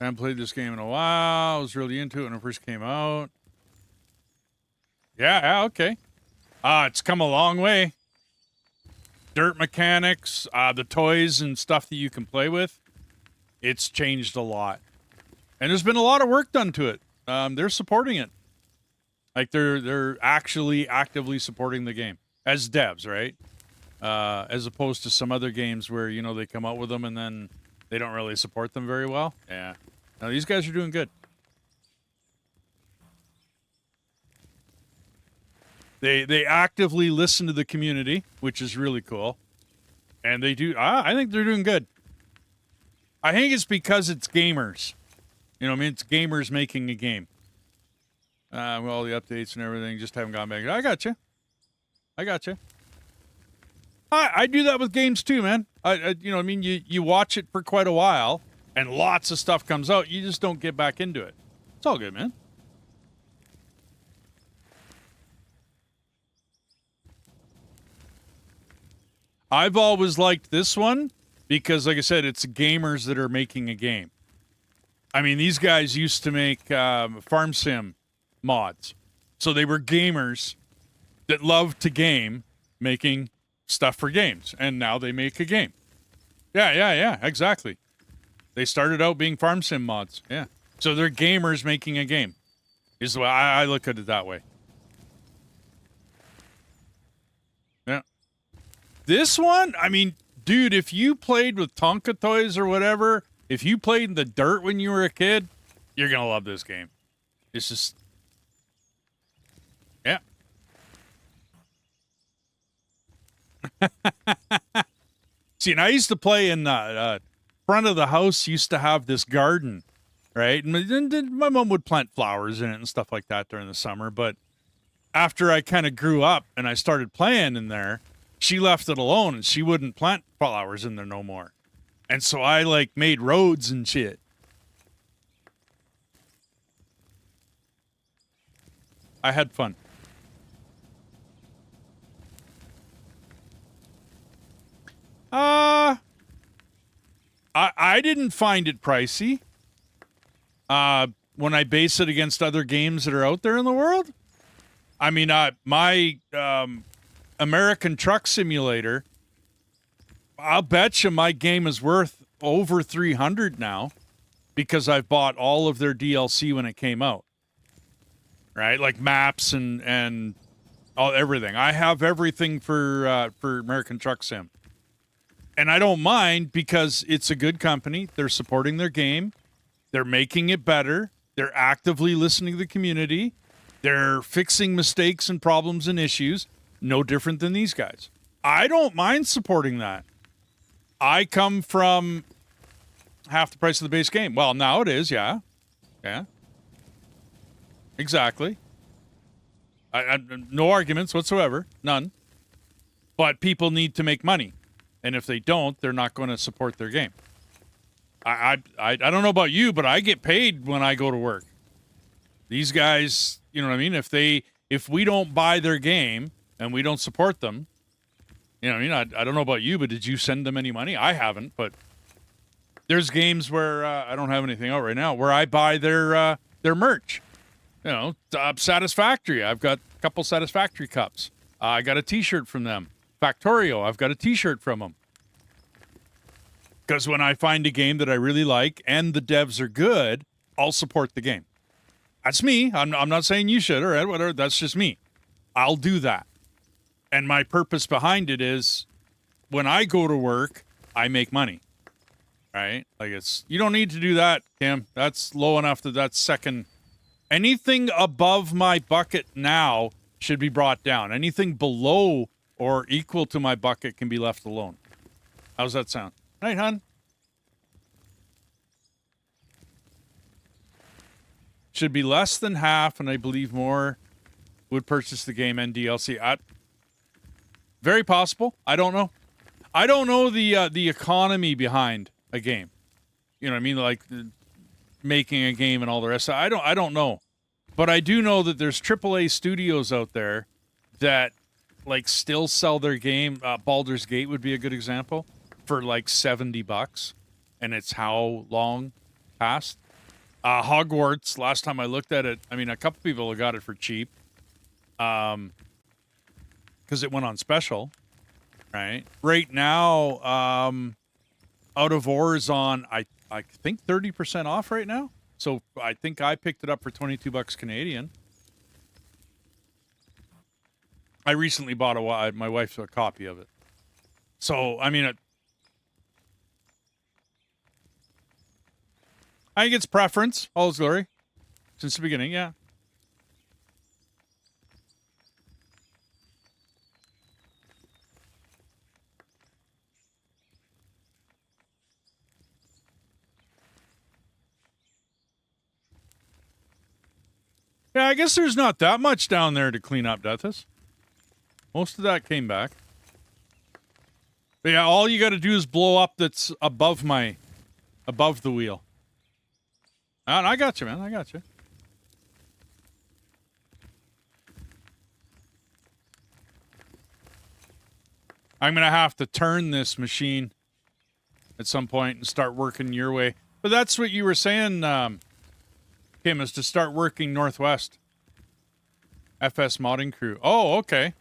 I haven't played this game in a while. I was really into it when it first came out. Yeah, okay. It's come a long way. Dirt mechanics, the toys and stuff that you can play with, it's changed a lot. And there's been a lot of work done to it. They're supporting it. Like, they're actually actively supporting the game. As devs, right? As opposed to some other games where, you know, they come out with them and then they don't really support them very well. Yeah. No, these guys are doing good. They actively listen to the community, which is really cool. And they do, I think they're doing good. I think it's because it's gamers. You know what I mean? It's gamers making a game. With all the updates and everything, just haven't gone back. I got you. I got you. I do that with games too, man. You know what I mean? You watch it for quite a while, and lots of stuff comes out. You just don't get back into it. It's all good, man. I've always liked this one because, like I said, it's gamers that are making a game. I mean, these guys used to make farm sim mods. So they were gamers that loved to game making stuff for games. And now they make a game. Yeah, exactly. They started out being farm sim mods. Yeah. So they're gamers making a game. Is the way I look at it that way. Yeah. This one, I mean, dude, if you played with Tonka toys or whatever, if you played in the dirt when you were a kid, you're going to love this game. It's just... Yeah. See, and I used to play in the front of the house, used to have this garden, right? And then my mom would plant flowers in it and stuff like that during the summer. But after I kind of grew up and I started playing in there, she left it alone and she wouldn't plant flowers in there no more. And so I, like, made roads and shit. I had fun. I didn't find it pricey. When I base it against other games that are out there in the world. I mean, my American Truck Simulator, I'll bet you my game is worth over $300 now because I've bought all of their DLC when it came out. Right? Like maps and all everything. I have everything for American Truck Sim. And I don't mind because it's a good company. They're supporting their game. They're making it better. They're actively listening to the community. They're fixing mistakes and problems and issues. No different than these guys. I don't mind supporting that. I come from half the price of the base game. Well, now it is, yeah. Yeah. Exactly. I no arguments whatsoever. None. But people need to make money. And if they don't, they're not going to support their game. I don't know about you, but I get paid when I go to work. These guys, you know what I mean? If we don't buy their game and we don't support them, you know what I mean? I don't know about you, but did you send them any money? I haven't, but there's games where I don't have anything out right now where I buy their merch. You know, Satisfactory. I've got a couple Satisfactory cups. I got a T-shirt from them. Factorio, I've got a T-shirt from them. Because when I find a game that I really like and the devs are good, I'll support the game. That's me. I'm not saying you should or whatever. That's just me. I'll do that. And my purpose behind it is when I go to work, I make money. Right? Like you don't need to do that, Kim. That's low enough that's second. Anything above my bucket now should be brought down. Anything below or equal to my bucket can be left alone. How's that sound? Night, hon. Should be less than half, and I believe more would purchase the game and DLC. Very possible. I don't know. I don't know the economy behind a game. You know what I mean? Like making a game and all the rest. I don't know. But I do know that there's AAA studios out there that like still sell their game. Baldur's Gate would be a good example for like $70, and it's how long past? Hogwarts. Last time I looked at it, I mean, a couple people got it for cheap, because it went on special, right? Right now, Out of Ore is on I think 30% off right now. So I think I picked it up for $22 Canadian. I recently bought my wife a copy of it. So, I mean, I think it's preference. All is glory. Since the beginning, yeah. Yeah, I guess there's not that much down there to clean up, Deathus. Most of that came back. But yeah, all you got to do is blow up that's above the wheel. And I got you, man. I got you. I'm going to have to turn this machine at some point and start working your way. But that's what you were saying, Kim, is to start working northwest. FS modding crew. Oh, okay.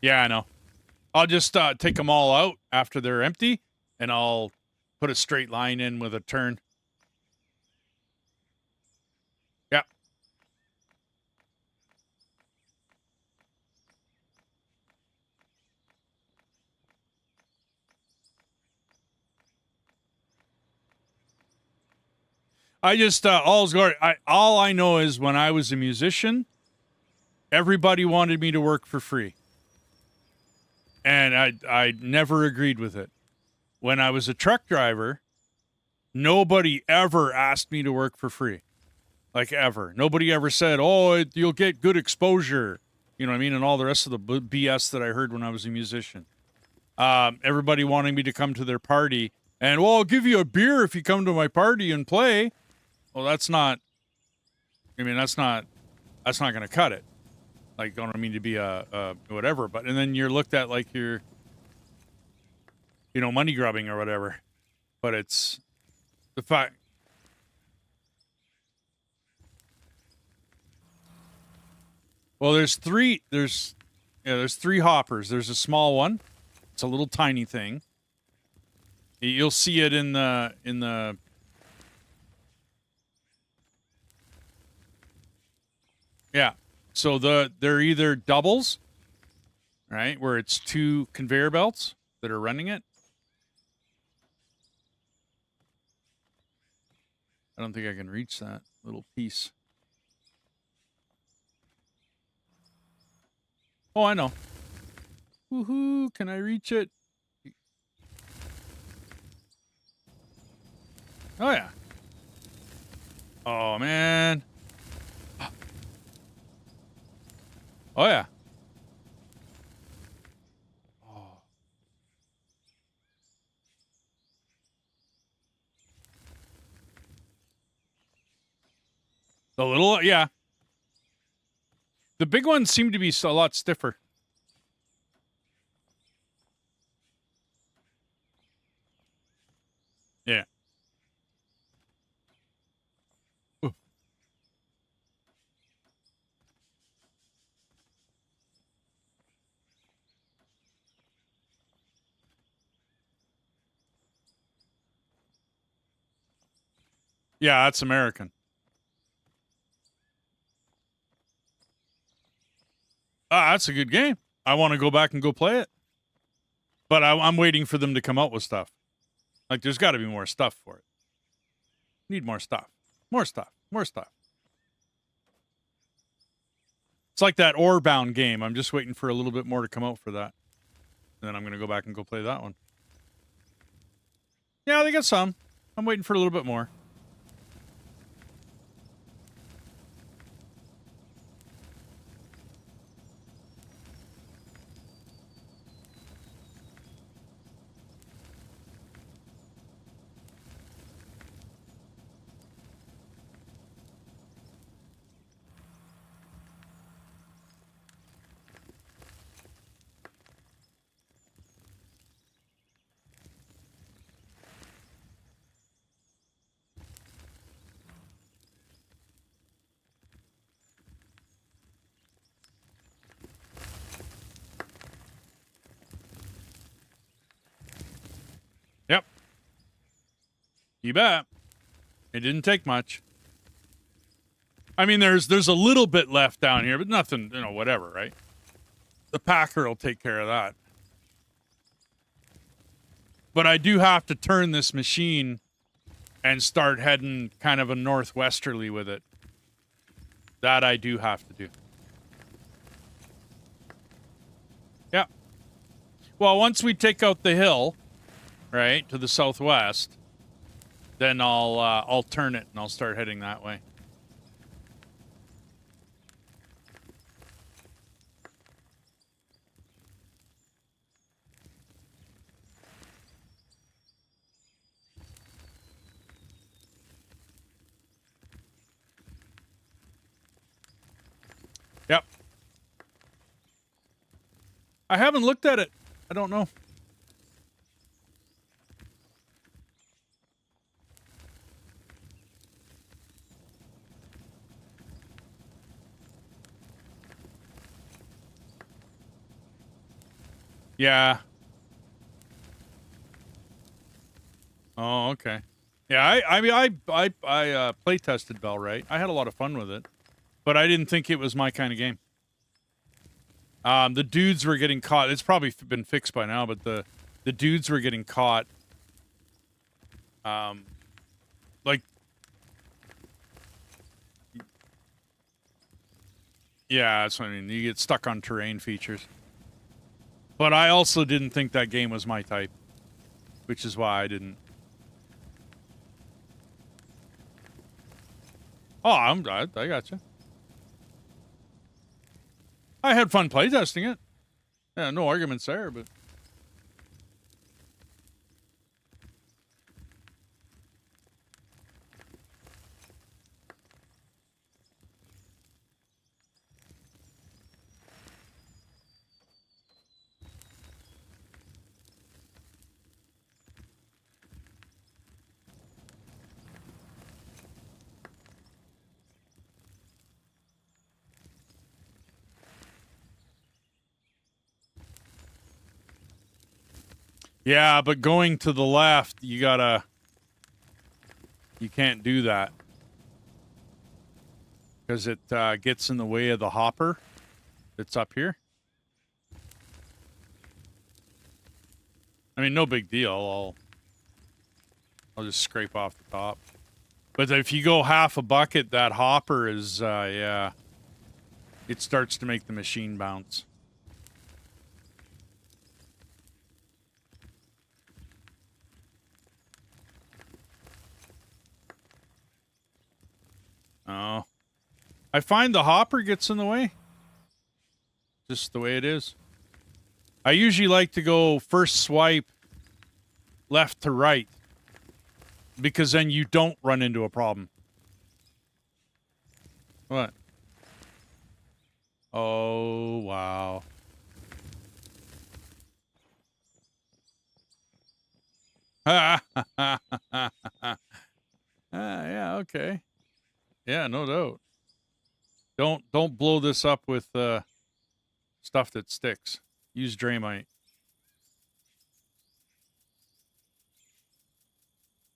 Yeah, I know. I'll just take them all out after they're empty, and I'll put a straight line in with a turn. Yeah. I just all I know is when I was a musician, everybody wanted me to work for free. And I never agreed with it. When I was a truck driver, nobody ever asked me to work for free. Like, ever. Nobody ever said, oh, you'll get good exposure. You know what I mean? And all the rest of the BS that I heard when I was a musician. Everybody wanting me to come to their party. And, well, I'll give you a beer if you come to my party and play. Well, that's not going to cut it. Like, don't mean to be a whatever, but, and then you're looked at like you're, money grubbing or whatever. But it's the fact. Well, there's three hoppers. There's a small one. It's a little tiny thing. You'll see it in the yeah. So they're either doubles, right, where it's two conveyor belts that are running it. I don't think I can reach that little piece. Oh, I know. Woohoo! Can I reach it? Oh, yeah. Oh, man. Oh, yeah. Oh. The little, yeah. The big ones seem to be a lot stiffer. Yeah. Ooh. Yeah, that's American. That's a good game. I want to go back and go play it. But I'm waiting for them to come out with stuff. Like, there's got to be more stuff for it. Need more stuff. More stuff. More stuff. It's like that Ore-bound game. I'm just waiting for a little bit more to come out for that. And then I'm going to go back and go play that one. Yeah, they got some. I'm waiting for a little bit more. Yep. You bet. It didn't take much. I mean, there's a little bit left down here, but nothing, you know, whatever, right? The packer will take care of that. But I do have to turn this machine and start heading kind of a northwesterly with it. That I do have to do. Yeah. Well, once we take out the hill, right, to the southwest, then I'll turn it and I'll start heading that way. Yep. I haven't looked at it. I don't know. Yeah. Oh, okay. Yeah, I mean, I play tested Bell, right? I had a lot of fun with it, but I didn't think it was my kind of game. The dudes were getting caught. It's probably been fixed by now, but the dudes were getting caught. Like, yeah, that's what I mean. You get stuck on terrain features. But I also didn't think that game was my type, which is why I didn't. Oh, I gotcha. I had fun playtesting it. Yeah, no arguments there, but. Yeah, but going to the left, you can't do that. Because it gets in the way of the hopper that's up here. I mean, no big deal. I'll just scrape off the top. But if you go half a bucket, that hopper is, yeah, it starts to make the machine bounce. Oh. I find the hopper gets in the way. Just the way it is. I usually like to go first swipe left to right. Because then you don't run into a problem. What? Oh, wow. Yeah, okay. Yeah, no doubt. Don't blow this up with stuff that sticks. Use Draymite.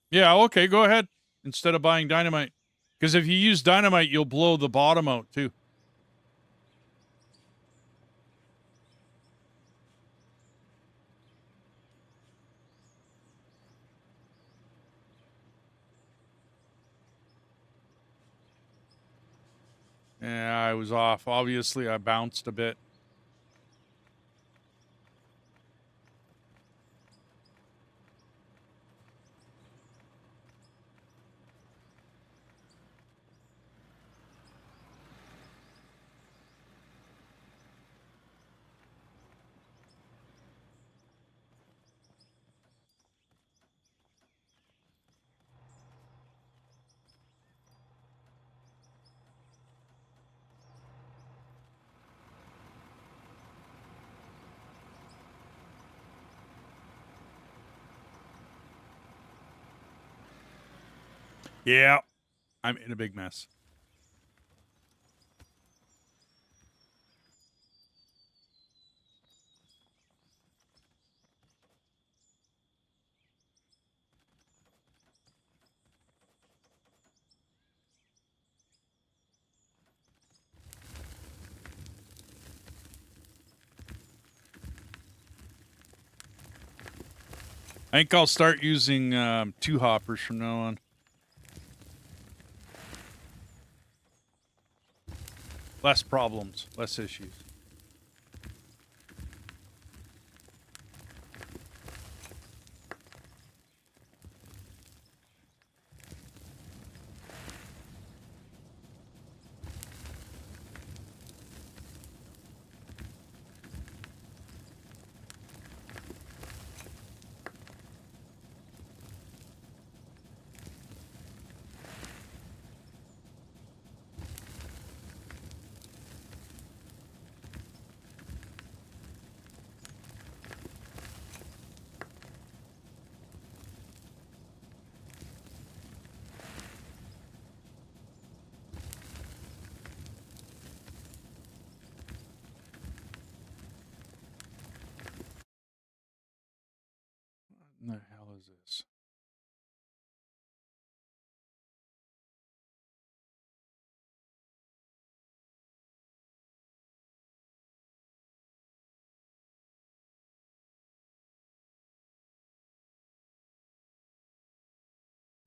Yeah, okay, go ahead. Instead of buying dynamite. Because if you use dynamite, you'll blow the bottom out, too. Yeah, I was off. Obviously, I bounced a bit. Yeah, I'm in a big mess. I think I'll start using 2-hoppers from now on. Less problems, less issues. What the hell is this?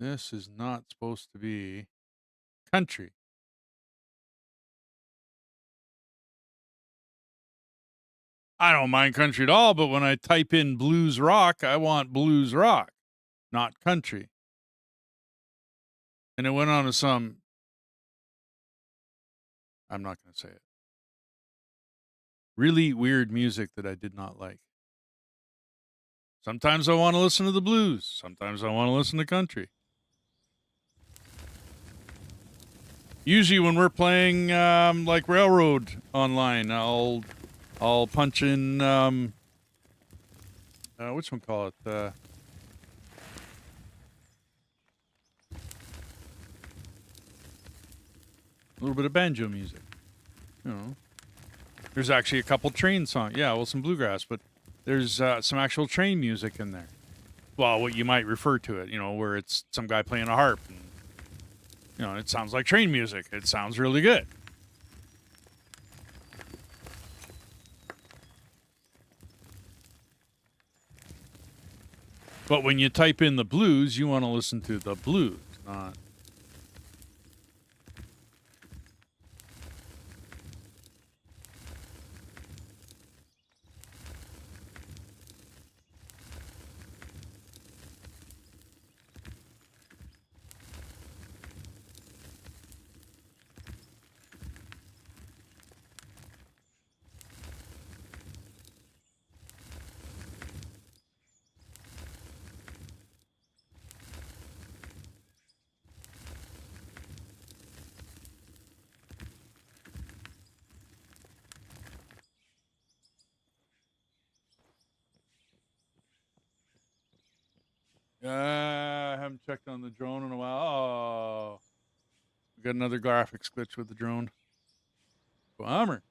This is not supposed to be country. I don't mind country at all, but when I type in blues rock, I want blues rock, not country. And it went on to some, I'm not going to say it, really weird music that I did not like. Sometimes I want to listen to the blues. Sometimes I want to listen to country. Usually when we're playing like Railroad online, I'll punch in whatchamacallit? A little bit of banjo music. You know. There's actually a couple train songs. Yeah, well, some bluegrass, but there's some actual train music in there. Well, what you might refer to it, where it's some guy playing a harp. And, it sounds like train music. It sounds really good. But when you type in the blues, you want to listen to the blues, not... I haven't checked on the drone in a while. Oh, we got another graphics glitch with the drone. Bummer.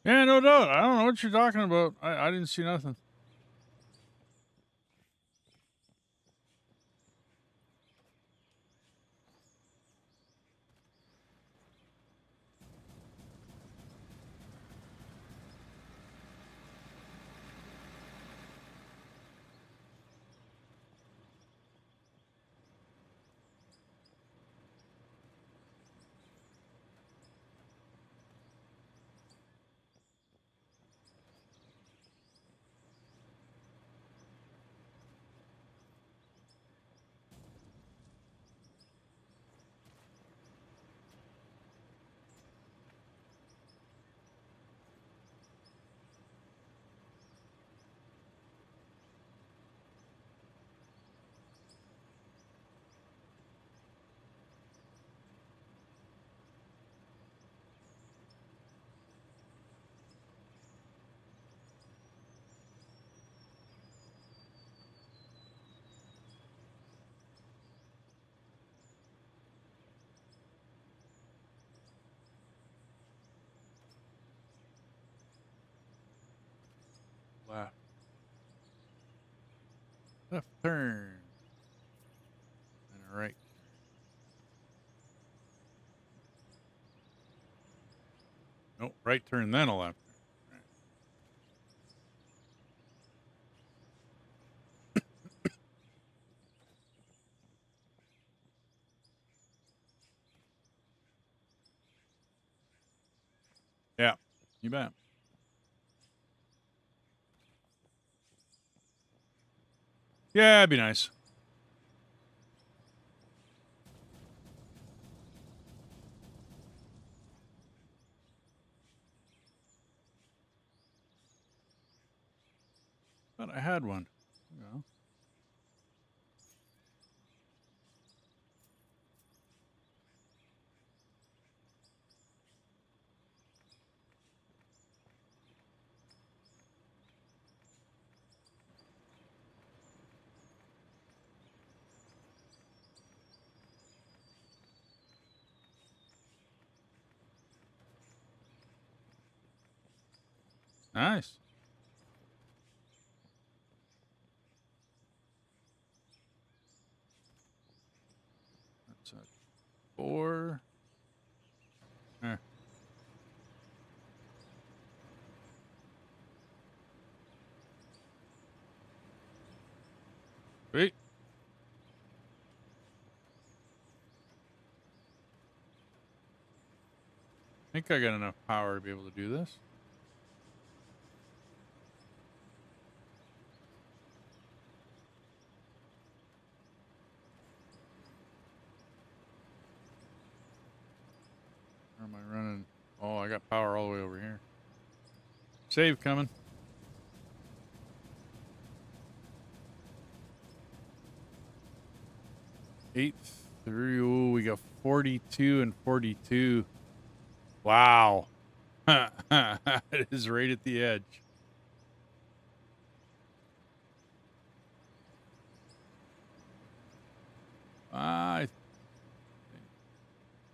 Yeah, no doubt. I don't know what you're talking about. I didn't see nothing. Left. Left turn. And a right. Nope, right turn, then a left. Right. Yeah, you bet. Yeah, it'd be nice. Thought I had one. Yeah. Nice. That's a 4. Eh. Sweet. I think I got enough power to be able to do this. Or am I running? Oh, I got power all the way over here. Save coming. 8 through. We got 42 and 42. Wow. It is right at the edge.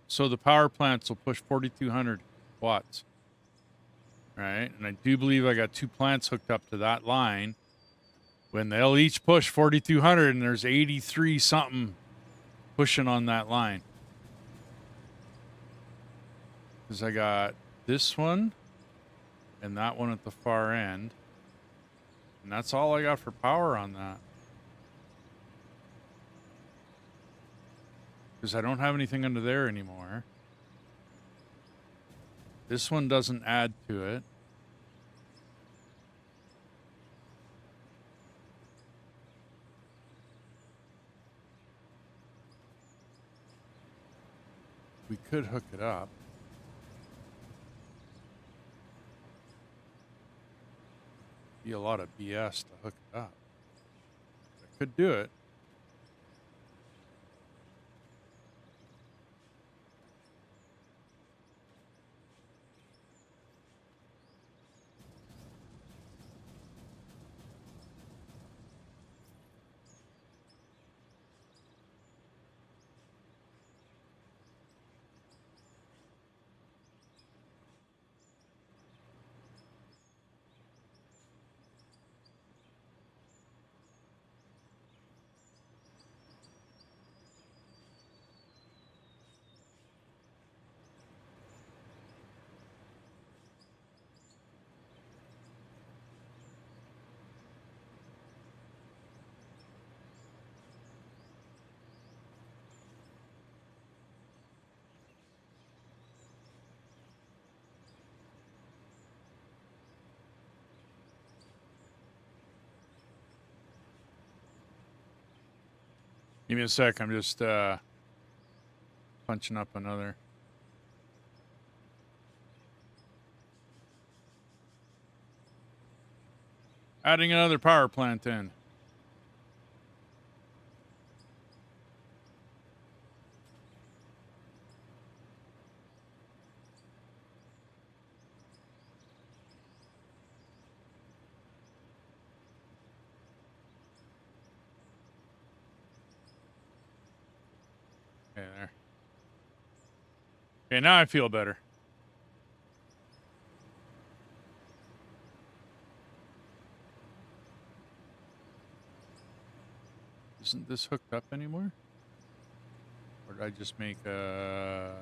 So the power plants will push 4,200 watts. Right. And I do believe I got 2 plants hooked up to that line. When they'll each push 4,200 and there's 83 something pushing on that line. Because I got this one and that one at the far end. And that's all I got for power on that. Because I don't have anything under there anymore. This one doesn't add to it. We could hook it up. Be a lot of BS to hook it up. I could do it. Give me a sec. I'm just punching up another. Adding another power plant in. Okay, there. Okay, now I feel better. Isn't this hooked up anymore? Or did I just make a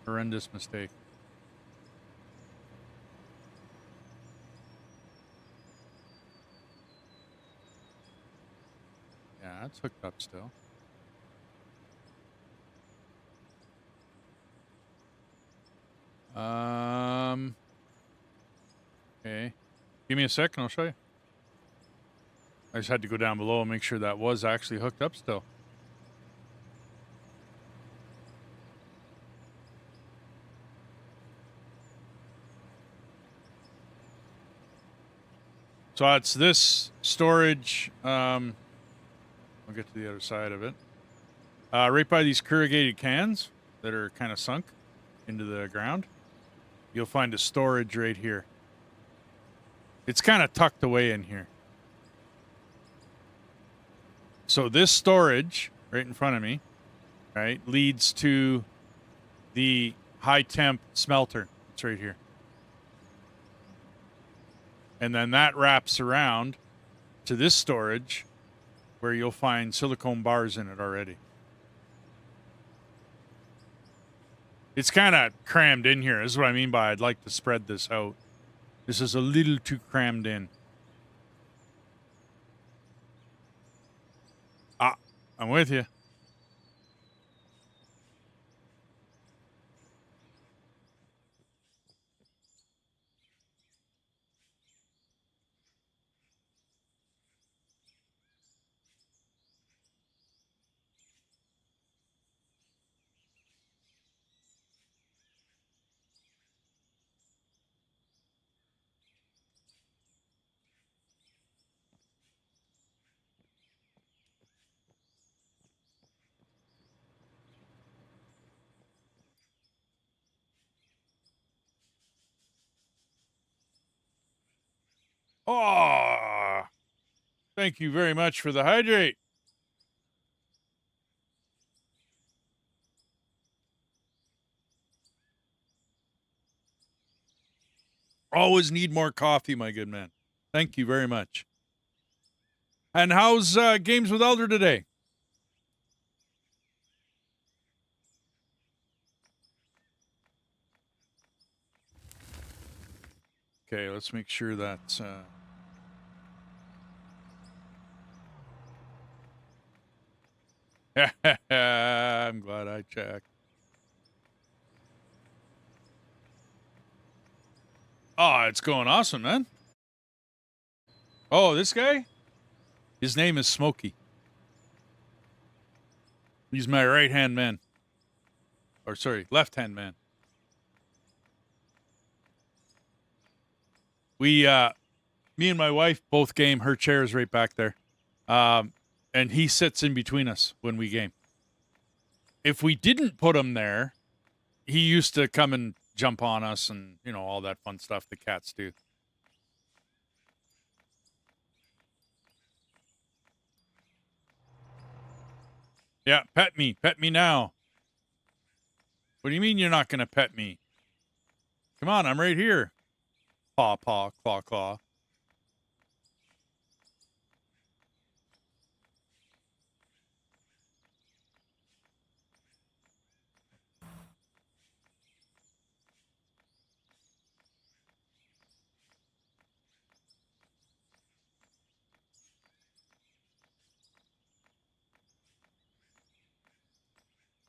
horrendous mistake? Yeah, it's hooked up still. Okay. Give me a second, I'll show you. I just had to go down below and make sure that was actually hooked up still. So it's this storage. I'll get to the other side of it. Right by these corrugated cans that are kind of sunk into the ground, you'll find a storage right here. It's kind of tucked away in here. So this storage right in front of me, right, leads to the high temp smelter. It's right here. And then that wraps around to this storage where you'll find silicone bars in it already. It's kind of crammed in here. This is what I mean by I'd like to spread this out. This is a little too crammed in. Ah, I'm with you. Oh, thank you very much for the hydrate. Always need more coffee, my good man. Thank you very much. And how's Games with Elder today? Okay, let's make sure that's... I'm glad I checked. Oh, it's going awesome, man. Oh, this guy? His name is Smokey. He's my right-hand man. Or, sorry, left-hand man. We, me and my wife both game. Her chair is right back there. And he sits in between us when we game. If we didn't put him there, he used to come and jump on us and, you know, all that fun stuff the cats do. Yeah, pet me now. What do you mean you're not going to pet me? Come on, I'm right here. Paw, paw, claw, claw.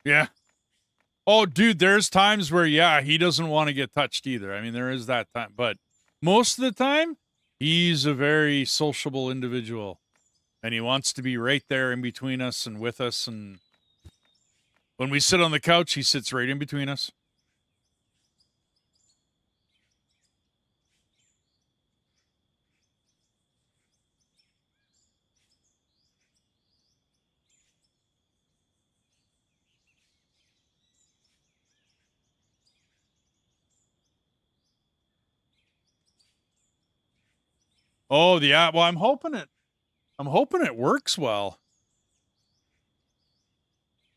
Yeah. Oh, dude, there's times where, yeah, he doesn't want to get touched either. I mean, there is that time. But most of the time, he's a very sociable individual. And he wants to be right there in between us and with us. And when we sit on the couch, he sits right in between us. Oh, yeah. Well, I'm hoping it works well.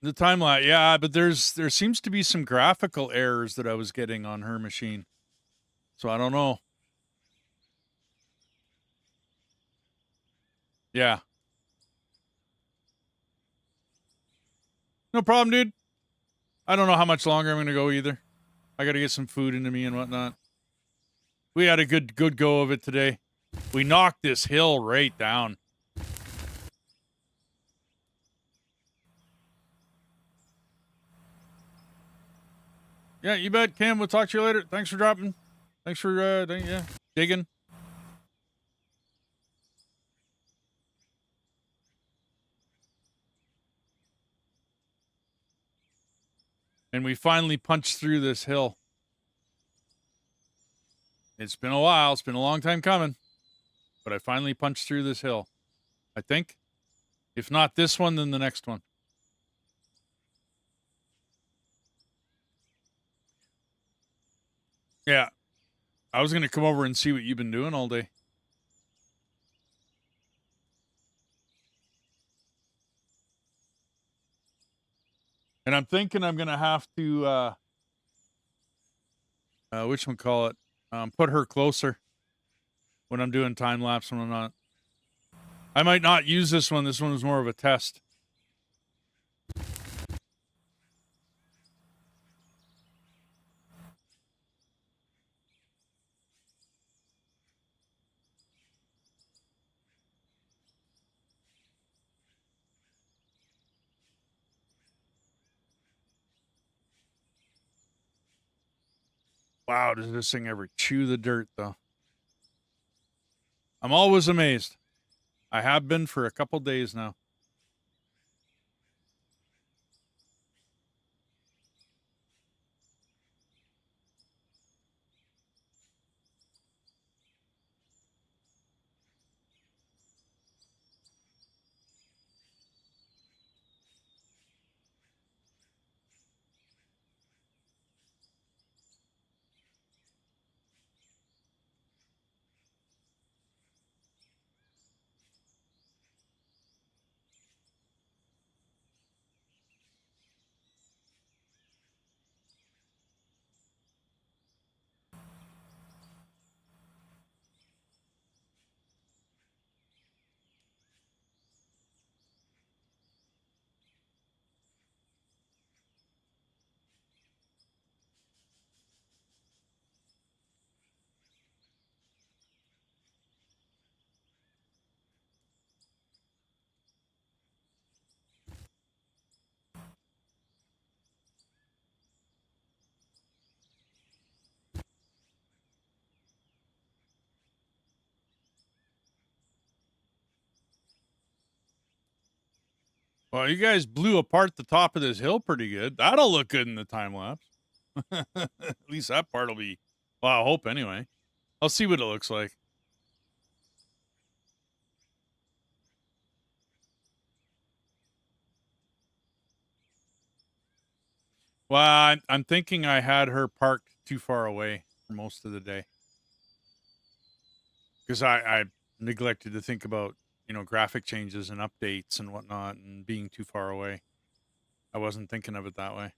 The time lapse, yeah, but there seems to be some graphical errors that I was getting on her machine. So I don't know. Yeah. No problem, dude. I don't know how much longer I'm going to go either. I got to get some food into me and whatnot. We had a good go of it today. We knocked this hill right down. Yeah, you bet, Cam. We'll talk to you later. Thanks for dropping. Thanks for digging. And we finally punched through this hill. It's been a while. It's been a long time coming. But I finally punched through this hill. I think. If not this one, then the next one. Yeah. I was going to come over and see what you've been doing all day. And I'm thinking I'm going to have to, whatchamacallit, put her closer when I'm doing time lapse when I'm not. I might not use this one. This one was more of a test. Wow, does this thing ever chew the dirt, though? I'm always amazed. I have been for a couple days now. Well, you guys blew apart the top of this hill pretty good. That'll look good in the time lapse. At least that part will be. Well, I hope anyway. I'll see what it looks like. Well, I'm thinking I had her parked too far away for most of the day because I neglected to think about graphic changes and updates and whatnot and being too far away. I wasn't thinking of it that way.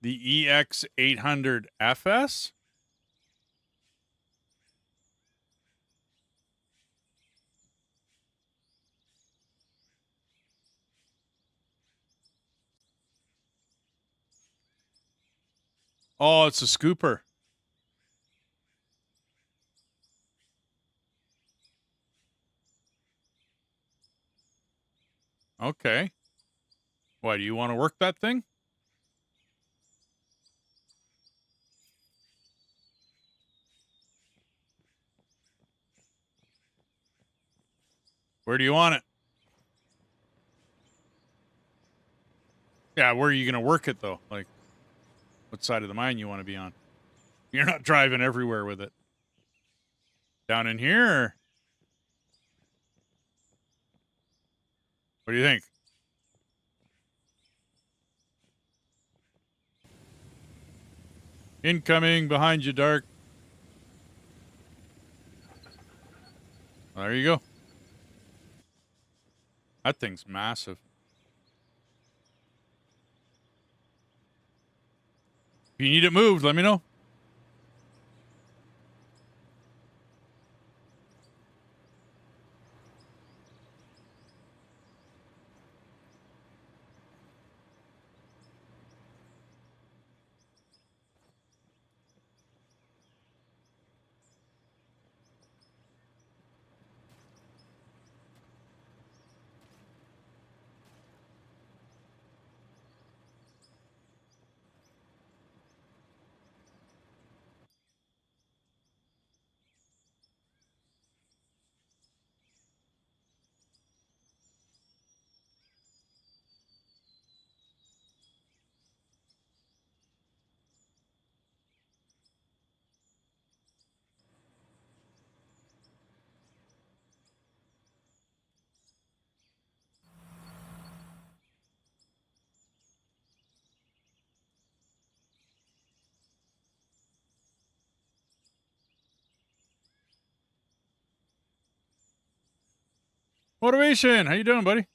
The EX800FS? Oh, it's a scooper. Okay. Why, do you want to work that thing? Where do you want it? Yeah, where are you going to work it, though? Like, what side of the mine you want to be on? You're not driving everywhere with it. Down in here, or? What do you think? Incoming behind you, Dark. There you go. That thing's massive. If you need it moved, let me know. Motivation, how you doing, buddy?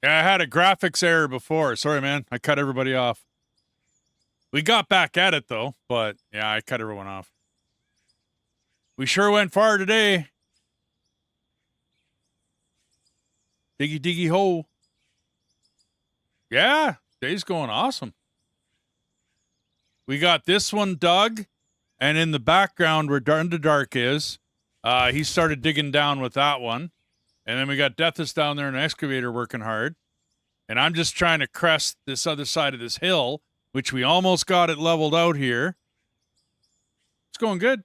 Yeah, I had a graphics error before. Sorry, man. I cut everybody off. We got back at it, though. But, yeah, I cut everyone off. We sure went far today. Diggy, diggy, hole. Yeah, day's going awesome. We got this one dug. And in the background where Underdark is, he started digging down with that one. And then we got Deathus down there in an excavator working hard. And I'm just trying to crest this other side of this hill, which we almost got it leveled out here. It's going good.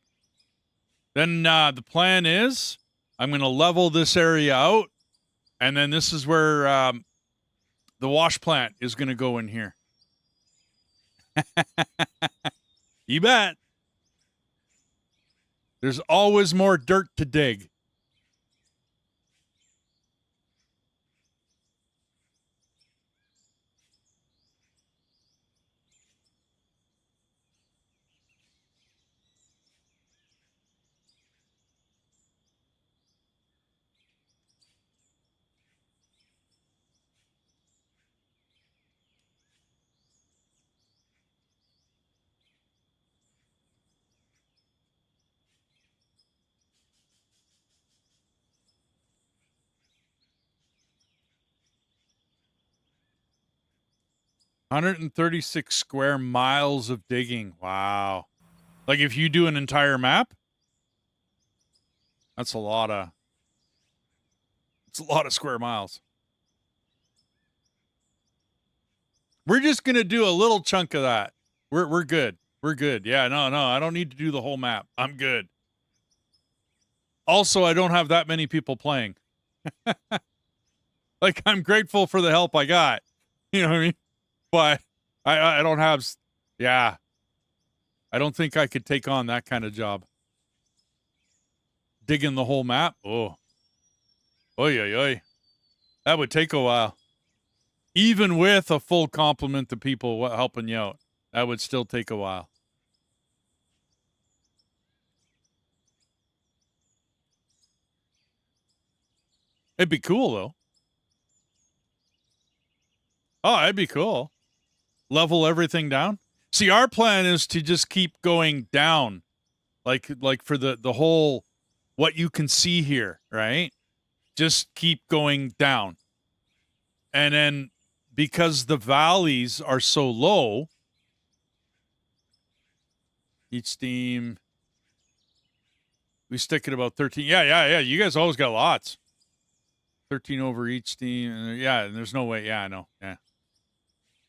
Then the plan is I'm going to level this area out. And then this is where the wash plant is going to go in here. You bet. There's always more dirt to dig. $136 square miles of digging. Wow. Like if you do an entire map, that's a lot of square miles. We're just going to do a little chunk of that. We're good. We're good. Yeah, no, I don't need to do the whole map. I'm good. Also, I don't have that many people playing. Like, I'm grateful for the help I got. You know what I mean? But I don't have, yeah. I don't think I could take on that kind of job. Digging the whole map? Oh. Oy, oy, oy. That would take a while. Even with a full complement of people helping you out, that would still take a while. It'd be cool, though. Oh, it'd be cool. level everything down. See, our plan is to just keep going down, like for the whole what you can see here, right? Just keep going down, and then because the valleys are so low, each steam we stick at about 13. Yeah. You guys always got lots. 13 over each steam. Yeah, and there's no way. Yeah, I know. Yeah.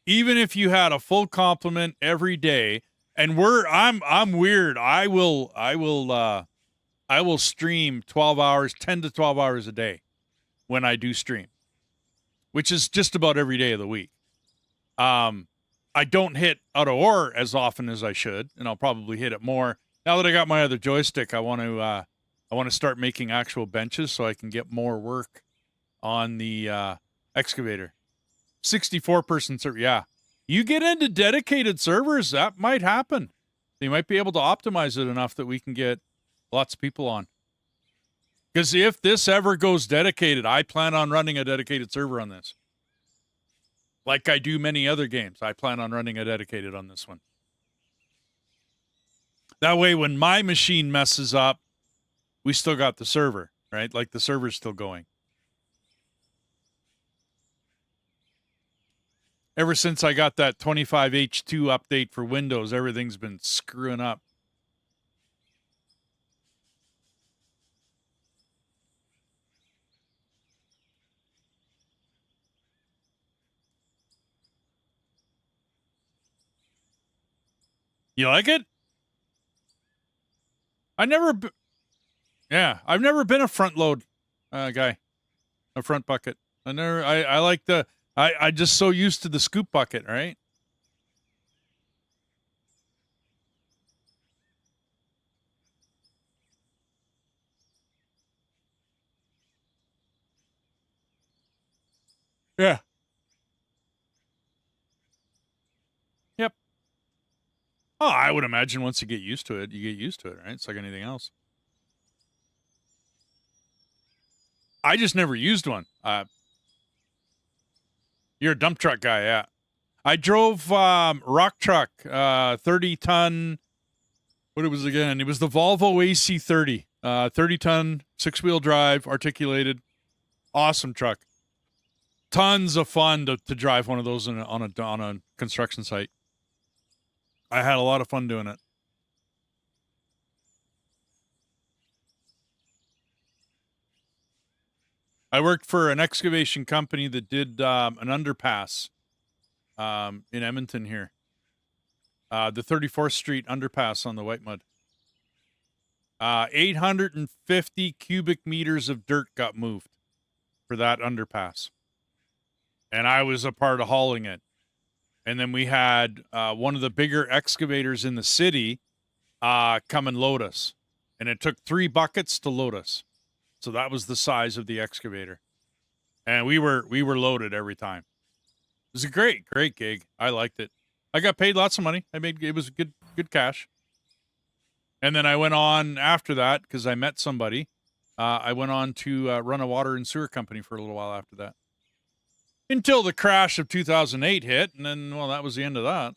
Even if you had a full complement every day, and I'm weird. I will stream 12 hours, 10 to 12 hours a day when I do stream, which is just about every day of the week. I don't hit out of ore as often as I should, and I'll probably hit it more. Now that I got my other joystick, I want to start making actual benches so I can get more work on the excavator. 64-person server. Yeah. You get into dedicated servers, that might happen. They might be able to optimize it enough that we can get lots of people on. Because if this ever goes dedicated, I plan on running a dedicated server on this. Like I do many other games, I plan on running a dedicated on this one. That way, when my machine messes up, we still got the server, right? Like the server's still going. Ever since I got that 25H2 update for Windows, everything's been screwing up. You like it? I've never been a front load guy, a front bucket. I like I just so used to the scoop bucket, right? Yeah. Yep. Oh, I would imagine once you get used to it, you get used to it, right? It's like anything else. I just never used one. You're a dump truck guy, yeah. I drove rock truck, 30-ton. What it was again? It was the Volvo AC30, 30-ton, 6-wheel drive, articulated, awesome truck. Tons of fun to drive one of those on a construction site. I had a lot of fun doing it. I worked for an excavation company that did an underpass in Edmonton here. The 34th Street underpass on the White Mud. 850 cubic meters of dirt got moved for that underpass. And I was a part of hauling it. And then we had one of the bigger excavators in the city come and load us. And it took 3 buckets to load us. So that was the size of the excavator. And we were loaded every time. It was a great gig. I liked it. I got paid lots of money. It was good cash. And then I went on after that because I met somebody. I went on to run a water and sewer company for a little while after that. Until the crash of 2008 hit, and then, well, that was the end of that.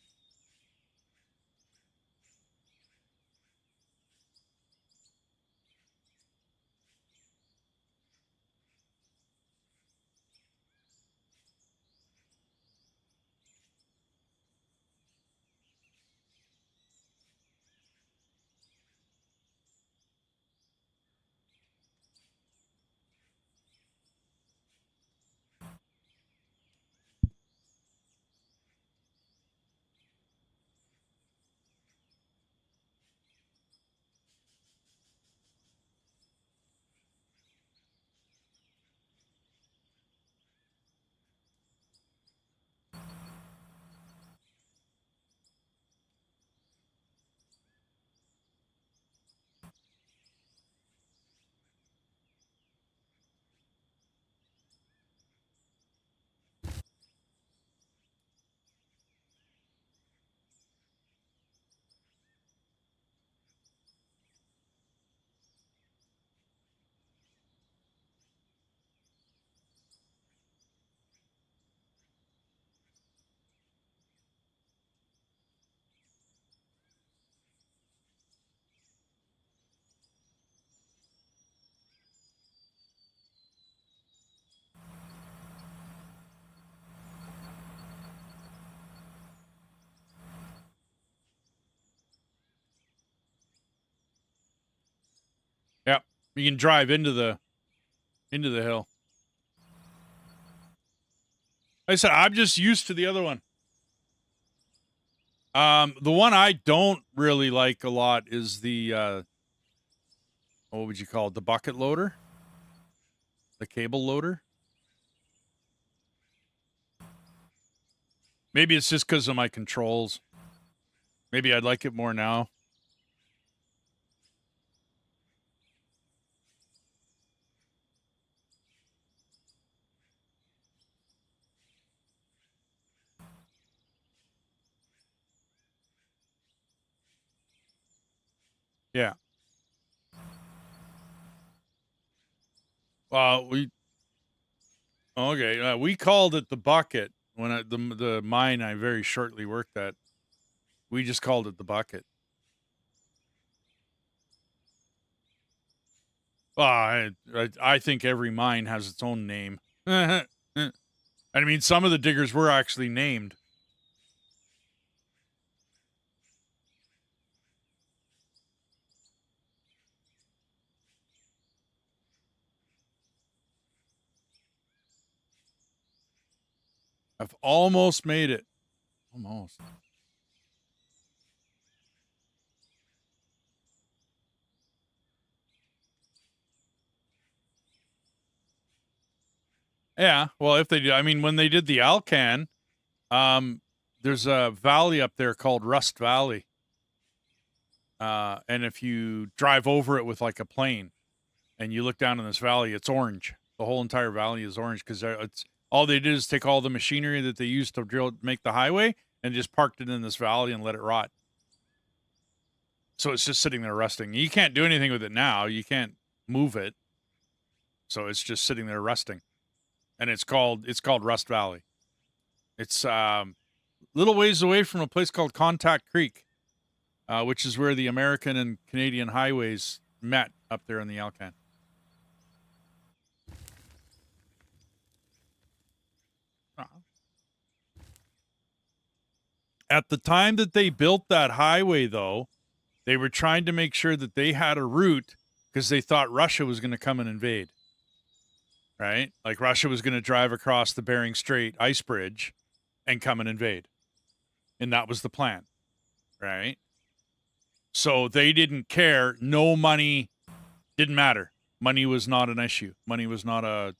You can drive into the hill. Like I said, I'm just used to the other one. The one I don't really like a lot is the what would you call it? The bucket loader? The cable loader? Maybe it's just because of my controls. Maybe I'd like it more now. Yeah. We called it the bucket when the mine I very shortly worked at. We just called it the bucket. I think every mine has its own name. I mean, some of the diggers were actually named. I've almost made it. Almost. Yeah. Well, if they did, I mean, when they did the Alcan, there's a valley up there called Rust Valley. And if you drive over it with like a plane and you look down in this valley, it's orange. The whole entire valley is orange because it's all they did is take all the machinery that they used to make the highway and just parked it in this valley and let it rot. So it's just sitting there rusting. You can't do anything with it now. You can't move it. So it's just sitting there rusting. And it's called Rust Valley. It's little ways away from a place called Contact Creek, which is where the American and Canadian highways met up there in the Alcan. At the time that they built that highway, though, they were trying to make sure that they had a route because they thought Russia was going to come and invade. Right? Like Russia was going to drive across the Bering Strait ice bridge and come and invade. And that was the plan. Right? So they didn't care. No money didn't matter. Money was not an issue. Money was not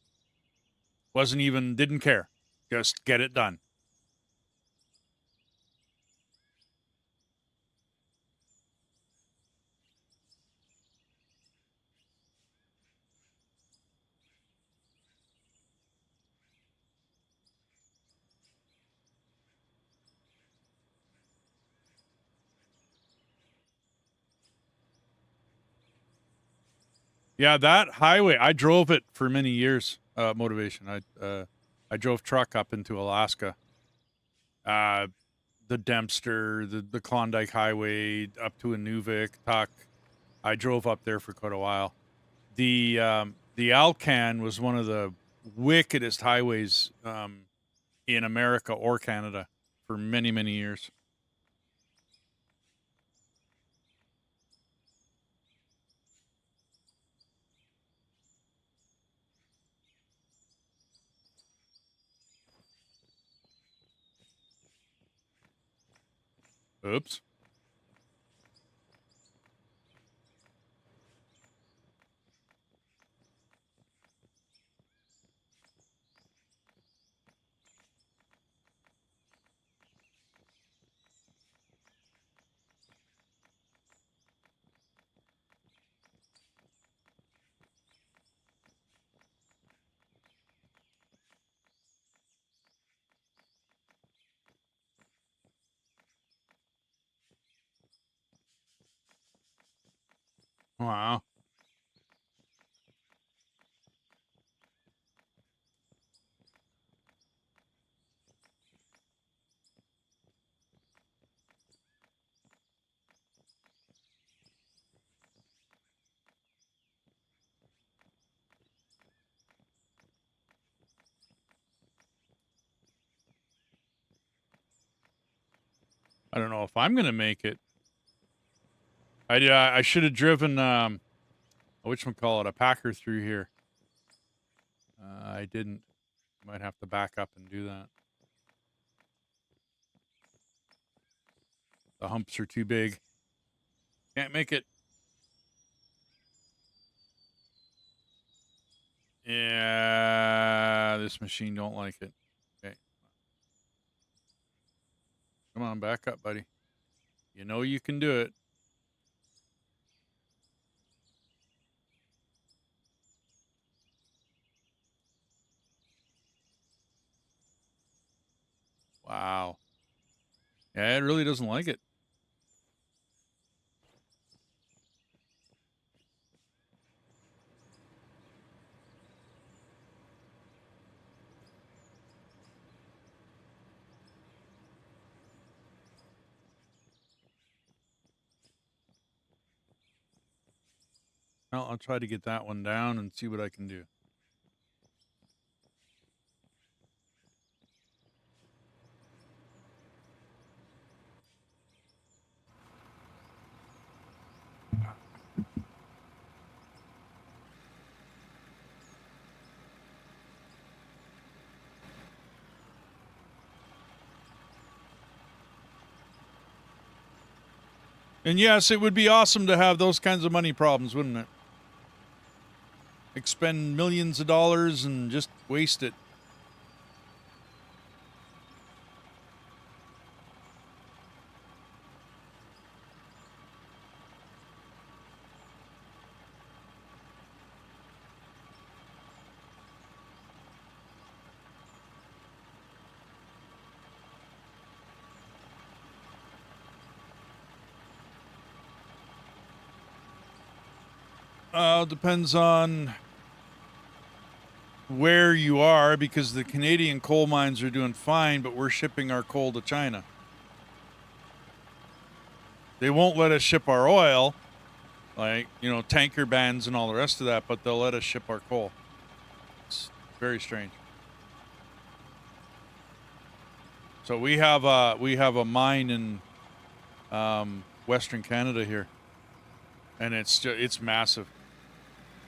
didn't care. Just get it done. Yeah, that highway, I drove it for many years. Motivation. I drove truck up into Alaska. The Dempster, the Klondike Highway up to Inuvik, Tuck. I drove up there for quite a while. The Alcan was one of the wickedest highways in America or Canada for many, many years. Oops. Wow. I don't know if I'm going to make it. I should have driven whatchamacallit, a packer through here. I didn't. Might have to back up and do that. The humps are too big. Can't make it. Yeah, this machine don't like it. Okay. Come on, back up, buddy. You know you can do it. Wow. Yeah, it really doesn't like it. Well, I'll try to get that one down and see what I can do. And yes, it would be awesome to have those kinds of money problems, wouldn't it? Expend millions of dollars and just waste it. Depends on where you are, because the Canadian coal mines are doing fine, but we're shipping our coal to China. They won't let us ship our oil, like, you know, tanker bans and all the rest of that, but they'll let us ship our coal. It's very strange. So we have a mine in Western Canada here, and it's massive.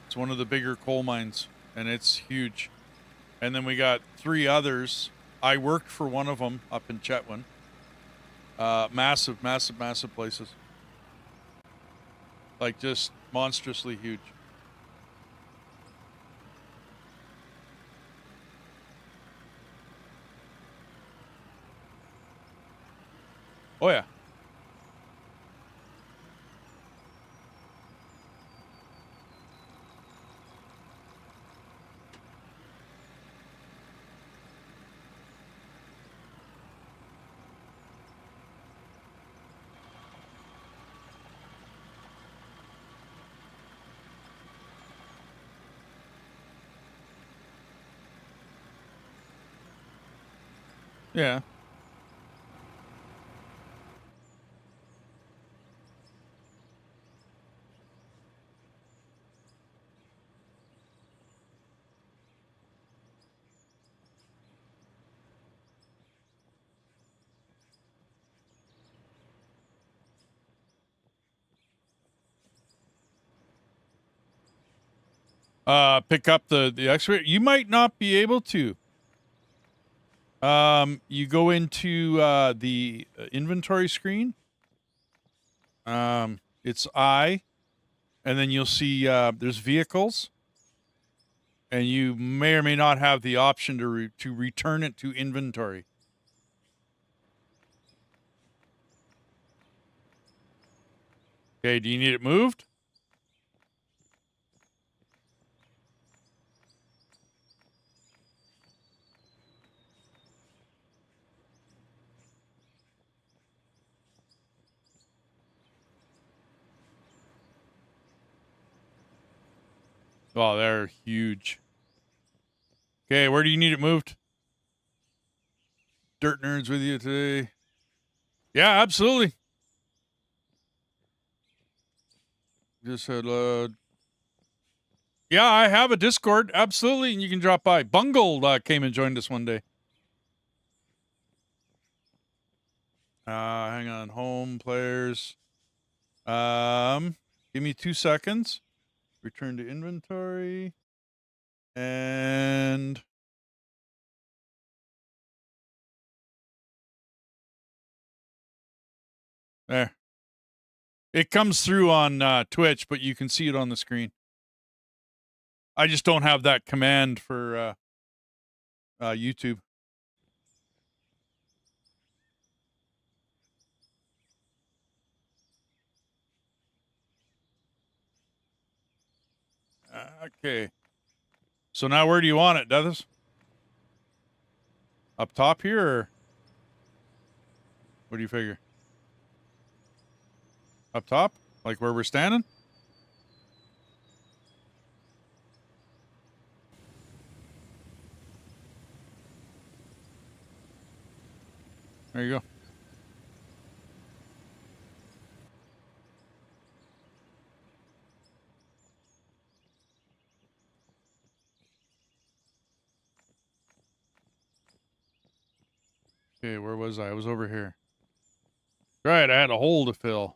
It's one of the bigger coal mines, and it's huge. And then we got 3 others. I worked for one of them up in Chetwynd. Massive, massive, massive places. Like, just monstrously huge. Oh, yeah. Yeah. Pick up the excavator. You might not be able to. You go into the inventory screen. It's I, and then you'll see there's vehicles, and you may or may not have the option to return it to inventory. Okay, do you need it moved? Oh, they're huge. Okay, where do you need it moved? Dirt nerds with you today. Yeah, absolutely. Just had load. Yeah, I have a Discord. Absolutely, and you can drop by. Bungle came and joined us one day. Hang on. Home players. Give me 2 seconds. Return to inventory. And there. It comes through on Twitch, but you can see it on the screen. I just don't have that command for YouTube. Okay. So now where do you want it, Deaths? Up top here, or what do you figure? Up top? Like where we're standing? There you go. Okay, where was I? I was over here. Right, I had a hole to fill.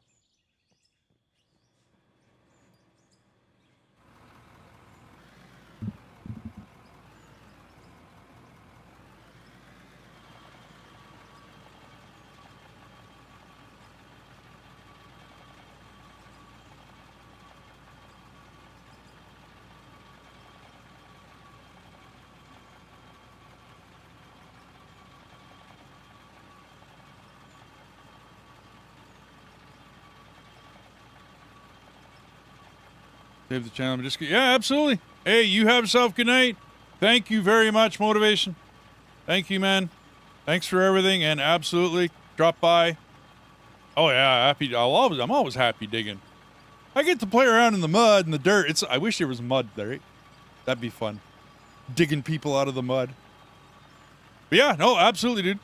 Save the channel. Yeah, absolutely. Hey, you have yourself good night. Thank you very much, Motivation. Thank you, man. Thanks for everything, and absolutely drop by. Oh yeah, happy. I'm always happy digging. I get to play around in the mud and the dirt. I wish there was mud there. That'd be fun. Digging people out of the mud. But yeah, no, absolutely, dude.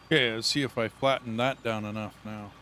Okay, let's see if I flatten that down enough now.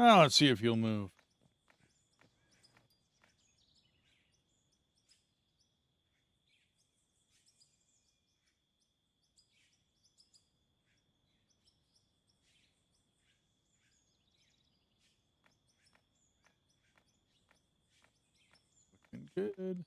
Well, let's see if you'll move. Looking good.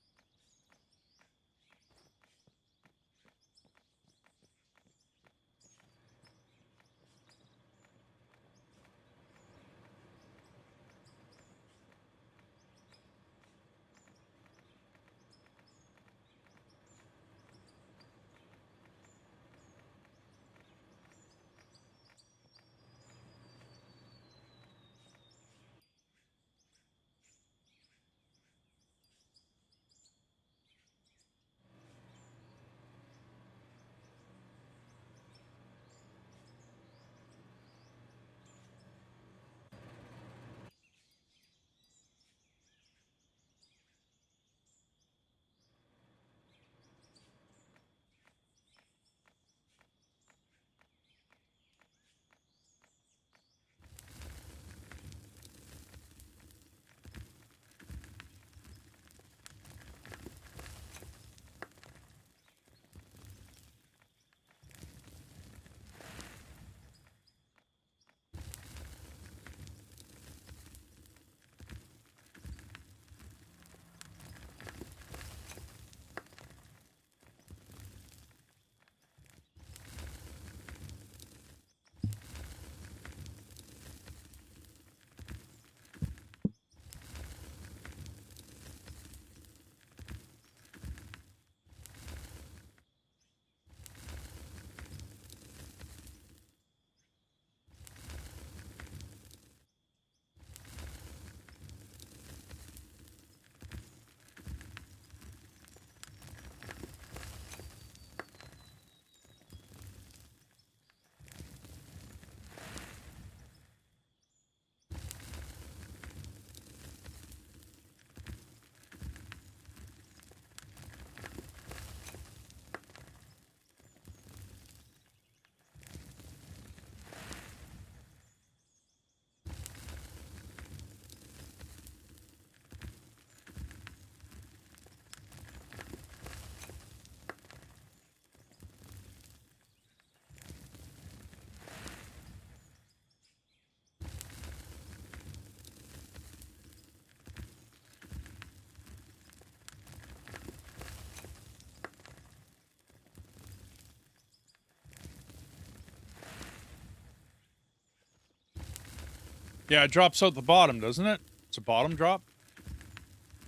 Yeah, it drops out the bottom, doesn't it? It's a bottom drop?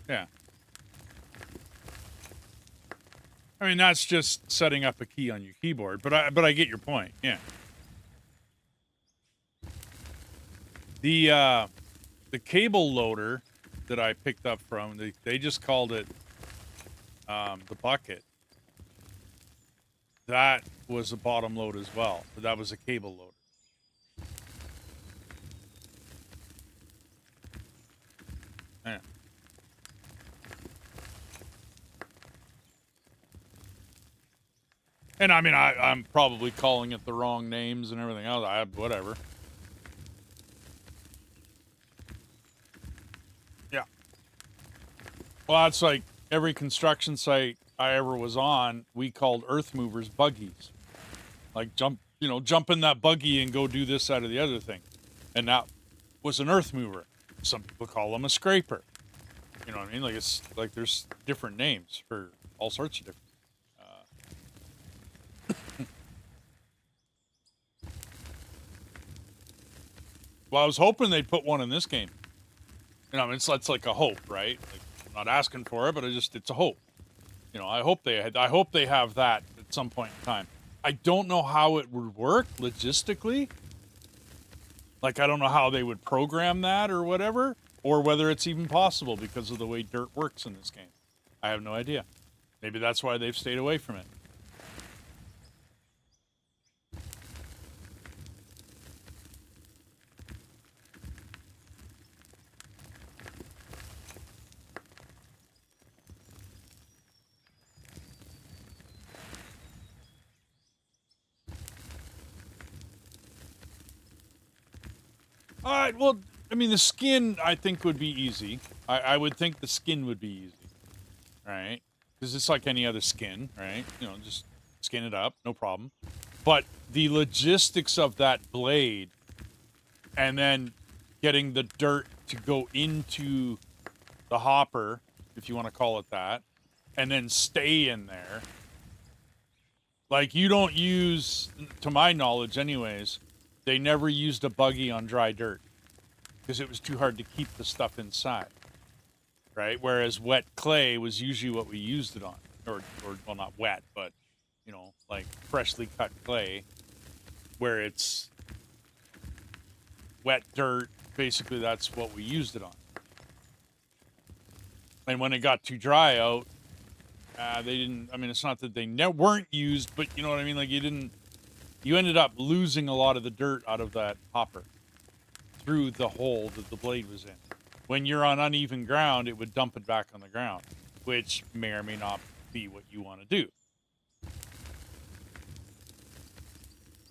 Yeah. I mean, that's just setting up a key on your keyboard, but I get your point. Yeah. The cable loader that I picked up from, they just called it the bucket. That was a bottom load as well, but that was a cable loader. Yeah. And I mean, I'm probably calling it the wrong names and everything else. Whatever. Yeah. Well, that's like every construction site I ever was on, we called earth movers buggies. Like jump in that buggy and go do this, that, or the other thing. And that was an earth mover. Some people call them a scraper. You know what I mean? Like it's like there's different names for all sorts of different. Well, I was hoping they'd put one in this game. You know, I mean, it's like a hope, right? Like, I'm not asking for it, but it's a hope. You know, I hope they have that some point in time. I don't know how it would work logistically. Like, I don't know how they would program that or whatever, or whether it's even possible because of the way dirt works in this game. I have no idea. Maybe that's why they've stayed away from it. All right, well, I mean, the skin, I think, would be easy. I would think the skin would be easy, right? Because it's like any other skin, right? You know, just skin it up, no problem. But the logistics of that blade and then getting the dirt to go into the hopper, if you want to call it that, and then stay in there. Like, you don't use, to my knowledge anyways, they never used a buggy on dry dirt because it was too hard to keep the stuff inside, right? Whereas wet clay was usually what we used it on, or well, not wet, but, you know, like freshly cut clay, where it's wet dirt, basically that's what we used it on. And when it got too dry out, they didn't, I mean, it's not that they weren't used, but you know what I mean? Like, you ended up losing a lot of the dirt out of that hopper through the hole that the blade was in. When you're on uneven ground, it would dump it back on the ground, which may or may not be what you want to do.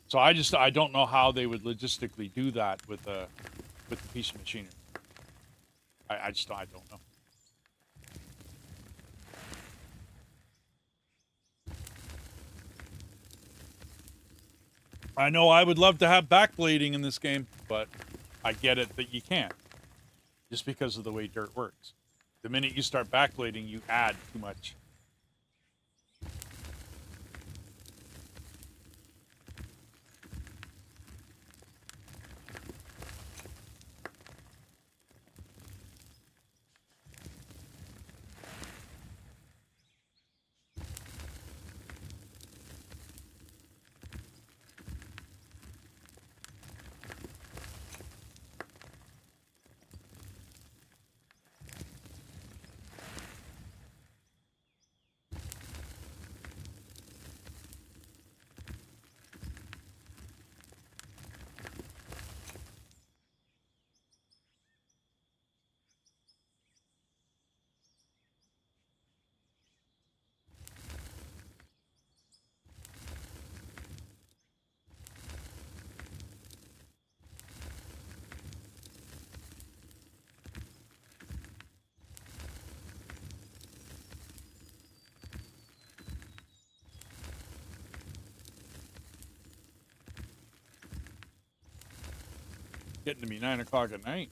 So I don't know how they would logistically do that with a piece of machinery. I don't know. I know I would love to have backblading in this game, but I get it that you can't, just because of the way dirt works. The minute you start backblading, you add too much. Getting to be 9 o'clock at night.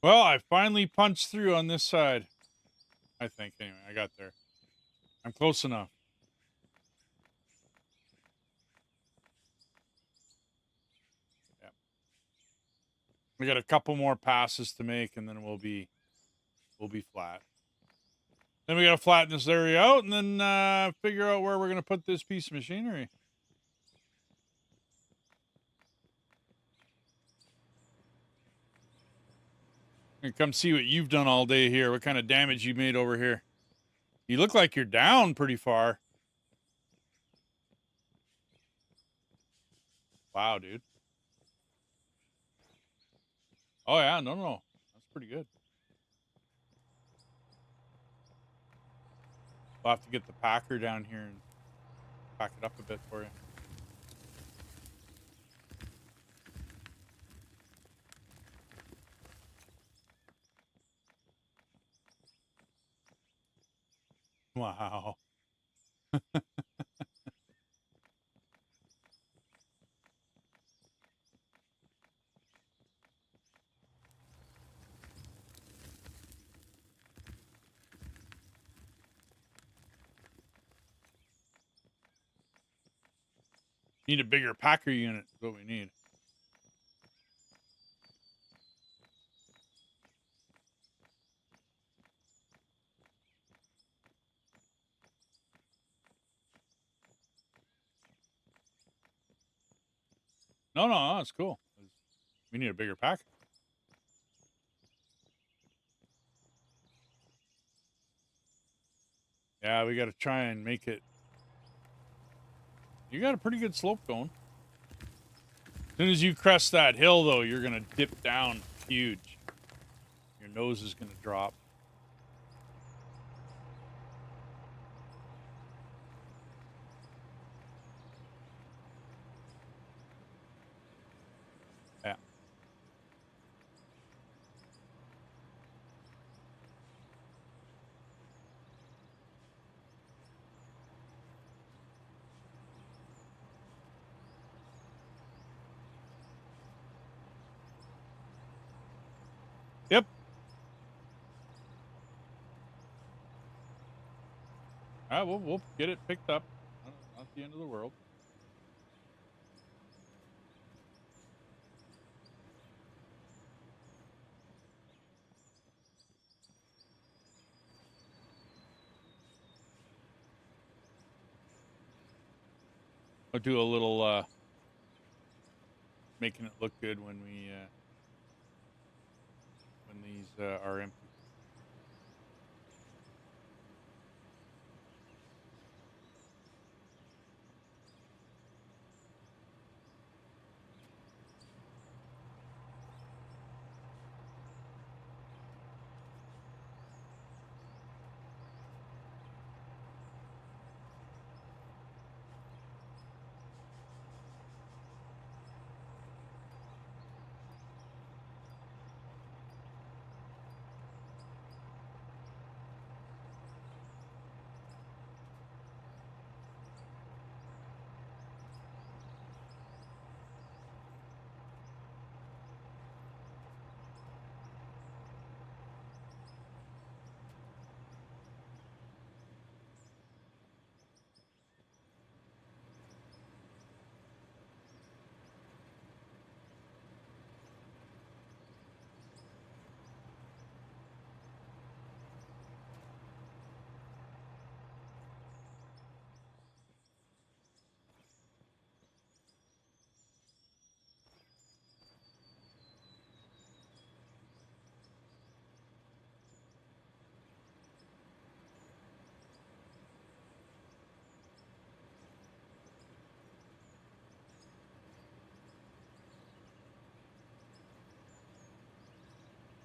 Well, I finally punched through on this side. I think, anyway. I got there. I'm close enough. Yeah. We got a couple more passes to make, and then we'll be flat. Then we got to flatten this area out, and then figure out where we're going to put this piece of machinery. And come see what you've done all day here. What kind of damage you made over here? You look like you're down pretty far. Wow, dude. Oh yeah, no, that's pretty good. We'll have to get the packer down here and pack it up a bit for you. Wow. Need a bigger packer unit is what we need. No, it's cool. We need a bigger packer. Yeah, we got to try and make it. You got a pretty good slope going. As soon as you crest that hill, though, you're going to dip down huge. Your nose is going to drop. Yeah. Yep. All right, we'll get it picked up. Not the end of the world. I'll do a little making it look good when we when these are empty.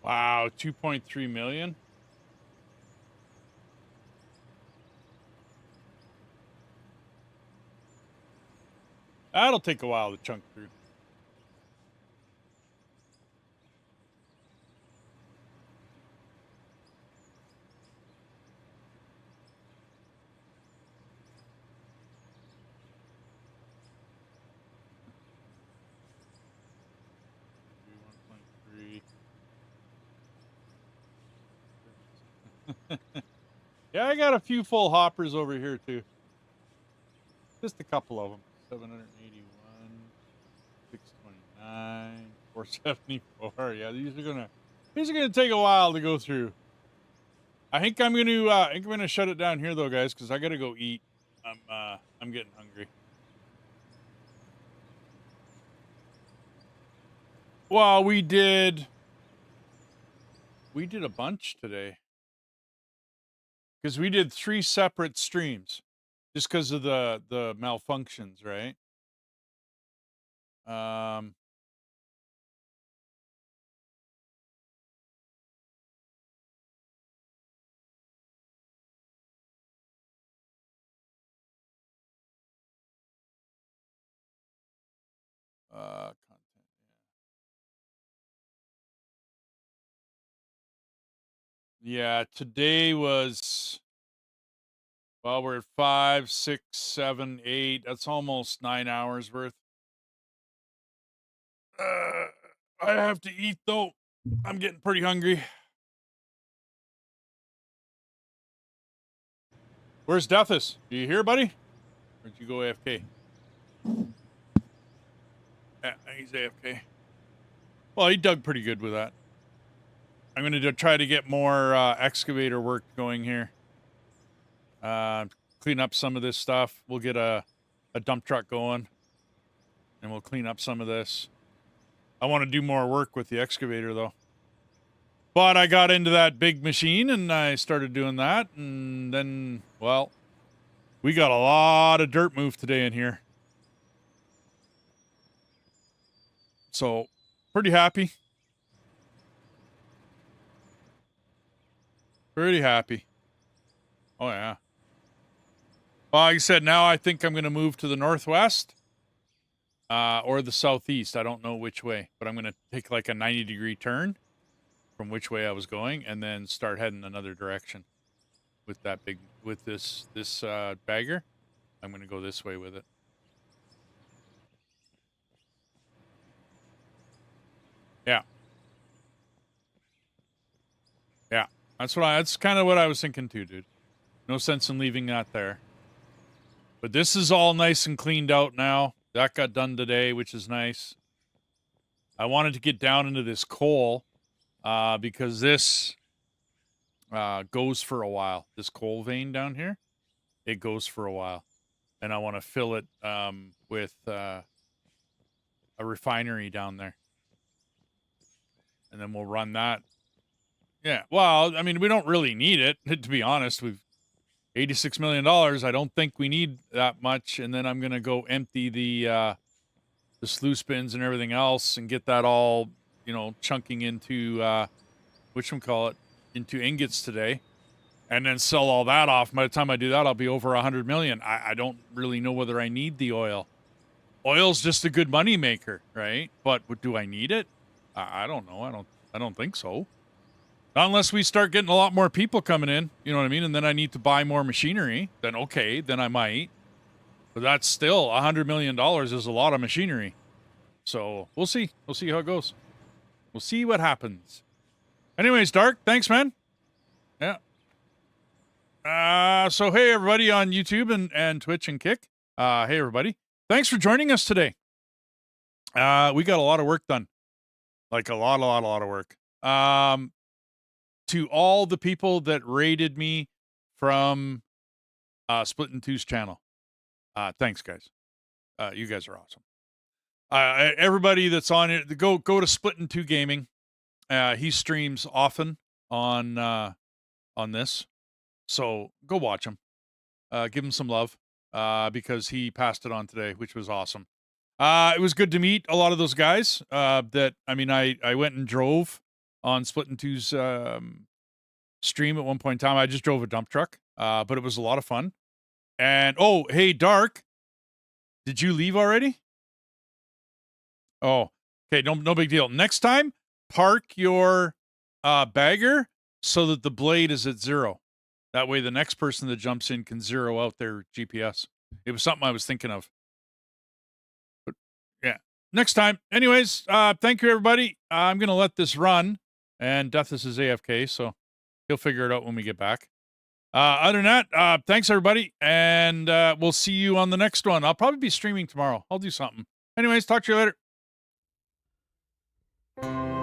Wow, 2.3 million. That'll take a while to chunk through. Yeah, I got a few full hoppers over here too. Just a couple of them. 781, 629, 474. Yeah, these are gonna take a while to go through. I think I'm gonna shut it down here though, guys, because I gotta go eat. I'm getting hungry. Well, we did a bunch today because we did 3 separate streams just because of the malfunctions, right? Um, content. Yeah, today was, well, we're at 5, 6, 7, 8. That's almost 9 hours worth. I have to eat though. I'm getting pretty hungry. Where's Deathus? Do you hear, buddy? Or did you go AFK? Yeah, he's AFK. Well, he dug pretty good with that. I'm going to try to get more excavator work going here. Clean up some of this stuff. We'll get a dump truck going, and we'll clean up some of this. I want to do more work with the excavator, though. But I got into that big machine, and I started doing that, and then, well, we got a lot of dirt moved today in here. So, pretty happy. Pretty happy. Oh, yeah. Well, like I said, now I think I'm going to move to the northwest or the southeast. I don't know which way, but I'm going to take like a 90-degree turn from which way I was going and then start heading another direction with this bagger. I'm going to go this way with it. Yeah. Yeah. That's kind of what I was thinking too, dude. No sense in leaving that there. But this is all nice and cleaned out now. That got done today, which is nice. I wanted to get down into this coal because this goes for a while. This coal vein down here, it goes for a while. And I want to fill it with a refinery down there. And then we'll run that. Yeah, well, I mean, we don't really need it, to be honest. We've $86 million. I don't think we need that much. And then I'm going to go empty the sluice bins and everything else and get that all, chunking into, into ingots today. And then sell all that off. By the time I do that, I'll be over 100 million. I don't really know whether I need the oil. Oil's just a good money maker, right? But do I need it? I don't know. I don't think so. Not unless we start getting a lot more people coming in, you know what I mean? And then I need to buy more machinery. Then okay, then I might. But that's still $100 million is a lot of machinery. So we'll see. We'll see how it goes. We'll see what happens. Anyways, Dark, thanks, man. Yeah. So hey everybody on YouTube and Twitch and Kick. Hey everybody. Thanks for joining us today. We got a lot of work done. Like a lot of work. To all the people that rated me from Split in Two's channel. Thanks guys. You guys are awesome. Everybody that's on it, go to Split in Two Gaming. He streams often on this. So go watch him. Give him some love because he passed it on today, which was awesome. It was good to meet a lot of those guys I went and drove on Split in Two's stream at one point in time. I just drove a dump truck, but it was a lot of fun. And, oh, hey, Dark, did you leave already? Oh, okay, no big deal. Next time, park your bagger so that the blade is at 0. That way the next person that jumps in can zero out their GPS. It was something I was thinking of. But yeah, next time. Anyways, thank you, everybody. I'm going to let this run. And Deathus is AFK, so He'll figure it out when we get back. Other than that, thanks everybody, and we'll see you on the next one. I'll probably be streaming tomorrow. I'll do something. Anyways, talk to you later.